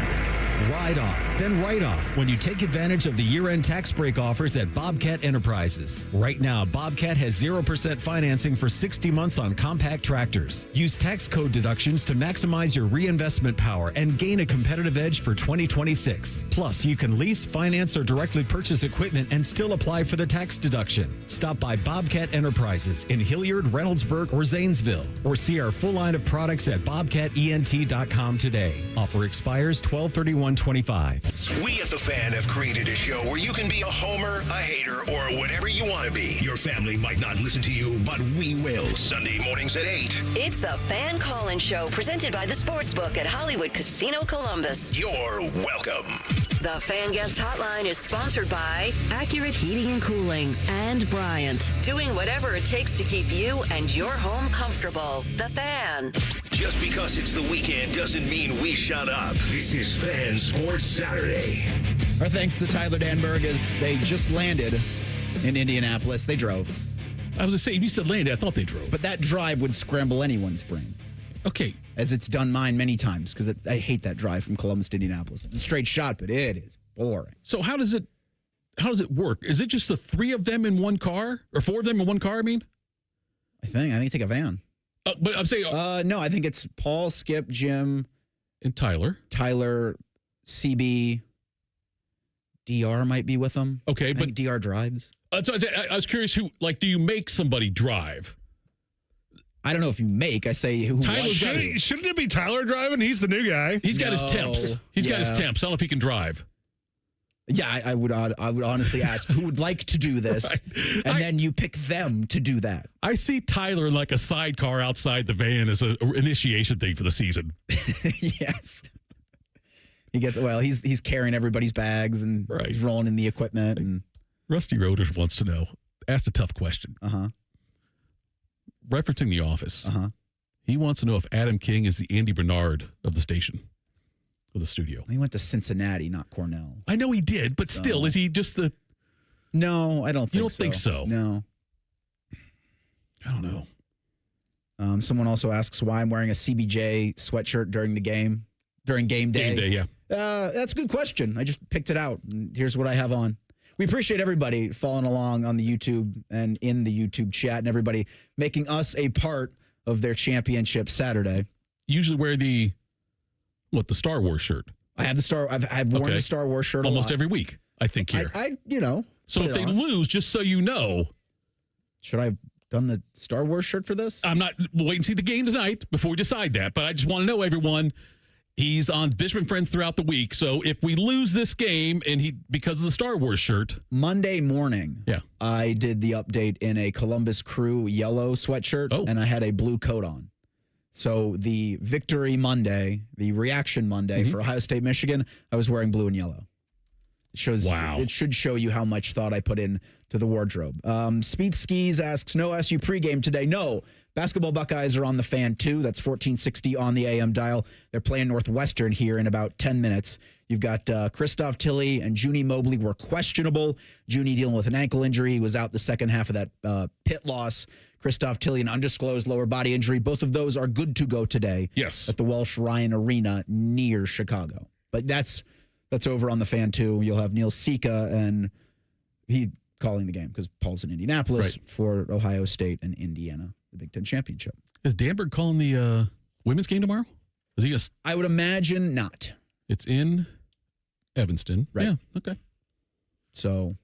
[SPEAKER 22] Ride off, then write off when you take advantage of the year-end tax break offers at Bobcat Enterprises. Right now, Bobcat has 0% financing for 60 months on compact tractors. Use tax code deductions to maximize your reinvestment power and gain a competitive edge for 2026. Plus, you can lease, finance, or directly purchase equipment and still apply for the tax deduction. Stop by Bobcat Enterprises in Hilliard, Reynoldsburg, or Zanesville, or see our full line of products at bobcatent.com today. Offer expires 12/31/25.
[SPEAKER 1] We at The Fan have created a show where you can be a homer, a hater, or whatever you want to be. Your family might not listen to you, but we will. Sunday mornings at 8.
[SPEAKER 2] It's the Fan Call-In Show, presented by the Sportsbook at Hollywood Casino Columbus.
[SPEAKER 1] You're welcome.
[SPEAKER 2] The Fan Guest Hotline is sponsored by Accurate Heating and Cooling and Bryant, doing whatever it takes to keep you and your home comfortable. The Fan.
[SPEAKER 1] Just because it's the weekend doesn't mean we shut up. This is Fan Sports Saturday.
[SPEAKER 4] Our thanks to Tyler Danburg as they just landed in Indianapolis. They drove.
[SPEAKER 5] I was going to say, you said landed. I thought they drove.
[SPEAKER 4] But that drive would scramble anyone's brains.
[SPEAKER 5] Okay.
[SPEAKER 4] As it's done mine many times, because I hate that drive from Columbus to Indianapolis. It's a straight shot, but it is boring.
[SPEAKER 5] So how does it work? Is it just the three of them in one car? Or four of them in one car, I mean?
[SPEAKER 4] I think you take a van.
[SPEAKER 5] But I'm saying...
[SPEAKER 4] no, I think it's Paul, Skip, Jim...
[SPEAKER 5] And Tyler.
[SPEAKER 4] Tyler, CB, DR might be with them.
[SPEAKER 5] Okay,
[SPEAKER 4] I think DR drives.
[SPEAKER 5] So I was curious who, do you make somebody drive?
[SPEAKER 4] I don't know if you make. I say who.
[SPEAKER 3] Shouldn't it be Tyler driving? He's the new guy.
[SPEAKER 5] He's got his temps. He's got his temps. I don't know if he can drive.
[SPEAKER 4] Yeah, I would honestly ask who would like to do this, right. And then you pick them to do that.
[SPEAKER 5] I see Tyler in a sidecar outside the van as an initiation thing for the season.
[SPEAKER 4] Yes. He's carrying everybody's bags and he's rolling in the equipment. And
[SPEAKER 5] Rusty Roder wants to know, asked a tough question. Referencing The Office. He wants to know if Adam King is the Andy Bernard of the station. Of the studio.
[SPEAKER 4] He went to Cincinnati, not Cornell.
[SPEAKER 5] I know he did, but still, is he just the...
[SPEAKER 4] No, I don't think so.
[SPEAKER 5] You don't think so?
[SPEAKER 4] No.
[SPEAKER 5] I don't know.
[SPEAKER 4] Someone also asks why I'm wearing a CBJ sweatshirt during game day.
[SPEAKER 5] Game day, yeah.
[SPEAKER 4] That's a good question. I just picked it out, and here's what I have on. We appreciate everybody following along on the YouTube and in the YouTube chat, and everybody making us a part of their championship Saturday.
[SPEAKER 5] Usually wear the Star Wars shirt.
[SPEAKER 4] I have I've worn the Star Wars shirt
[SPEAKER 5] almost every week, I think, here.
[SPEAKER 4] So
[SPEAKER 5] if they lose, just so you know.
[SPEAKER 4] Should I have done the Star Wars shirt for this?
[SPEAKER 5] We'll wait and see the game tonight before we decide that. But I just want to know, everyone, he's on Bishop Friends throughout the week. So if we lose this game because of the Star Wars shirt.
[SPEAKER 4] Monday morning, I did the update in a Columbus Crew yellow sweatshirt, and I had a blue coat on. So the Victory Monday, the Reaction Monday for Ohio State, Michigan, I was wearing blue and yellow. It should show you how much thought I put in to the wardrobe. Speed Skis asks, no SU pregame today. No, basketball Buckeyes are on the Fan too. That's 1460 on the AM dial. They're playing Northwestern here in about 10 minutes. You've got Christoph Tilley and Junie Mobley were questionable. Junie dealing with an ankle injury. He was out the second half of that pit loss. Christoph Tilley, an undisclosed lower body injury. Both of those are good to go today.
[SPEAKER 5] Yes.
[SPEAKER 4] At the Welsh Ryan Arena near Chicago. But that's over on the Fan too. You'll have Neil Sika, and he calling the game because Paul's in Indianapolis for Ohio State and Indiana, the Big Ten Championship.
[SPEAKER 5] Is Danburg calling the women's game tomorrow?
[SPEAKER 4] I would imagine not.
[SPEAKER 5] It's in Evanston.
[SPEAKER 4] Right.
[SPEAKER 5] Yeah, okay.
[SPEAKER 4] So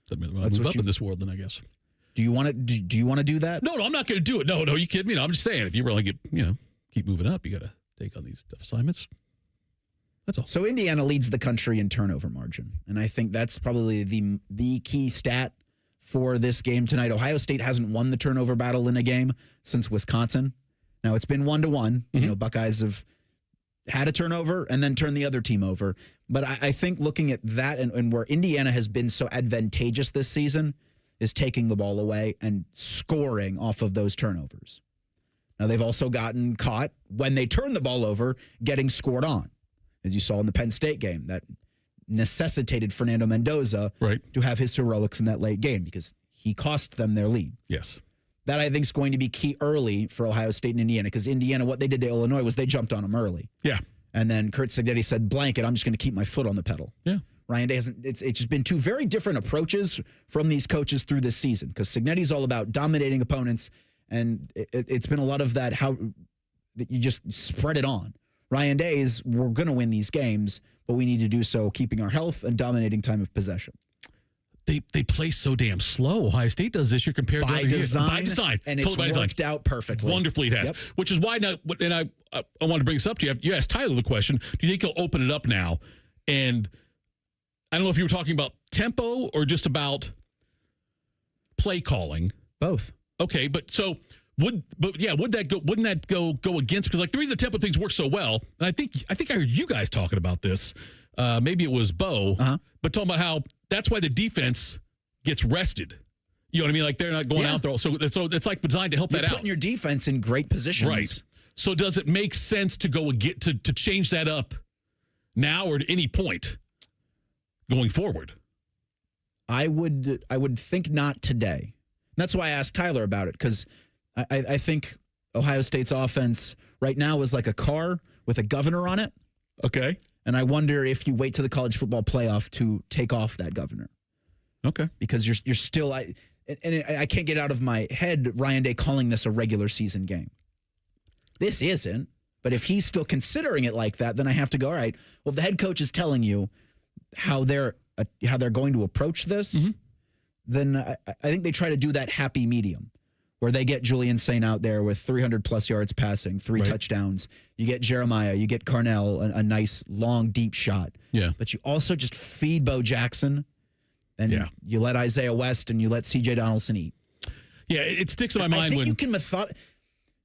[SPEAKER 5] Doesn't move up in this world, then I guess.
[SPEAKER 4] Do you want to do that?
[SPEAKER 5] No, I'm not going to do it. No, you kidding me? No, I'm just saying, if you really keep moving up, you got to take on these tough assignments. That's all.
[SPEAKER 4] So Indiana leads the country in turnover margin, and I think that's probably the key stat for this game tonight. Ohio State hasn't won the turnover battle in a game since Wisconsin. Now it's been 1-1. Buckeyes have had a turnover and then turned the other team over. But I think looking at that and where Indiana has been so advantageous this season is taking the ball away and scoring off of those turnovers. Now, they've also gotten caught when they turn the ball over, getting scored on, as you saw in the Penn State game. That necessitated Fernando Mendoza to have his heroics in that late game because he cost them their lead.
[SPEAKER 5] Yes.
[SPEAKER 4] That, I think, is going to be key early for Ohio State and Indiana because Indiana, what they did to Illinois was they jumped on them early.
[SPEAKER 5] Yeah.
[SPEAKER 4] And then Kurt Signetti said, blanket, I'm just going to keep my foot on the pedal.
[SPEAKER 5] Yeah.
[SPEAKER 4] Ryan Day hasn't. It's just been two very different approaches from these coaches through this season because Signetti's all about dominating opponents, and it's been a lot of that that you just spread it on. Ryan Day's, we're going to win these games, but we need to do so keeping our health and dominating time of possession.
[SPEAKER 5] They play so damn slow. Ohio State does this year compared to other years. By design.
[SPEAKER 4] And it's worked out perfectly.
[SPEAKER 5] Wonderfully it has.
[SPEAKER 4] Yep. Which
[SPEAKER 5] is why now, and I want to bring this up to you. You asked Tyler the question, do you think he'll open it up now? And I don't know if you were talking about tempo or just about play calling.
[SPEAKER 4] Both.
[SPEAKER 5] Okay, but so wouldn't that go against, because the reason the tempo things work so well, and I think I heard you guys talking about this. Maybe it was Bo, but talking about how that's why the defense gets rested. You know what I mean? They're not going out there. So it's designed to help that out.
[SPEAKER 4] You're putting your defense in great positions.
[SPEAKER 5] Right. So does it make sense to go to change that up now or at any point going forward?
[SPEAKER 4] I would think not today. And that's why I asked Tyler about it, because I think Ohio State's offense right now is like a car with a governor on it.
[SPEAKER 5] Okay.
[SPEAKER 4] And I wonder if you wait to the college football playoff to take off that governor.
[SPEAKER 5] Okay.
[SPEAKER 4] Because you're still and I can't get out of my head Ryan Day calling this a regular season game. This isn't, but if he's still considering it like that, then I have to go, all right, well, if the head coach is telling you how they're going to approach this, then I think they try to do that happy medium where they get Julian Saint out there with 300-plus yards passing, 3 touchdowns. You get Jeremiah, you get Carnell, a nice, long, deep shot.
[SPEAKER 5] Yeah.
[SPEAKER 4] But you also just feed Bo Jackson, and you let Isaiah West and you let C.J. Donaldson eat.
[SPEAKER 5] Yeah, it sticks in my mind
[SPEAKER 4] I think
[SPEAKER 5] when
[SPEAKER 4] you can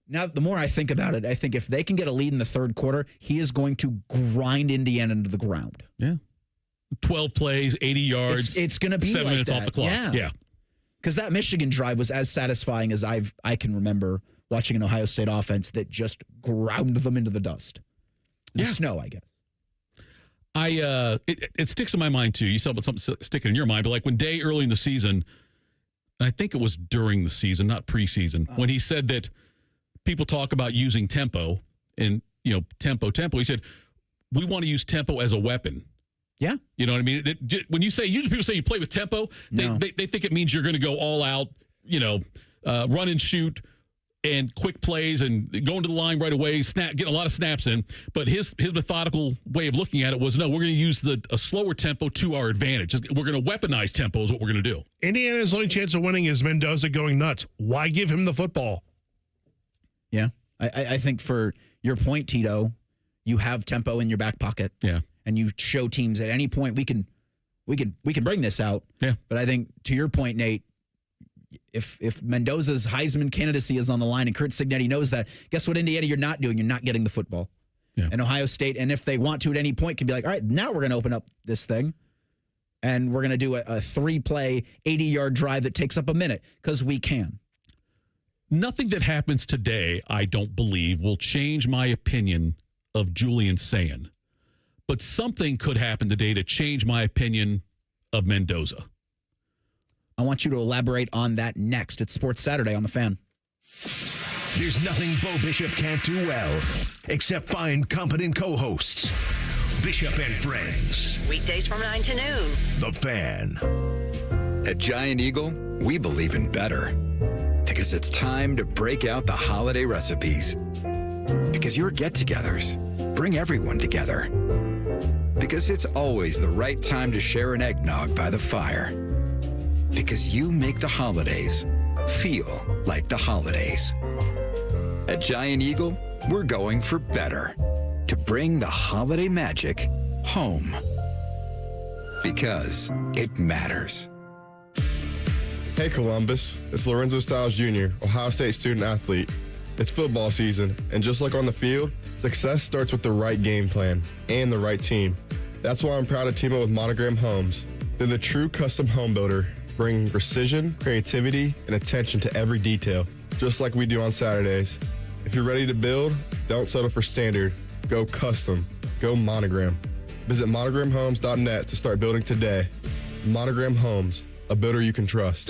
[SPEAKER 4] Now, the more I think about it, I think if they can get a lead in the third quarter, he is going to grind Indiana into the ground.
[SPEAKER 5] Yeah. 12 plays, 80 yards.
[SPEAKER 4] It's going to be
[SPEAKER 5] 7
[SPEAKER 4] like
[SPEAKER 5] minutes
[SPEAKER 4] that.
[SPEAKER 5] off the clock. Yeah.
[SPEAKER 4] Because that Michigan drive was as satisfying as I can remember watching an Ohio State offense that just ground them into the dust. The snow, I guess.
[SPEAKER 5] It sticks in my mind, too. You saw something sticking in your mind, but like when Day early in the season, I think it was during the season, not preseason, when he said that people talk about using tempo and, tempo. He said, we want to use tempo as a weapon.
[SPEAKER 4] Yeah.
[SPEAKER 5] You know what I mean? When you say, usually people say you play with tempo, they think it means you're going to go all out, run and shoot and quick plays and going to the line right away, getting a lot of snaps in. But his methodical way of looking at it was, no, we're going to use a slower tempo to our advantage. We're going to weaponize tempo is what we're going to do.
[SPEAKER 3] Indiana's only chance of winning is Mendoza going nuts. Why give him the football?
[SPEAKER 4] Yeah. I think for your point, Tito, you have tempo in your back pocket.
[SPEAKER 5] Yeah.
[SPEAKER 4] And you show teams at any point we can bring this out.
[SPEAKER 5] Yeah.
[SPEAKER 4] But I think to your point, Nate, if Mendoza's Heisman candidacy is on the line and Kurt Cignetti knows that, guess what, Indiana, you're not doing? You're not getting the football.
[SPEAKER 5] Yeah.
[SPEAKER 4] And Ohio State, and if they want to at any point, can be like, all right, now we're going to open up this thing, and we're going to do a 3-play, 80-yard drive that takes up a minute, because we can.
[SPEAKER 5] Nothing that happens today, I don't believe, will change my opinion of Julian Sayin. But something could happen today to change my opinion of Mendoza.
[SPEAKER 4] I want you to elaborate on that next. It's Sports Saturday on The Fan.
[SPEAKER 1] There's nothing Bo Bishop can't do well, except find competent co-hosts. Bishop and Friends.
[SPEAKER 2] Weekdays from 9 to noon.
[SPEAKER 1] The Fan.
[SPEAKER 10] At Giant Eagle, we believe in better. Because it's time to break out the holiday recipes. Because your get-togethers bring everyone together. Because it's always the right time to share an eggnog by the fire. Because you make the holidays feel like the holidays. At Giant Eagle, we're going for better. To bring the holiday magic home. Because it matters.
[SPEAKER 17] Hey Columbus, it's Lorenzo Stiles Jr., Ohio State student athlete. It's football season, and just like on the field, success starts with the right game plan and the right team. That's why I'm proud to team up with Monogram Homes. They're the true custom home builder, bringing precision, creativity, and attention to every detail, just like we do on Saturdays. If you're ready to build, don't settle for standard. Go custom. Go Monogram. Visit monogramhomes.net to start building today. Monogram Homes, a builder you can trust.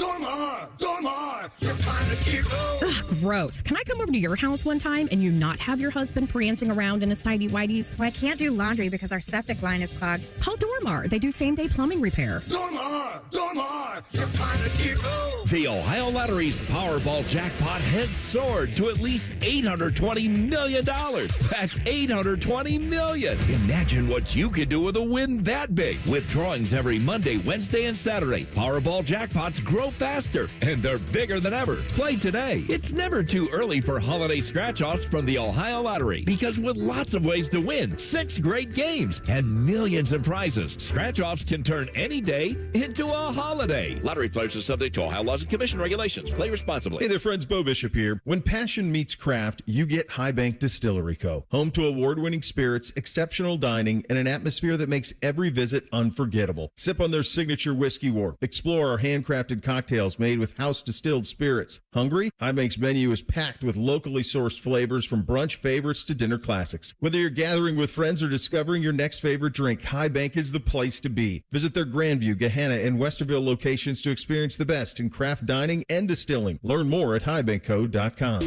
[SPEAKER 18] You're kind of cute. Ugh, gross. Can I come over to your house one time and you not have your husband prancing around in his tighty-whities?
[SPEAKER 21] Well, I can't do laundry because our septic line is clogged.
[SPEAKER 18] Call Dormar. They do same-day plumbing repair. Dormar!
[SPEAKER 8] You're kind of cute. The Ohio Lottery's Powerball jackpot has soared to at least $820 million. That's $820 million. Imagine what you could do with a win that big. With drawings every Monday, Wednesday, and Saturday, Powerball jackpots grow faster, and they're bigger than ever. Play today. It's never too early for holiday scratch-offs from the Ohio Lottery, because with lots of ways to win, 6 great games, and millions of prizes, scratch-offs can turn any day into a holiday. Lottery players are subject to Ohio laws and commission regulations. Play responsibly.
[SPEAKER 24] Hey there, friends. Bo Bishop here. When passion meets craft, you get High Bank Distillery Co. Home to award-winning spirits, exceptional dining, and an atmosphere that makes every visit unforgettable. Sip on their signature whiskey wort. Explore our handcrafted cocktails made with house-distilled spirits. Hungry? High Bank's menu is packed with locally sourced flavors from brunch favorites to dinner classics. Whether you're gathering with friends or discovering your next favorite drink, High Bank is the place to be. Visit their Grandview, Gahanna, and Westerville locations to experience the best in craft dining and distilling. Learn more at highbankco.com.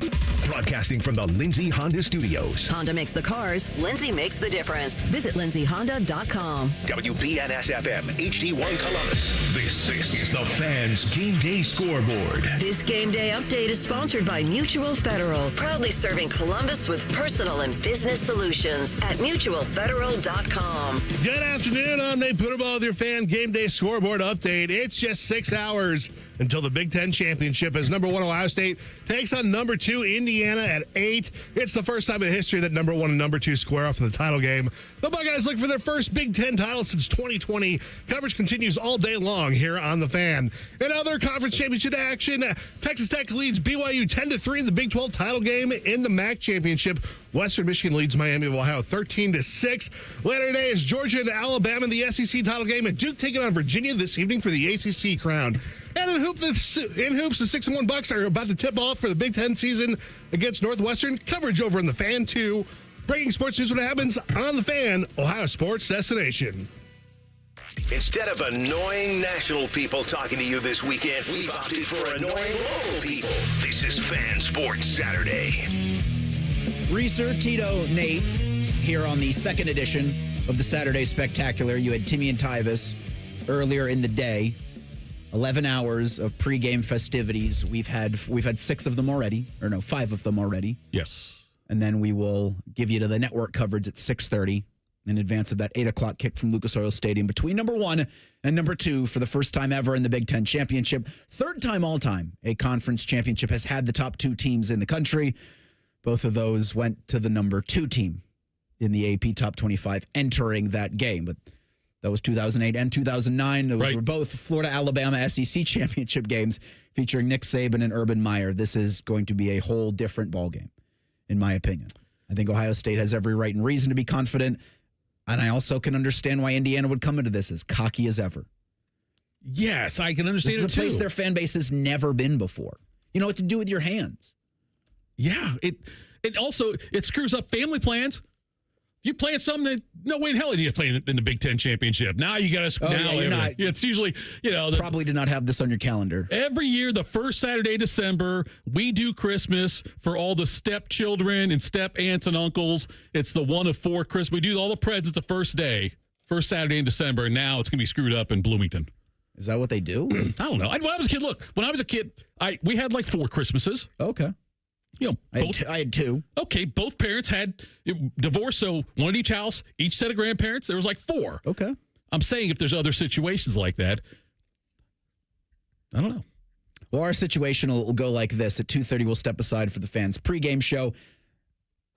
[SPEAKER 1] Broadcasting from the Lindsay Honda Studios.
[SPEAKER 2] Honda makes the cars. Lindsay makes the difference. Visit lindsayhonda.com.
[SPEAKER 1] WBNS-FM, HD1 Columbus. This is the Fans Game Day Scoreboard.
[SPEAKER 2] This game day update is sponsored by Mutual Federal, proudly serving Columbus with personal and business solutions at mutualfederal.com.
[SPEAKER 3] Good afternoon on the Put 'em All with your Fan Game Day Scoreboard update. It's just 6 hours until the Big Ten Championship as number 1 Ohio State takes on number 2 Indiana at 8. It's the first time in history that number 1 and number 2 square off in the title game. The Buckeyes look for their first Big Ten title since 2020. Coverage continues all day long here on The Fan. In other conference championship action, Texas Tech leads BYU 10-3 in the Big 12 title game in the MAC championship. Western Michigan leads Miami of Ohio 13-6. Later today is Georgia and Alabama in the SEC title game, and Duke taking on Virginia this evening for the ACC crown. And in hoops, the 6-1 Bucks are about to tip off for the Big Ten season against Northwestern. Coverage over in The Fan 2. Breaking sports news when it happens on The Fan, Ohio sports destination.
[SPEAKER 1] Instead of annoying national people talking to you this weekend, we've opted for annoying local people. This is Fan Sports Saturday.
[SPEAKER 4] Reiser, Tito, Nate, here on the second edition of the Saturday Spectacular. You had Timmy and Tyvis earlier in the day. 11 hours of pregame festivities. We've had 6 of them already, or no, 5 of them already.
[SPEAKER 5] Yes.
[SPEAKER 4] And then we will give you to the network coverage at 6:30 in advance of that 8 o'clock kick from Lucas Oil Stadium between number 1 and number 2 for the first time ever in the Big Ten Championship. Third time all time a conference championship has had the top 2 teams in the country. Both of those went to the number 2 team in the AP Top 25 entering that game. But that was 2008 and 2009. Those were both Florida-Alabama SEC championship games featuring Nick Saban and Urban Meyer. This is going to be a whole different ballgame, in my opinion. I think Ohio State has every right and reason to be confident, and I also can understand why Indiana would come into this as cocky as ever.
[SPEAKER 5] Yes, I can understand it, too.
[SPEAKER 4] This is a place their fan base has never been before. You know what to do with your hands.
[SPEAKER 5] Yeah, it also screws up family plans. You plan something that no way in hell you play in the Big Ten Championship. Now you got to. It's usually
[SPEAKER 4] probably did not have this on your calendar.
[SPEAKER 5] Every year, the first Saturday of December, we do Christmas for all the stepchildren and step aunts and uncles. It's the 1 of 4 Christmas. We do all the presents the first Saturday in December. And now it's going to be screwed up in Bloomington.
[SPEAKER 4] Is that what they do?
[SPEAKER 5] I don't know. When I was a kid, we had like 4 Christmases.
[SPEAKER 4] Okay.
[SPEAKER 5] You know,
[SPEAKER 4] I had 2.
[SPEAKER 5] Okay, both parents had divorce, so one at each house, each set of grandparents. There was like 4.
[SPEAKER 4] Okay.
[SPEAKER 5] I'm saying if there's other situations like that, I don't know.
[SPEAKER 4] Well, our situation will go like this. At 2:30, we'll step aside for the fans' pregame show.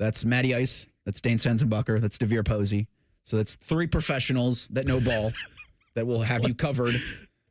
[SPEAKER 4] That's Matty Ice. That's Dane Sensenbucker. That's DeVere Posey. So that's 3 professionals that know ball that will have you covered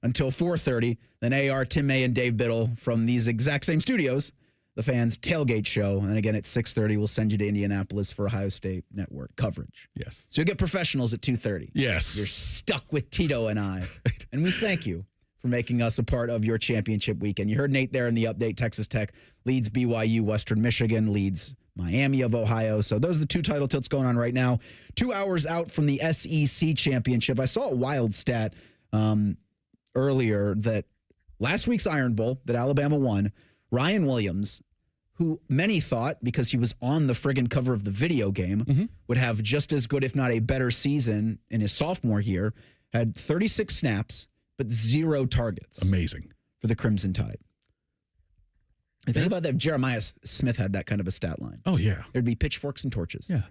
[SPEAKER 4] until 4:30. Then AR, Tim May, and Dave Biddle from these exact same studios. The Fans Tailgate Show. And again, at 6:30, we'll send you to Indianapolis for Ohio State Network coverage.
[SPEAKER 5] Yes.
[SPEAKER 4] So you'll get professionals at 2:30.
[SPEAKER 5] Yes.
[SPEAKER 4] You're stuck with Tito and I. And we thank you for making us a part of your championship weekend. You heard Nate there in the update. Texas Tech leads BYU. Western Michigan leads Miami of Ohio. So those are the 2 title tilts going on right now. 2 hours out from the SEC championship. I saw a wild stat earlier that last week's Iron Bowl that Alabama won, Ryan Williams, who many thought, because he was on the friggin' cover of the video game, would have just as good, if not a better season in his sophomore year, had 36 snaps, but 0 targets.
[SPEAKER 5] Amazing.
[SPEAKER 4] For the Crimson Tide. And think about that if Jeremiah Smith had that kind of a stat line.
[SPEAKER 5] Oh, yeah.
[SPEAKER 4] There'd be pitchforks and torches.
[SPEAKER 5] Yeah.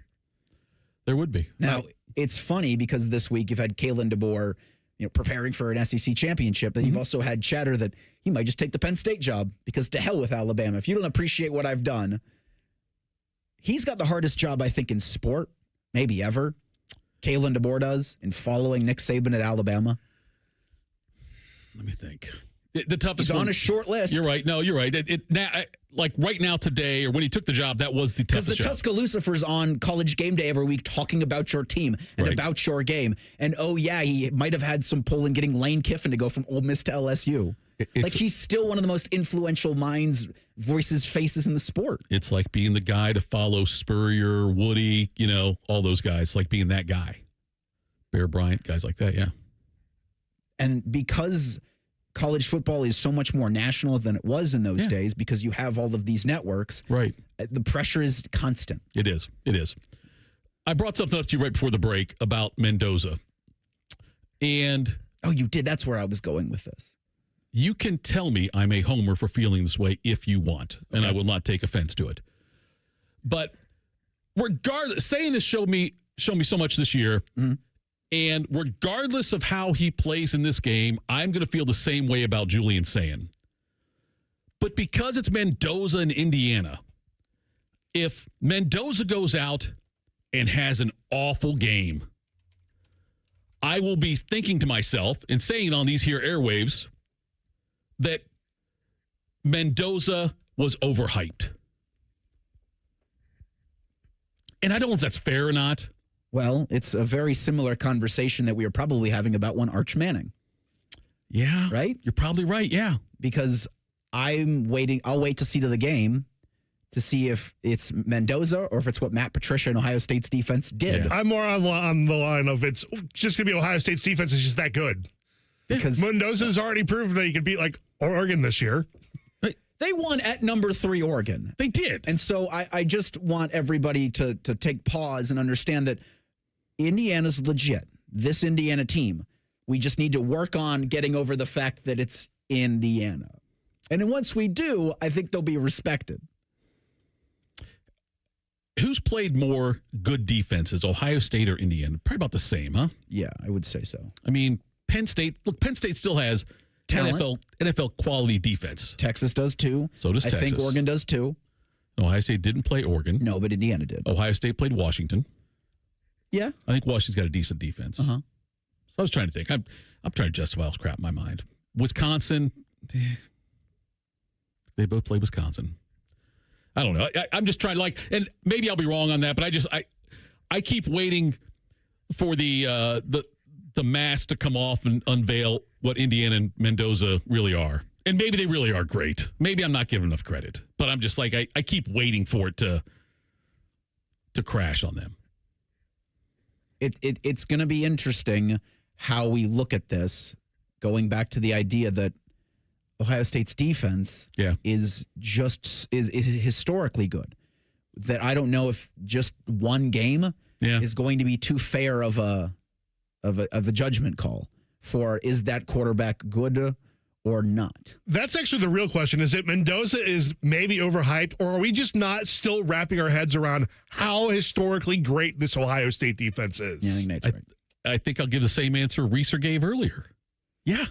[SPEAKER 5] There would be.
[SPEAKER 4] Now, it's funny because this week you've had Kalen DeBoer, preparing for an SEC championship. And you've also had chatter that he might just take the Penn State job because to hell with Alabama. If you don't appreciate what I've done, he's got the hardest job, I think, in sport, maybe ever. Kalen DeBoer does in following Nick Saban at Alabama.
[SPEAKER 5] Let me think. The toughest
[SPEAKER 4] He's on a short list.
[SPEAKER 5] You're right. No, you're right. Like right now today, or when he took the job, that was the toughest job.
[SPEAKER 4] Because the Tuscaloosa's on College Game Day every week talking about your team and about your game. And, he might have had some pull in getting Lane Kiffin to go from Ole Miss to LSU. He's still one of the most influential minds, voices, faces in the sport.
[SPEAKER 5] It's like being the guy to follow Spurrier, Woody, all those guys, like being that guy. Bear Bryant, guys like that, yeah.
[SPEAKER 4] And because college football is so much more national than it was in those days because you have all of these networks.
[SPEAKER 5] Right.
[SPEAKER 4] The pressure is constant.
[SPEAKER 5] It is. I brought something up to you right before the break about Mendoza. And
[SPEAKER 4] oh, you did? That's where I was going with this.
[SPEAKER 5] You can tell me I'm a homer for feeling this way if you want, and I will not take offense to it. But regardless, saying this showed me so much this year, and regardless of how he plays in this game, I'm going to feel the same way about Julian Sayin. But because it's Mendoza in Indiana, if Mendoza goes out and has an awful game, I will be thinking to myself and saying on these here airwaves that Mendoza was overhyped. And I don't know if that's fair or not.
[SPEAKER 4] Well, it's a very similar conversation that we are probably having about one Arch Manning.
[SPEAKER 5] Yeah.
[SPEAKER 4] Right?
[SPEAKER 5] You're probably right, yeah.
[SPEAKER 4] Because I'll wait to see to the game to see if it's Mendoza or if it's what Matt Patricia and Ohio State's defense did.
[SPEAKER 3] Yeah. I'm more on the line of it's just going to be Ohio State's defense is just that good.
[SPEAKER 4] Because
[SPEAKER 3] Mendoza's already proven that he could beat like Oregon this year.
[SPEAKER 4] They won at number 3 Oregon.
[SPEAKER 5] They did.
[SPEAKER 4] And so I just want everybody to take pause and understand that Indiana's legit. This Indiana team. We just need to work on getting over the fact that it's Indiana. And then once we do, I think they'll be respected.
[SPEAKER 5] Who's played more good defenses, Ohio State or Indiana? Probably about the same, huh?
[SPEAKER 4] Yeah, I would say so.
[SPEAKER 5] I mean, Penn State still has NFL quality defense.
[SPEAKER 4] Texas does too.
[SPEAKER 5] So does Texas.
[SPEAKER 4] I think Oregon does too.
[SPEAKER 5] Ohio State didn't play Oregon.
[SPEAKER 4] No, but Indiana did.
[SPEAKER 5] Ohio State played Washington.
[SPEAKER 4] Yeah.
[SPEAKER 5] I think Washington's got a decent defense.
[SPEAKER 4] Uh-huh.
[SPEAKER 5] So I was trying to think. I'm trying to justify all this crap in my mind. Wisconsin, they both play Wisconsin. I don't know. I'm just trying to and maybe I'll be wrong on that, but I keep waiting for the mask to come off and unveil what Indiana and Mendoza really are. And maybe they really are great. Maybe I'm not giving enough credit, but I'm just I keep waiting for it to crash on them.
[SPEAKER 4] It's going to be interesting how we look at this, going back to the idea that Ohio State's defense is historically good. That I don't know if just one game is going to be too fair of a judgment call for is that quarterback good or not.
[SPEAKER 3] That's actually the real question. Is it Mendoza is maybe overhyped, or are we just not still wrapping our heads around how historically great this Ohio State defense is?
[SPEAKER 4] Yeah, I think Nate's right.
[SPEAKER 5] I think I'll give the same answer Reiser gave earlier. Yeah.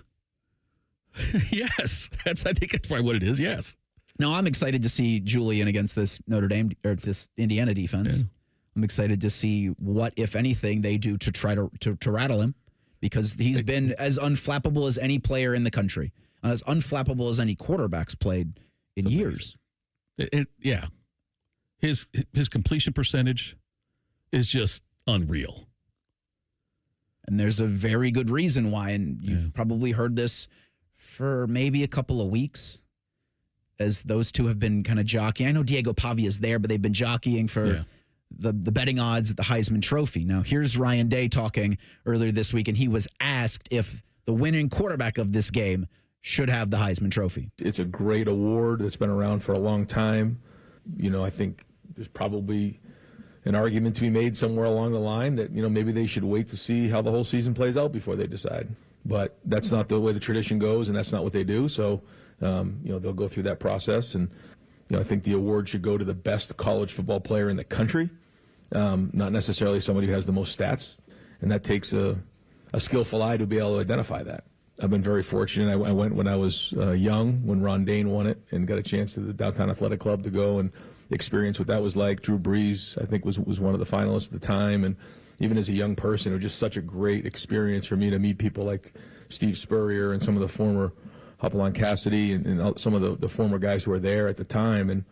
[SPEAKER 5] Yes. I think that's probably what it is, yes.
[SPEAKER 4] No, I'm excited to see Julian against this Notre Dame or this Indiana defense.
[SPEAKER 5] Yeah.
[SPEAKER 4] I'm excited to see what, if anything, they do to try to rattle him, because he's been as unflappable as any player in the country, as unflappable as any quarterbacks played in years.
[SPEAKER 5] Yeah. His completion percentage is just unreal.
[SPEAKER 4] And there's a very good reason why, and you've probably heard this for maybe a couple of weeks, as those two have been kind of jockeying. I know Diego Pavia is there, but they've been jockeying for the betting odds at the Heisman Trophy. Now, here's Ryan Day talking earlier this week, and he was asked if the winning quarterback of this game should have the Heisman Trophy.
[SPEAKER 6] It's a great award that's been around for a long time. You know, I think there's probably an argument to be made somewhere along the line that, maybe they should wait to see how the whole season plays out before they decide. But that's not the way the tradition goes, and that's not what they do. So, they'll go through that process. And, I think the award should go to the best college football player in the country, not necessarily somebody who has the most stats. And that takes a skillful eye to be able to identify that. I've been very fortunate. I went when I was young, when Ron Dane won it, and got a chance to the Downtown Athletic Club to go and experience what that was like. Drew Brees, I think, was one of the finalists at the time. And even as a young person, it was just such a great experience for me to meet people like Steve Spurrier and some of the former Hopalong Cassidy and some of the former guys who were there at the time. And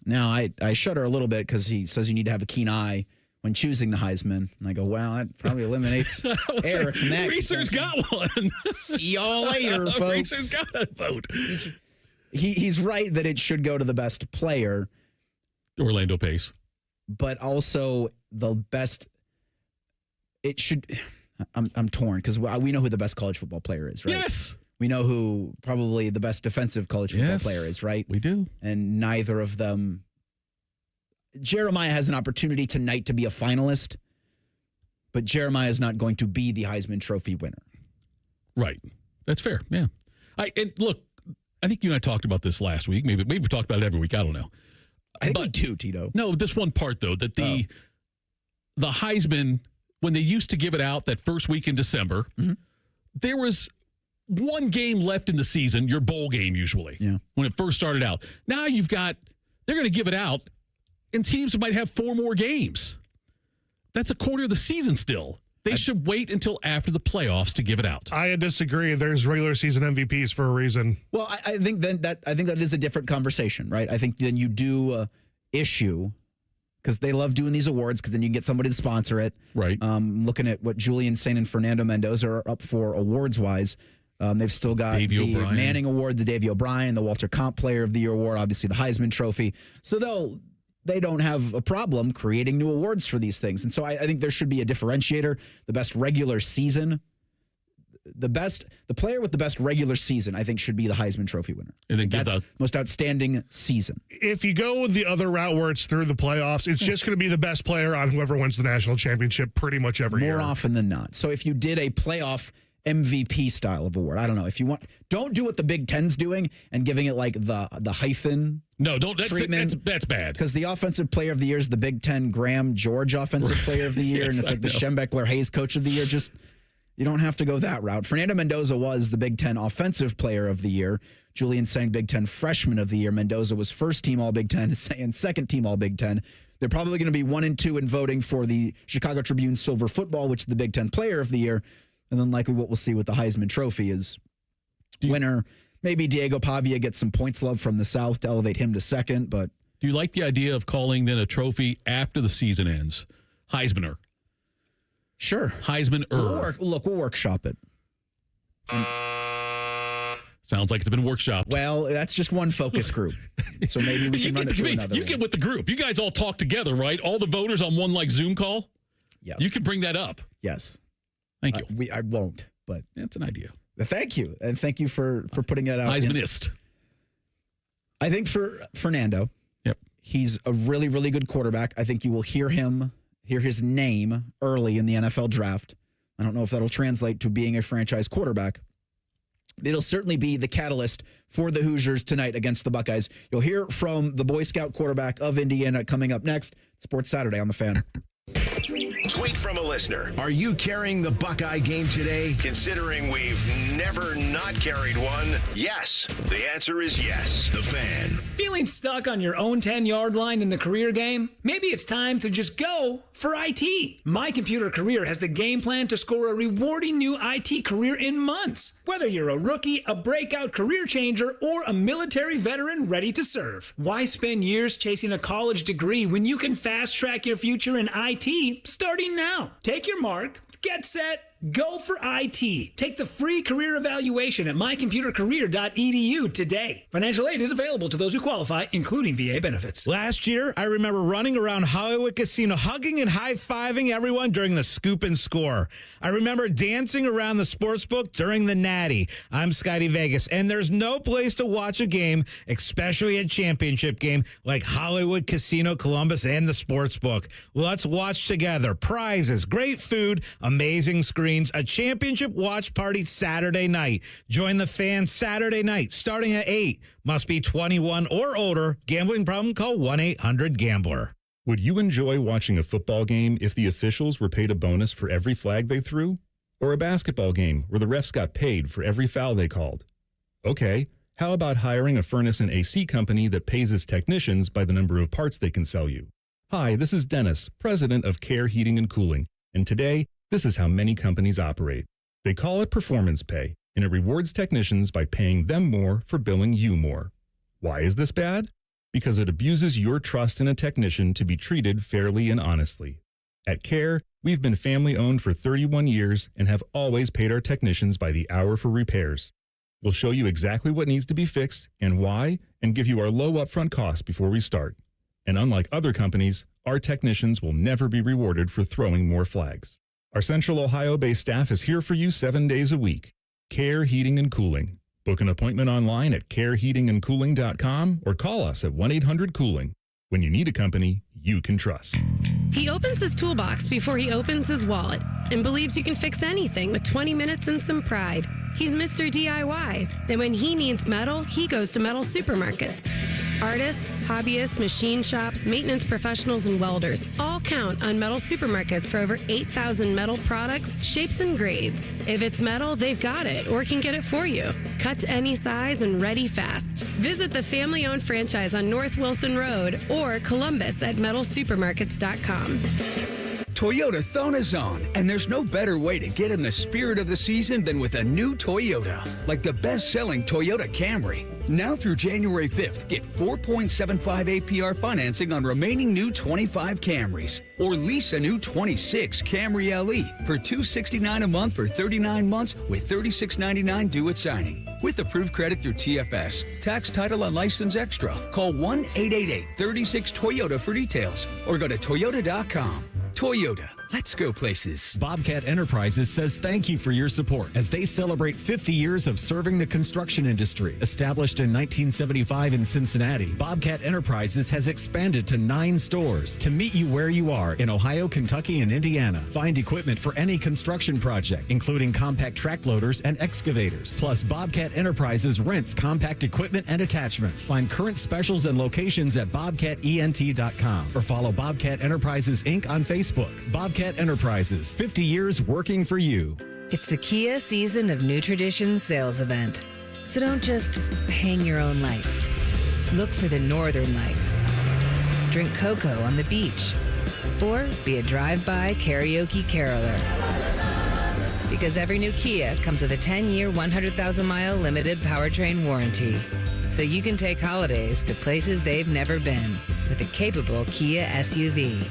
[SPEAKER 4] now I shudder a little bit because he says you need to have a keen eye when choosing the Heisman. And I go, well, that probably eliminates Eric from that.
[SPEAKER 5] Reiser's got one.
[SPEAKER 4] See y'all later, folks.
[SPEAKER 5] Reiser's got a vote.
[SPEAKER 4] He's right that it should go to the best player.
[SPEAKER 5] Orlando Pace.
[SPEAKER 4] But also the best, it should, I'm torn because we know who the best college football player is, right?
[SPEAKER 5] Yes.
[SPEAKER 4] We know who probably the best defensive college football player is, right?
[SPEAKER 5] We do.
[SPEAKER 4] And neither of them. Jeremiah has an opportunity tonight to be a finalist, but Jeremiah is not going to be the Heisman Trophy winner.
[SPEAKER 5] Right. That's fair. Yeah. And look, I think you and I talked about this last week. Maybe we've talked about it every week. I don't know.
[SPEAKER 4] I think we do, Tito.
[SPEAKER 5] No, this one part, though, that the Heisman, when they used to give it out that first week in December, there was one game left in the season, your bowl game usually, when it first started out. Now they're going to give it out, and teams might have 4 more games. That's a quarter of the season still. They should wait until after the playoffs to give it out.
[SPEAKER 3] I disagree. There's regular season MVPs for a reason.
[SPEAKER 4] Well, I think that is a different conversation, right? I think then you do issue, because they love doing these awards, because then you can get somebody to sponsor it.
[SPEAKER 5] Right.
[SPEAKER 4] Looking at what Julian Saint and Fernando Mendoza are up for awards-wise. They've still got the Manning Award, the Davey O'Brien, the Walter Camp Player of the Year Award, obviously the Heisman Trophy. So they don't have a problem creating new awards for these things. And so I think there should be a differentiator. The best regular season, the player with the best regular season, I think, should be the Heisman Trophy winner.
[SPEAKER 5] And then
[SPEAKER 4] that's most outstanding season.
[SPEAKER 3] If you go with the other route where it's through the playoffs, it's just going to be the best player on whoever wins the national championship pretty much every year.
[SPEAKER 4] More often than not. So if you did a playoff MVP style of award, I don't know, if you want, don't do what the Big Ten's doing and giving it like the hyphen.
[SPEAKER 5] No, don't. That's bad.
[SPEAKER 4] Because the offensive player of the year is the Big Ten Graham George offensive player of the year,
[SPEAKER 5] Yes,
[SPEAKER 4] and it's like the Schembechler Hayes coach of the year. Just, you don't have to go that route. Fernando Mendoza was the Big Ten offensive player of the year. Julian Sang, Big Ten freshman of the year. Mendoza was first team All Big Ten and second team All Big Ten. They're probably going to be 1 and 2 in voting for the Chicago Tribune Silver Football, which is the Big Ten player of the year. And then likely what we'll see with the Heisman Trophy is winner. Maybe Diego Pavia gets some points love from the South to elevate him to second. But
[SPEAKER 5] do you like the idea of calling then a trophy after the season ends? Heismaner.
[SPEAKER 4] Sure.
[SPEAKER 5] Heismaner.
[SPEAKER 4] We'll workshop it.
[SPEAKER 5] Sounds like it's been workshopped.
[SPEAKER 4] Well, that's just one focus group. So maybe we can run it through another
[SPEAKER 5] You get with the group. You guys all talk together, right? All the voters on one Zoom call?
[SPEAKER 4] Yes.
[SPEAKER 5] You can bring that up.
[SPEAKER 4] Yes.
[SPEAKER 5] Thank you.
[SPEAKER 4] I won't, but
[SPEAKER 5] that's an idea.
[SPEAKER 4] Thank you, and thank you for putting that out.
[SPEAKER 5] Heismanist.
[SPEAKER 4] I think for Fernando, he's a really, really good quarterback. I think you will hear his name early in the NFL draft. I don't know if that'll translate to being a franchise quarterback. It'll certainly be the catalyst for the Hoosiers tonight against the Buckeyes. You'll hear from the Boy Scout quarterback of Indiana coming up next. Sports Saturday on the Fan.
[SPEAKER 1] Tweet from a listener. Are you carrying the Buckeye game today? Considering we've never not carried one, yes. The answer is yes. The Fan.
[SPEAKER 9] Feeling stuck on your own 10-yard line in the career game? Maybe it's time to just go for IT. My Computer Career has the game plan to score a rewarding new IT career in months. Whether you're a rookie, a breakout career changer, or a military veteran ready to serve. Why spend years chasing a college degree when you can fast-track your future in IT starting now? Take your mark, get set, go for IT. Take the free career evaluation at mycomputercareer.edu today. Financial aid is available to those who qualify, including VA benefits.
[SPEAKER 12] Last year, I remember running around Hollywood Casino, hugging and high-fiving everyone during the scoop and score. I remember dancing around the sportsbook during the Natty. I'm Scotty Vegas, and there's no place to watch a game, especially a championship game, like Hollywood Casino Columbus and the sportsbook. Let's watch together. Prizes, great food, amazing screens, a championship watch party Saturday night. Join the Fan Saturday night starting at 8. Must be 21 or older. Gambling problem? Call 1-800-GAMBLER.
[SPEAKER 11] Would you enjoy watching a football game if the officials were paid a bonus for every flag they threw? Or a basketball game where the refs got paid for every foul they called? Okay, how about hiring a furnace and AC company that pays its technicians by the number of parts they can sell you? Hi, this is Dennis, president of Care Heating and Cooling, and today, this is how many companies operate. They call it performance pay, and it rewards technicians by paying them more for billing you more. Why is this bad? Because it abuses your trust in a technician to be treated fairly and honestly. At Care, we've been family-owned for 31 years and have always paid our technicians by the hour for repairs. We'll show you exactly what needs to be fixed and why, and give you our low upfront cost before we start. And unlike other companies, our technicians will never be rewarded for throwing more flags. Our Central Ohio-based staff is here for you 7 days a week. Care Heating and Cooling. Book an appointment online at careheatingandcooling.com or call us at 1-800-COOLING. When you need a company you can trust.
[SPEAKER 13] He opens his toolbox before he opens his wallet and believes you can fix anything with 20 minutes and some pride. He's Mr. DIY, and when he needs metal, he goes to metal supermarkets. Artists, hobbyists, machine shops, maintenance professionals, and welders all count on metal supermarkets for over 8,000 metal products, shapes, and grades. If it's metal, they've got it or can get it for you. Cut to any size and ready fast. Visit the family-owned franchise on North Wilson Road or Columbus at metalsupermarkets.com.
[SPEAKER 19] Toyota Thon on, and there's no better way to get in the spirit of the season than with a new Toyota, like the best-selling Toyota Camry. Now through January 5th, get 4.75 APR financing on remaining new 25 Camrys, or lease a new 26 Camry LE for $269 a month for 39 months with $36.99 due at signing. With approved credit through TFS, tax, title, and license extra. Call 1-888-36-TOYOTA for details, or go to toyota.com. Toyota, let's go places.
[SPEAKER 22] Bobcat Enterprises says thank you for your support as they celebrate 50 years of serving the construction industry. Established in 1975 in Cincinnati, Bobcat Enterprises has expanded to 9 stores to meet you where you are in Ohio, Kentucky, and Indiana. Find equipment for any construction project, including compact track loaders and excavators. Plus, Bobcat Enterprises rents compact equipment and attachments. Find current specials and locations at bobcatent.com or follow Bobcat Enterprises Inc. on Facebook. Bobcat Enterprises, 50 years working for you.
[SPEAKER 14] It's the Kia Season of New Traditions sales event. So don't just hang your own lights. Look for the Northern Lights. Drink cocoa on the beach. Or be a drive-by karaoke caroler. Because every new Kia comes with a 10-year, 100,000-mile limited powertrain warranty. So you can take holidays to places they've never been with a capable Kia SUV.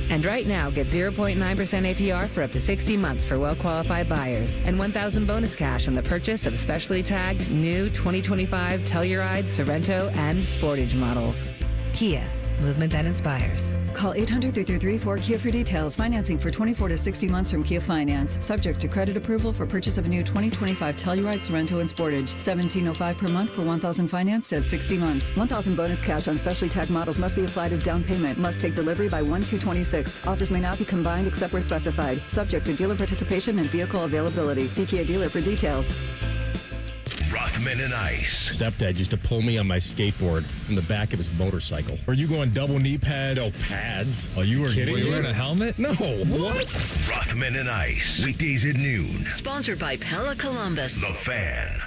[SPEAKER 14] And right now, get 0.9% APR for up to 60 months for well-qualified buyers and $1,000 bonus cash on the purchase of specially tagged new 2025 Telluride, Sorento, and Sportage models. Kia, movement that inspires.
[SPEAKER 20] Call 800-333-4KIA for details. Financing for 24 to 60 months from Kia Finance. Subject to credit approval for purchase of a new 2025 Telluride, Sorento, and Sportage. $17.05 per month per $1,000 financed at 60 months. $1,000 bonus cash on specially tagged models must be applied as down payment. Must take delivery by 1/2/26. Offers may not be combined except where specified. Subject to dealer participation and vehicle availability. See Kia dealer for details.
[SPEAKER 1] Rothman and Ice.
[SPEAKER 23] Stepdad used to pull me on my skateboard from the back of his motorcycle. Are you going double knee pads? No pads. Oh, you were kidding?
[SPEAKER 7] Were you wearing a helmet?
[SPEAKER 23] No. What?
[SPEAKER 1] Rothman and Ice. Weekdays at noon.
[SPEAKER 2] Sponsored by Pella Columbus.
[SPEAKER 1] The Fan.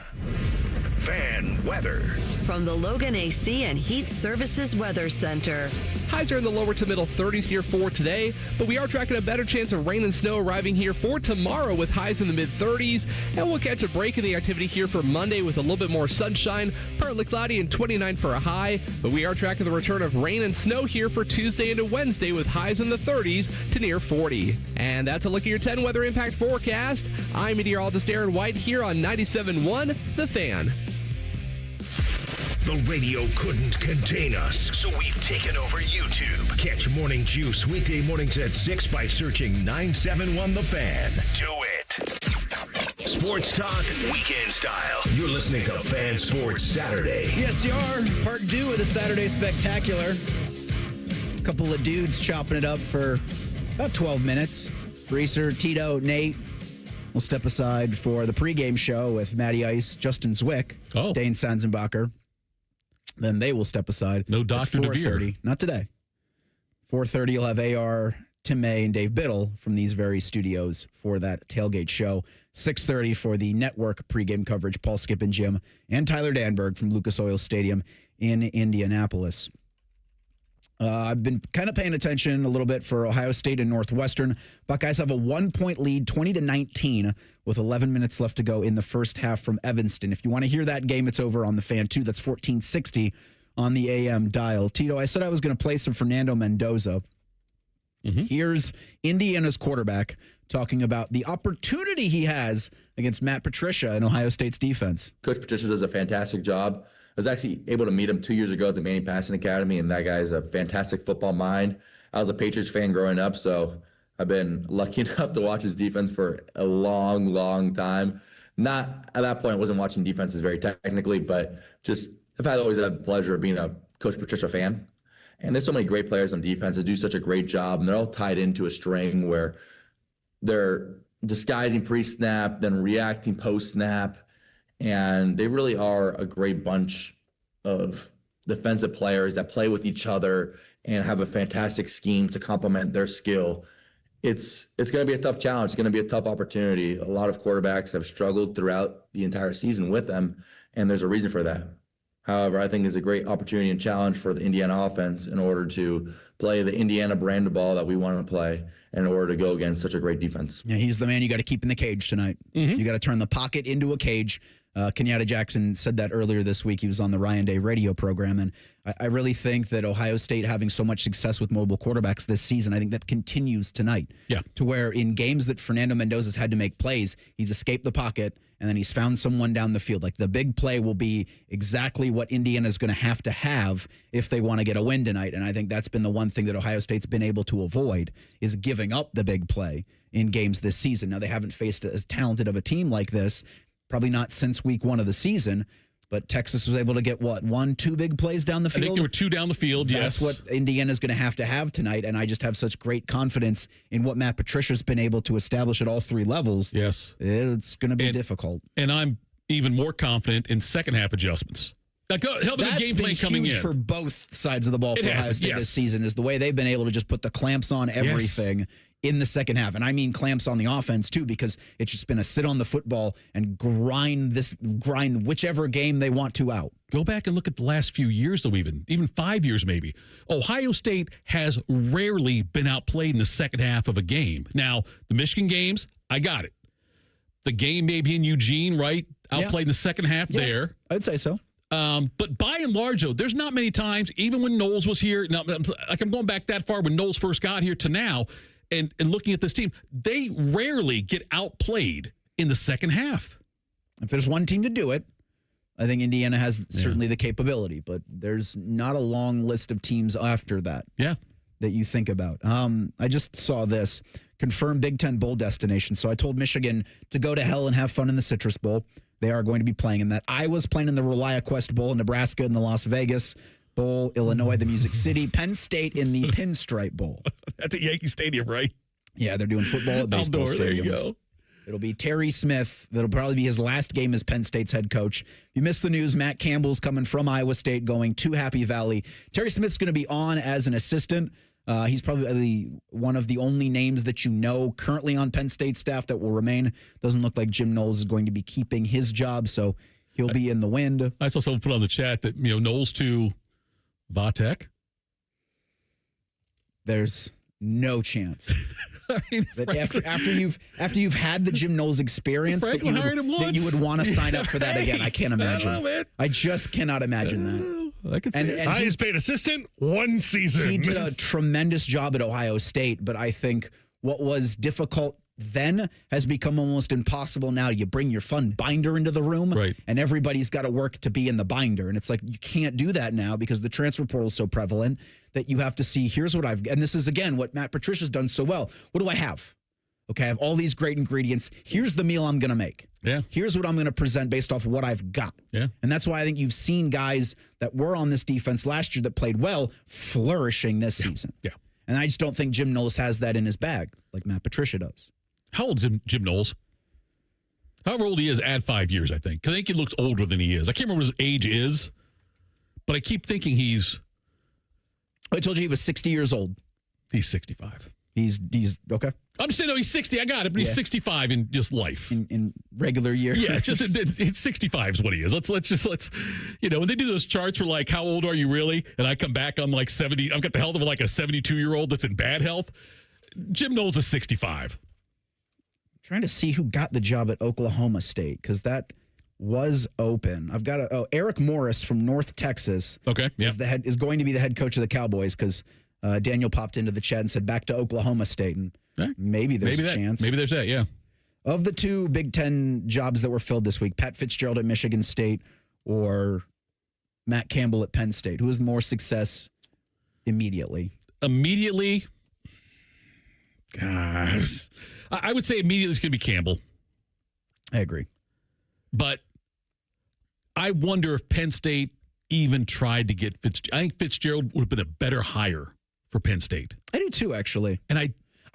[SPEAKER 1] Fan weather.
[SPEAKER 2] From the Logan AC and Heat Services Weather Center.
[SPEAKER 25] Highs are in the lower to middle 30s here for today, but we are tracking a better chance of rain and snow arriving here for tomorrow with highs in the mid-30s, and we'll catch a break in the activity here for Monday with a little bit more sunshine, partly cloudy and 29 for a high, but we are tracking the return of rain and snow here for Tuesday into Wednesday with highs in the 30s to near 40. And that's a look at your 10 weather impact forecast. I'm meteorologist Aaron White here on 97.1 The Fan.
[SPEAKER 1] The radio couldn't contain us, so we've taken over YouTube. Catch Morning Juice weekday mornings at 6 by searching 971 The Fan. Do it. Sports talk, weekend style. You're listening to Fan Sports Saturday.
[SPEAKER 4] Yes, you are. Part 2 of the Saturday Spectacular. A couple of dudes chopping it up for about 12 minutes. Reiser, Tito, Nate will step aside for the pregame show with Matty Ice, Justin Zwick, Dane Sanzenbacher. Then they will step aside.
[SPEAKER 5] No Dr. DeBeer.
[SPEAKER 4] Not today. 4:30, you'll have AR, Tim May, and Dave Biddle from these very studios for that tailgate show. 6:30 for the network pregame coverage, Paul Skip and Jim, and Tyler Danburg from Lucas Oil Stadium in Indianapolis. I've been kind of paying attention a little bit for Ohio State and Northwestern. Buckeyes have a 1-point lead, 20-19, with 11 minutes left to go in the first half from Evanston. If you want to hear that game, it's over on the Fan 2. That's 1460 on the AM dial. Tito, I said I was going to play some Fernando Mendoza. Here's Indiana's quarterback talking about the opportunity he has against Matt Patricia in Ohio State's defense.
[SPEAKER 26] Coach Patricia does a fantastic job. I was actually able to meet him 2 years ago at the Manning Passing Academy, and that guy is a fantastic football mind. I was a Patriots fan growing up, so I've been lucky enough to watch his defense for a long, long time. Not at that point, I wasn't watching defenses very technically, but just I've always had the pleasure of being a Coach Patricia fan. And there's so many great players on defense that do such a great job, and they're all tied into a string where they're disguising pre-snap, then reacting post-snap, and they really are a great bunch of defensive players that play with each other and have a fantastic scheme to complement their skill. It's going to be a tough challenge. It's going to be a tough opportunity. A lot of quarterbacks have struggled throughout the entire season with them, and there's a reason for that. However, I think it's a great opportunity and challenge for the Indiana offense in order to play the Indiana brand of ball that we want to play in order to go against such a great defense.
[SPEAKER 4] Yeah, he's the man you got to keep in the cage tonight. You got to turn the pocket into a cage. Kenyatta Jackson said that earlier this week. He was on the Ryan Day radio program, and I really think that Ohio State having so much success with mobile quarterbacks this season, I think that continues tonight.
[SPEAKER 5] Yeah.
[SPEAKER 4] To where in games that Fernando Mendoza's had to make plays, he's escaped the pocket, and then he's found someone down the field. Like the big play will be exactly what Indiana's going to have if they want to get a win tonight. And I think that's been the one thing that Ohio State's been able to avoid is giving up the big play in games this season. Now, they haven't faced as talented of a team like this, probably not since week 1 of the season, but Texas was able to get, 1-2 big plays down the field?
[SPEAKER 5] I think there were 2 down the field, yes.
[SPEAKER 4] That's what Indiana's going to have tonight, and I just have such great confidence in what Matt Patricia's been able to establish at all 3 levels.
[SPEAKER 5] Yes.
[SPEAKER 4] It's going to be difficult.
[SPEAKER 5] And I'm even more confident in second-half adjustments. Like, hell, the game plan coming in.
[SPEAKER 4] That's been huge for both sides of the ball for Ohio State this season is the way they've been able to just put the clamps on everything in the second half. And I mean clamps on the offense, too, because it's just been a sit on the football and grind whichever game they want to out.
[SPEAKER 5] Go back and look at the last few years, though, even 5 years maybe. Ohio State has rarely been outplayed in the second half of a game. Now, the Michigan games, I got it. The game maybe in Eugene, right? Outplayed in the second half there.
[SPEAKER 4] I'd say so.
[SPEAKER 5] But by and large, though, there's not many times, even when Knowles was here, now, like I'm going back that far when Knowles first got here to now, and looking at this team, they rarely get outplayed in the second half.
[SPEAKER 4] If there's one team to do it, I think Indiana has certainly the capability, but there's not a long list of teams after that.
[SPEAKER 5] Yeah.
[SPEAKER 4] That you think about. I just saw this confirmed Big Ten Bowl destination. So I told Michigan to go to hell and have fun in the Citrus Bowl. They are going to be playing in that. Iowa's playing in the ReliaQuest Bowl, Nebraska in the Las Vegas Bowl, Illinois, the Music City, Penn State in the Pinstripe Bowl.
[SPEAKER 5] That's at Yankee Stadium, right?
[SPEAKER 4] Yeah, they're doing football at baseball stadiums.
[SPEAKER 5] There you go.
[SPEAKER 4] It'll be Terry Smith. That'll probably be his last game as Penn State's head coach. If you missed the news, Matt Campbell's coming from Iowa State going to Happy Valley. Terry Smith's going to be on as an assistant. He's probably one of the only names that you know currently on Penn State staff that will remain. Doesn't look like Jim Knowles is going to be keeping his job, so he'll be in the wind.
[SPEAKER 5] I saw someone put on the chat that Knowles to Vatek.
[SPEAKER 4] There's no chance.
[SPEAKER 5] I mean,
[SPEAKER 4] that after you've had the Jim Knowles experience that you would want to sign up for that again. I can't imagine.
[SPEAKER 5] I know,
[SPEAKER 4] I just cannot imagine that.
[SPEAKER 5] I can see it.
[SPEAKER 3] Highest paid assistant, 1 season.
[SPEAKER 4] He did a tremendous job at Ohio State, but I think what was difficult then has become almost impossible now. You bring your fun binder into the room, and everybody's got to work to be in the binder. And it's like you can't do that now because the transfer portal is so prevalent that you have to see, here's what I've, and this is, again, what Matt Patricia's done so well. What do I have? Okay, I have all these great ingredients. Here's the meal I'm going to make.
[SPEAKER 5] Yeah.
[SPEAKER 4] Here's what I'm going to present based off what I've got.
[SPEAKER 5] Yeah.
[SPEAKER 4] And that's why I think you've seen guys that were on this defense last year that played well flourishing this season.
[SPEAKER 5] Yeah.
[SPEAKER 4] And I just don't think Jim Knowles has that in his bag like Matt Patricia does.
[SPEAKER 5] How old is Jim Knowles? However old he is, add 5 years, I think. I think he looks older than he is. I can't remember what his age is, but I keep thinking he's...
[SPEAKER 4] I told you he was 60 years old.
[SPEAKER 5] He's 65.
[SPEAKER 4] He's okay.
[SPEAKER 5] I'm saying, no, he's 60. I got it, but he's 65 in just life.
[SPEAKER 4] In regular year.
[SPEAKER 5] Yeah, it's just it's 65 is what he is. Let's when they do those charts for like, how old are you really? And I come back, I'm like 70. I've got the health of like a 72-year-old that's in bad health. Jim Knowles is 65.
[SPEAKER 4] Trying to see who got the job at Oklahoma State because that was open. I've got Eric Morris from North Texas.
[SPEAKER 5] Okay, yeah,
[SPEAKER 4] is going to be the head coach of the Cowboys because Daniel popped into the chat and said back to Oklahoma State, and maybe there's a chance.
[SPEAKER 5] Maybe there's that. Yeah.
[SPEAKER 4] Of the 2 Big Ten jobs that were filled this week, Pat Fitzgerald at Michigan State or Matt Campbell at Penn State, who has more success immediately?
[SPEAKER 5] Immediately. Gosh. I would say immediately it's going to be Campbell.
[SPEAKER 4] I agree.
[SPEAKER 5] But I wonder if Penn State even tried to get Fitzgerald. I think Fitzgerald would have been a better hire for Penn State.
[SPEAKER 4] I do too, actually.
[SPEAKER 5] And
[SPEAKER 4] I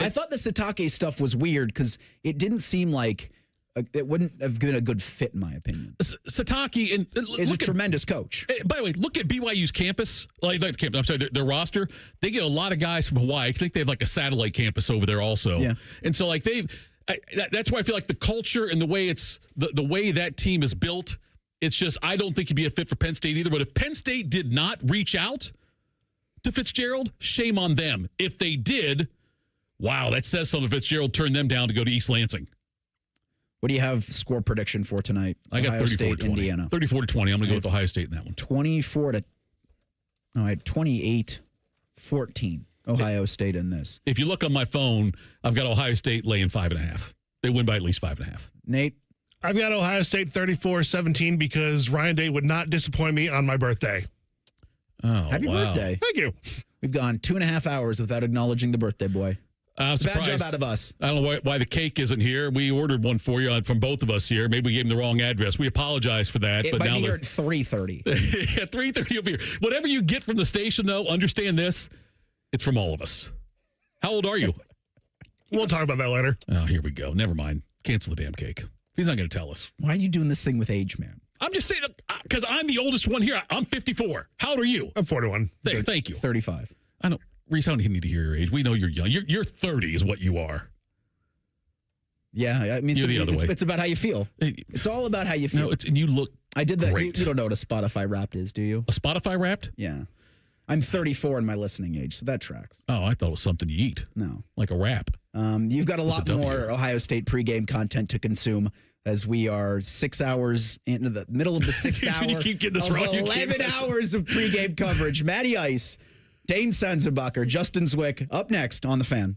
[SPEAKER 4] thought the Satake stuff was weird because it didn't seem like it wouldn't have been a good fit, in my opinion.
[SPEAKER 5] Satake
[SPEAKER 4] is a tremendous coach.
[SPEAKER 5] By the way, look at BYU's campus. Their roster. They get a lot of guys from Hawaii. I think they have like a satellite campus over there also.
[SPEAKER 4] Yeah.
[SPEAKER 5] And so like that's why I feel like the culture and the way the way that team is built. It's just I don't think he'd be a fit for Penn State either. But if Penn State did not reach out to Fitzgerald, shame on them. If they did, wow, that says something. Fitzgerald turned them down to go to East Lansing.
[SPEAKER 4] What do you have score prediction for tonight?
[SPEAKER 5] I got 34-20.
[SPEAKER 4] Indiana.
[SPEAKER 5] 34-20. I'm going to go with Ohio State in that one.
[SPEAKER 4] 28-14. Ohio State in this.
[SPEAKER 5] If you look on my phone, I've got Ohio State laying 5.5. They win by at least 5.5.
[SPEAKER 4] Nate?
[SPEAKER 3] I've got Ohio State 34-17 because Ryan Day would not disappoint me on my birthday.
[SPEAKER 5] Oh,
[SPEAKER 4] happy birthday.
[SPEAKER 3] Thank you.
[SPEAKER 4] We've gone 2.5 hours without acknowledging the birthday boy.
[SPEAKER 5] I'm surprised.
[SPEAKER 4] Bad job out of us.
[SPEAKER 5] I don't know why the cake isn't here. We ordered one for you from both of us here. Maybe we gave him the wrong address. We apologize for that.
[SPEAKER 4] It might be here at 3:30.
[SPEAKER 5] Yeah, 3:30 will be here. Whatever you get from the station, though, understand this. It's from all of us. How old are you?
[SPEAKER 3] We'll talk about that later.
[SPEAKER 5] Oh, here we go. Never mind. Cancel the damn cake. He's not going to tell us.
[SPEAKER 4] Why are you doing this thing with age, man?
[SPEAKER 5] I'm just saying, because I'm the oldest one here. I'm 54. How old are you?
[SPEAKER 3] I'm 41.
[SPEAKER 5] Thank you.
[SPEAKER 4] 35.
[SPEAKER 5] I don't, Reese, I don't need to hear your age. We know you're young. You're 30 is what you are.
[SPEAKER 4] Yeah, I mean,
[SPEAKER 5] you're the other way.
[SPEAKER 4] It's about how you feel. It's all about how you feel.
[SPEAKER 5] No, and you look
[SPEAKER 4] I did that.
[SPEAKER 5] great.
[SPEAKER 4] You don't know what a Spotify Wrapped is, do you?
[SPEAKER 5] A Spotify Wrapped?
[SPEAKER 4] Yeah. I'm 34 in my listening age, so that tracks.
[SPEAKER 5] Oh, I thought it was something you eat.
[SPEAKER 4] No.
[SPEAKER 5] Like a wrap.
[SPEAKER 4] You've got a lot more Ohio State pregame content to consume as we are 6 hours into the middle of the sixth hour.
[SPEAKER 5] You keep getting this
[SPEAKER 4] of
[SPEAKER 5] wrong.
[SPEAKER 4] 11 hours of pregame coverage. Matty Ice, Dane Senzenbacher, Justin Zwick, up next on The Fan.